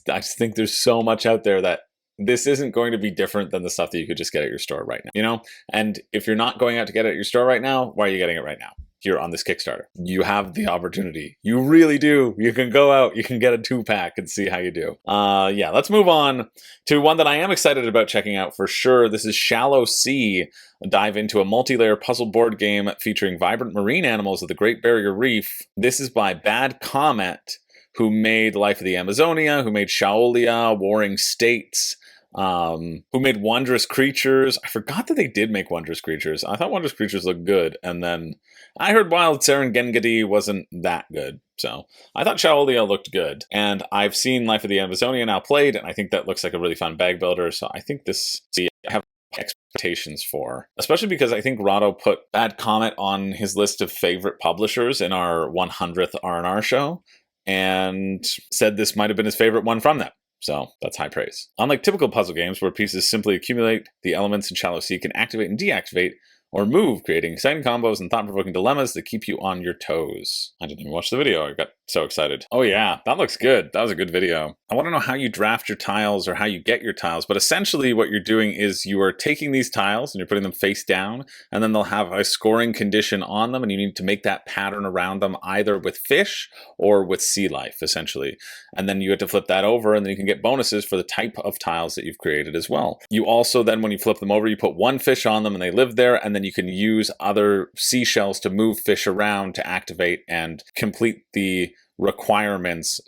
I just think there's so much out there that this isn't going to be different than the stuff that you could just get at your store right now, you know? And if you're not going out to get it at your store right now, why are you getting it right now? Here on this Kickstarter, you have the opportunity. You really do. You can go out, you can get a 2-pack and see how you do. Yeah, let's move on to one that I am excited about checking out for sure. This is Shallow Sea. Dive into a multi-layer puzzle board game featuring vibrant marine animals of the Great Barrier Reef. This is by Bad Comet, who made Life of the Amazonia, who made Shaolia, Warring States, who made Wondrous Creatures. I forgot that they did make Wondrous Creatures. I thought Wondrous Creatures looked good, and then I heard Wild Serengeti wasn't that good. So I thought Shaolia looked good, and I've seen Life of the Amazonia now played, and I think that looks like a really fun bag builder. So I think this, I have expectations for, especially because I think Rahdo put Bad Comet on his list of favorite publishers in our 100th R&R show, and said this might have been his favorite one from them. So that's high praise. Unlike typical puzzle games where pieces simply accumulate, the elements in Shallow Sea can activate and deactivate or move, creating exciting combos and thought-provoking dilemmas that keep you on your toes. I didn't even watch the video. I got so excited. Oh yeah, that looks good. That was a good video. I want to know how you draft your tiles or how you get your tiles, but essentially what you're doing is you are taking these tiles and you're putting them face down, and then they'll have a scoring condition on them, and you need to make that pattern around them either with fish or with sea life, essentially. And then you have to flip that over, and then you can get bonuses for the type of tiles that you've created as well. You also then, when you flip them over, you put one fish on them and they live there, and then you can use other seashells to move fish around to activate and complete the requirements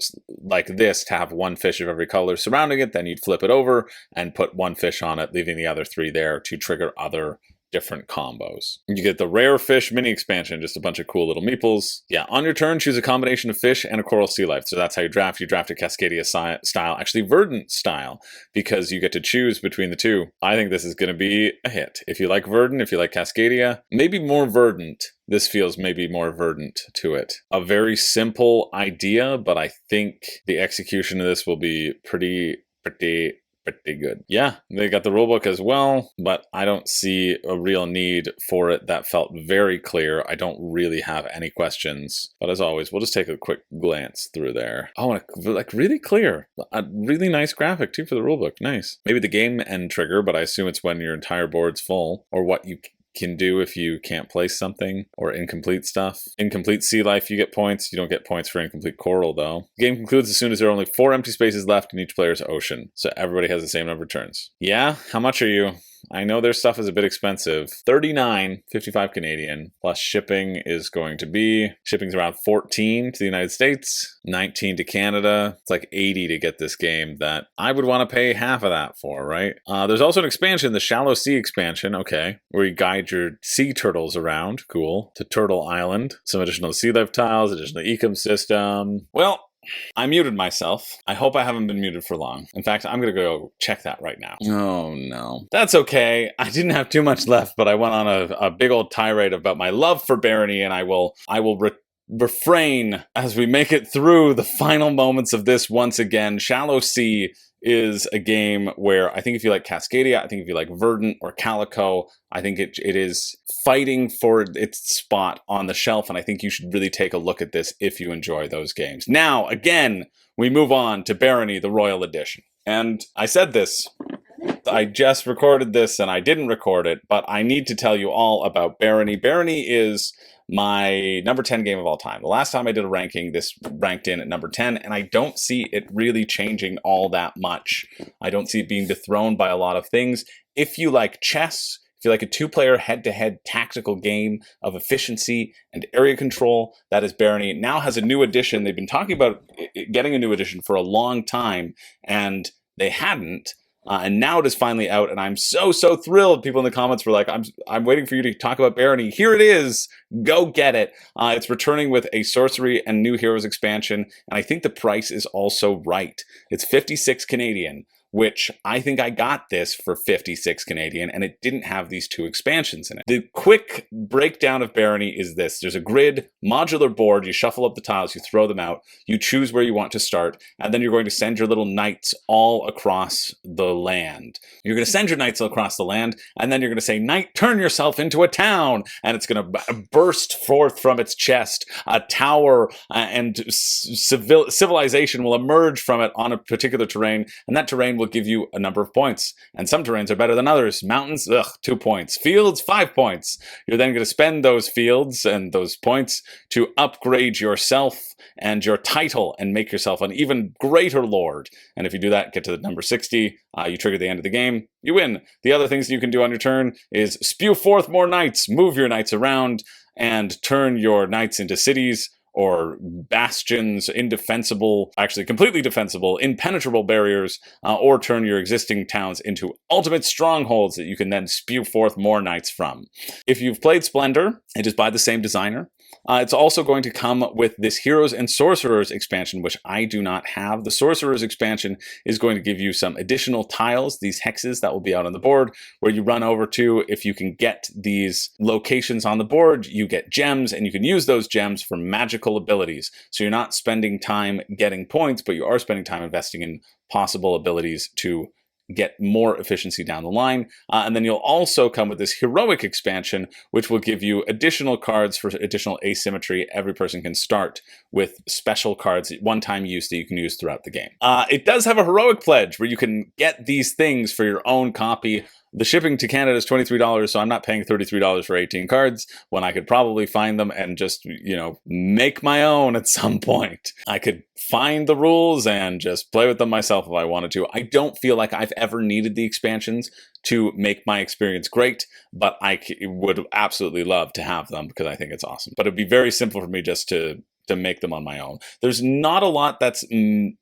like this to have one fish of every color surrounding it. Then you'd flip it over and put one fish on it, leaving the other 3 there to trigger other different combos. You get the rare fish mini expansion, just a bunch of cool little meeples. Yeah, on your turn, choose a combination of fish and a coral sea life. So that's how you draft. You draft a Cascadia style, actually Verdant style, because you get to choose between the two. I think this is going to be a hit. If you like Verdant, if you like Cascadia, maybe more Verdant. This feels maybe more Verdant to it. A very simple idea, but I think the execution of this will be pretty good. Yeah, they got the rulebook as well, but I don't see a real need for it. That felt very clear. I don't really have any questions, but as always, we'll just take a quick glance through there. Oh, like really clear. A really nice graphic too for the rulebook. Nice. Maybe the game end trigger, but I assume it's when your entire board's full, or what you can do if you can't place something, or incomplete stuff. Incomplete sea life, you get points. You don't get points for incomplete coral, though. The game concludes as soon as there are only 4 empty spaces left in each player's ocean, so everybody has the same number of turns. Yeah, how much are you? I know their stuff is a bit expensive. $39.55 Canadian, plus shipping is going to be, shipping's around $14 to the United States, $19 to Canada. It's like $80 to get this game that I would want to pay half of that for, right? There's also an expansion, the Shallow Sea expansion, okay, where you guide your sea turtles around, cool, to Turtle Island. Some additional sea life tiles, additional ecosystem. Well, I muted myself. I hope I haven't been muted for long. In fact, I'm going to go check that right now. Oh, no. That's okay. I didn't have too much left, but I went on a big old tirade about my love for Barony, and I will refrain as we make it through the final moments of this once again. Shallow Sea is a game where I think if you like Cascadia, I think if you like Verdant or Calico, I think it is fighting for its spot on the shelf, and I think you should really take a look at this if you enjoy those games. Now, again, we move on to Barony, the Royal Edition. And I said this, I just recorded this and I didn't record it, but I need to tell you all about Barony. Barony is my number 10 game of all time. The last time I did a ranking, this ranked in at number 10, and I don't see it really changing all that much. I don't see it being dethroned by a lot of things. If you like chess, if you like a 2-player head-to-head tactical game of efficiency and area control, that is Barony. It now has a new edition. They've been talking about getting a new edition for a long time, and they hadn't. And now it is finally out, and I'm so thrilled. People in the comments were like, I'm waiting for you to talk about Barony. Here it is. Go get it. It's returning with a Sorcery and New Heroes expansion, and I think the price is also right. It's 56 Canadian, which I think I got this for 56 Canadian, and it didn't have these 2 expansions in it. The quick breakdown of Barony is this. There's a grid, modular board, you shuffle up the tiles, you throw them out, you choose where you want to start, and then you're going to send your little knights all across the land. You're going to send your knights across the land, and then you're going to say, "Knight, turn yourself into a town," and it's going to burst forth from its chest. A tower and civilization will emerge from it on a particular terrain, and that terrain will give you a number of points. And some terrains are better than others. Mountains, 2 points. Fields, 5 points. You're then going to spend those fields and those points to upgrade yourself and your title and make yourself an even greater lord. And if you do that, get to the number 60, you trigger the end of the game, you win. The other things you can do on your turn is spew forth more knights, move your knights around, and turn your knights into cities or bastions, indefensible, actually completely defensible, impenetrable barriers, or turn your existing towns into ultimate strongholds that you can then spew forth more knights from. If you've played Splendor, it is by the same designer. It's also going to come with this Heroes and Sorcerers expansion, which I do not have. The Sorcerers expansion is going to give you some additional tiles, these hexes that will be out on the board, where you run over to. If you can get these locations on the board, you get gems, and you can use those gems for magical abilities. So you're not spending time getting points, but you are spending time investing in possible abilities to get more efficiency down the line. And then you'll also come with this heroic expansion, which will give you additional cards for additional asymmetry. Every person can start with special cards, one-time use that you can use throughout the game. It does have a heroic pledge where you can get these things for your own copy. The shipping to Canada is $23, so I'm not paying $33 for 18 cards when I could probably find them and just, make my own at some point. I could find the rules and just play with them myself if I wanted to. I don't feel like I've ever needed the expansions to make my experience great, but I would absolutely love to have them because I think it's awesome. But it'd be very simple for me just to make them on my own. There's not a lot that's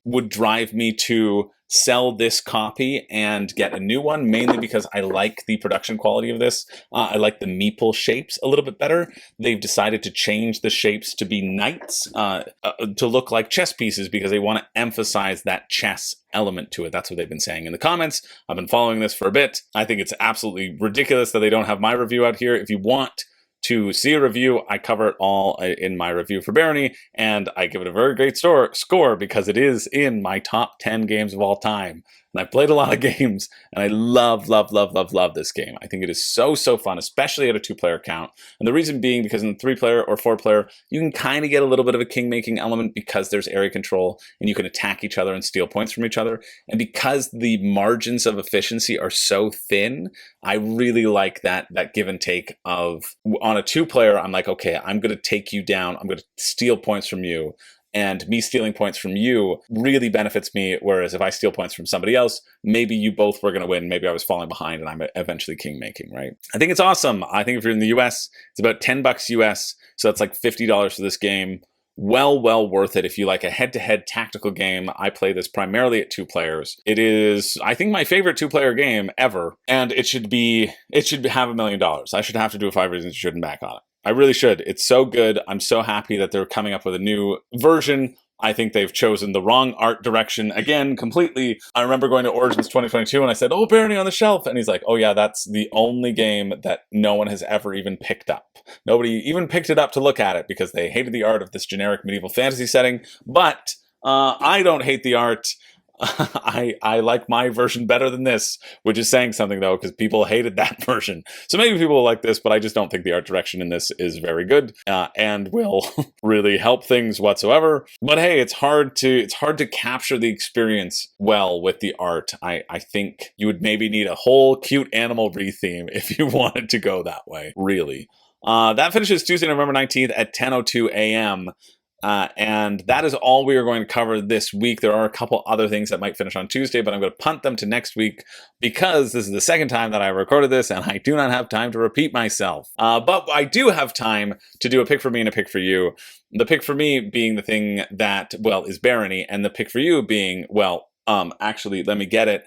would drive me to sell this copy and get a new one, mainly because I like the production quality of this. I like the Meeple shapes a little bit better. They've decided to change the shapes to be knights, to look like chess pieces, because they want to emphasize that chess element to it. That's what they've been saying in the comments. I've been following this for a bit. I think it's absolutely ridiculous that they don't have my review out here. If you want to see a review, I cover it all in my review for Barony, and I give it a very great score because it is in my top 10 games of all time. And I've played a lot of games, and I love this game. I think it is so fun, especially at a 2-player count. And the reason being because in 3-player or 4-player, you can kind of get a little bit of a king-making element because there's area control, and you can attack each other and steal points from each other. And because the margins of efficiency are so thin, I really like that give and take of, on a 2-player, I'm like, okay, I'm going to take you down. I'm going to steal points from you. And me stealing points from you really benefits me, whereas if I steal points from somebody else, maybe you both were going to win. Maybe I was falling behind and I'm eventually king-making, right? I think it's awesome. I think if you're in the US, it's about $10 US, so that's like $50 for this game. Well worth it if you like a head-to-head tactical game. I play this primarily at 2 players. It is, I think, my favorite 2-player game ever, and it should have $1 million. I should have to do a 5 reasons you shouldn't back on it. I really should. It's so good. I'm so happy that they're coming up with a new version. I think they've chosen the wrong art direction again, completely. I remember going to Origins 2022 and I said, "Oh, Barony on the shelf." And he's like, "Oh yeah, that's the only game that no one has ever even picked up. Nobody even picked it up to look at it because they hated the art of this generic medieval fantasy setting." But I don't hate the art. I like my version better than this, which is saying something though, because people hated that version. So maybe people will like this, but I just don't think the art direction in this is very good and will really help things whatsoever. But hey, it's hard to capture the experience well with the art. I think you would maybe need a whole cute animal re-theme if you wanted to go that way, really. That finishes Tuesday, November 19th at 10:02 a.m. And that is all we are going to cover this week. There are a couple other things that might finish on Tuesday, but I'm going to punt them to next week because this is the second time that I recorded this and I do not have time to repeat myself. But I do have time to do a pick for me and a pick for you. The pick for me being the thing that, well, is Barony, and the pick for you being, well, actually, let me get it.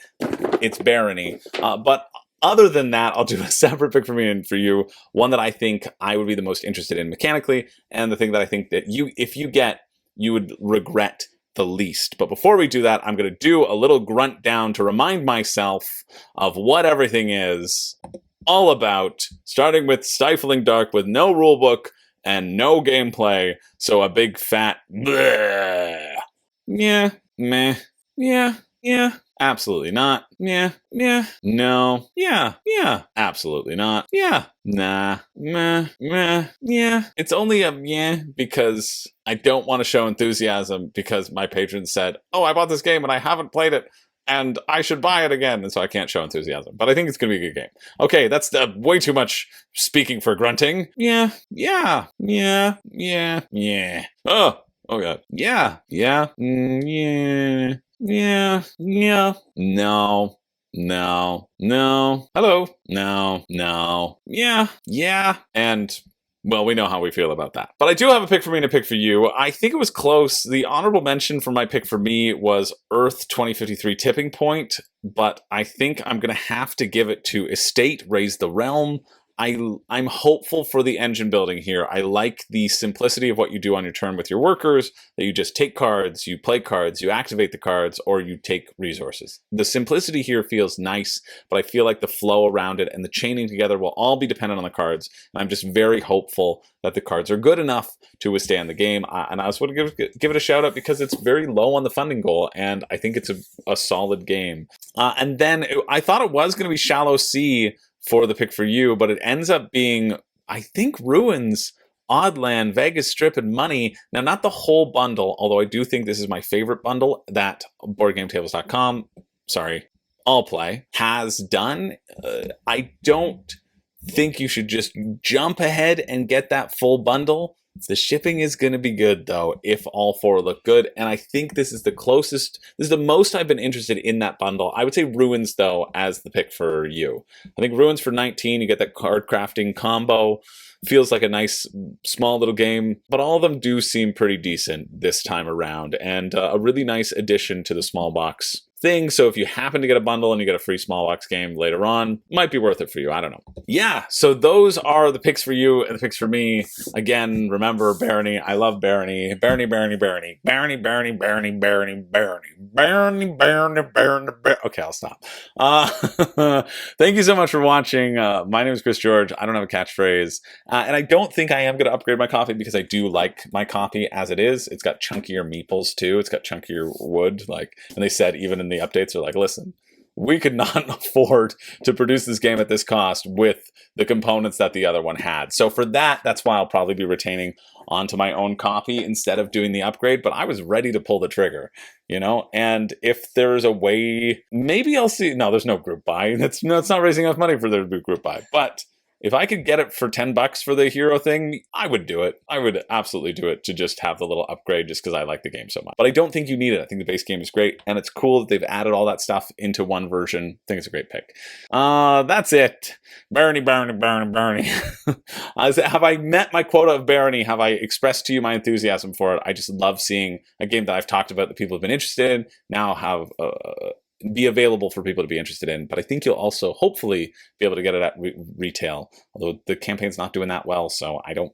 It's Barony. But other than that, I'll do a separate pick for me and for you, one that I think I would be the most interested in mechanically, and the thing that I think that if you get, you would regret the least. But before we do that, I'm going to do a little grunt down to remind myself of what everything is all about, starting with Stifling Dark with no rulebook and no gameplay, so a big fat bleh. Yeah, meh, yeah, absolutely not. Yeah, no, yeah, absolutely not. Yeah, nah, meh, yeah. It's only a yeah because I don't want to show enthusiasm because my patrons said, oh, I bought this game and I haven't played it and I should buy it again, and so I can't show enthusiasm. But I think it's going to be a good game. Okay, that's way too much speaking for grunting. Yeah. Oh god. Yeah. Yeah. No. Hello. No. Yeah. And well, we know how we feel about that. But I do have a pick for me and a pick for you. I think it was close. The honorable mention for my pick for me was Earth 2053 Tipping Point, but I think I'm going to have to give it to Estate Raise the Realm. I'm hopeful for the engine building here. I like the simplicity of what you do on your turn with your workers, that you just take cards, you play cards, you activate the cards, or you take resources. The simplicity here feels nice, but I feel like the flow around it and the chaining together will all be dependent on the cards. And I'm just very hopeful that the cards are good enough to withstand the game. And I also want to give it a shout out because it's very low on the funding goal, and I think it's a solid game. And then I thought it was going to be Shallow Sea for the pick for you, but it ends up being, I think, Ruins, Oddland, Vegas Strip, and Money. Now, not the whole bundle, although I do think this is my favorite bundle that BoardGameTables.com, All Play, has done. I don't think you should just jump ahead and get that full bundle. The shipping is going to be good, though, if all four look good. And I think this is the closest, this is the most I've been interested in that bundle. I would say Ruins, though, as the pick for you. I think Ruins for 19, you get that card crafting combo. Feels like a nice, small little game. But all of them do seem pretty decent this time around. And a really nice addition to the small box thing. So if you happen to get a bundle and you get a free small box game later on, might be worth it for you. I don't know. Yeah, so those are the picks for you and the picks for me. Again, remember Barony. I love Barony. Barony. Okay, I'll stop. Thank you so much for watching. My name is Chris George. I don't have a catchphrase. And I don't think I am going to upgrade my coffee because I do like my coffee as it is. It's got chunkier meeples too. It's got chunkier wood. And they said even in the updates are like, listen, we could not afford to produce this game at this cost with the components that the other one had. So for that, that's why I'll probably be retaining onto my own copy instead of doing the upgrade. But I was ready to pull the trigger, and if there's a way, maybe I'll see. No, there's no group buy. It's not raising enough money for there to be group buy. But if I could get it for $10 for the hero thing, I would do it. I would absolutely do it to just have the little upgrade just because I like the game so much. But I don't think you need it. I think the base game is great, and it's cool that they've added all that stuff into one version. I think it's a great pick. That's it. Barony. Have I met my quota of Barony? Have I expressed to you my enthusiasm for it? I just love seeing a game that I've talked about that people have been interested in now have be available for people to be interested in. But I think you'll also hopefully be able to get it at retail, although the campaign's not doing that well, so I don't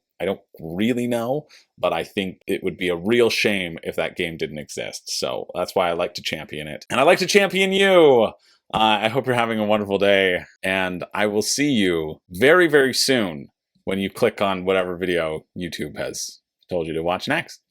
really know, but I think it would be a real shame if that game didn't exist. So that's why I like to champion it, and I like to champion you. I hope you're having a wonderful day, and I will see you very, very soon when you click on whatever video YouTube has told you to watch next.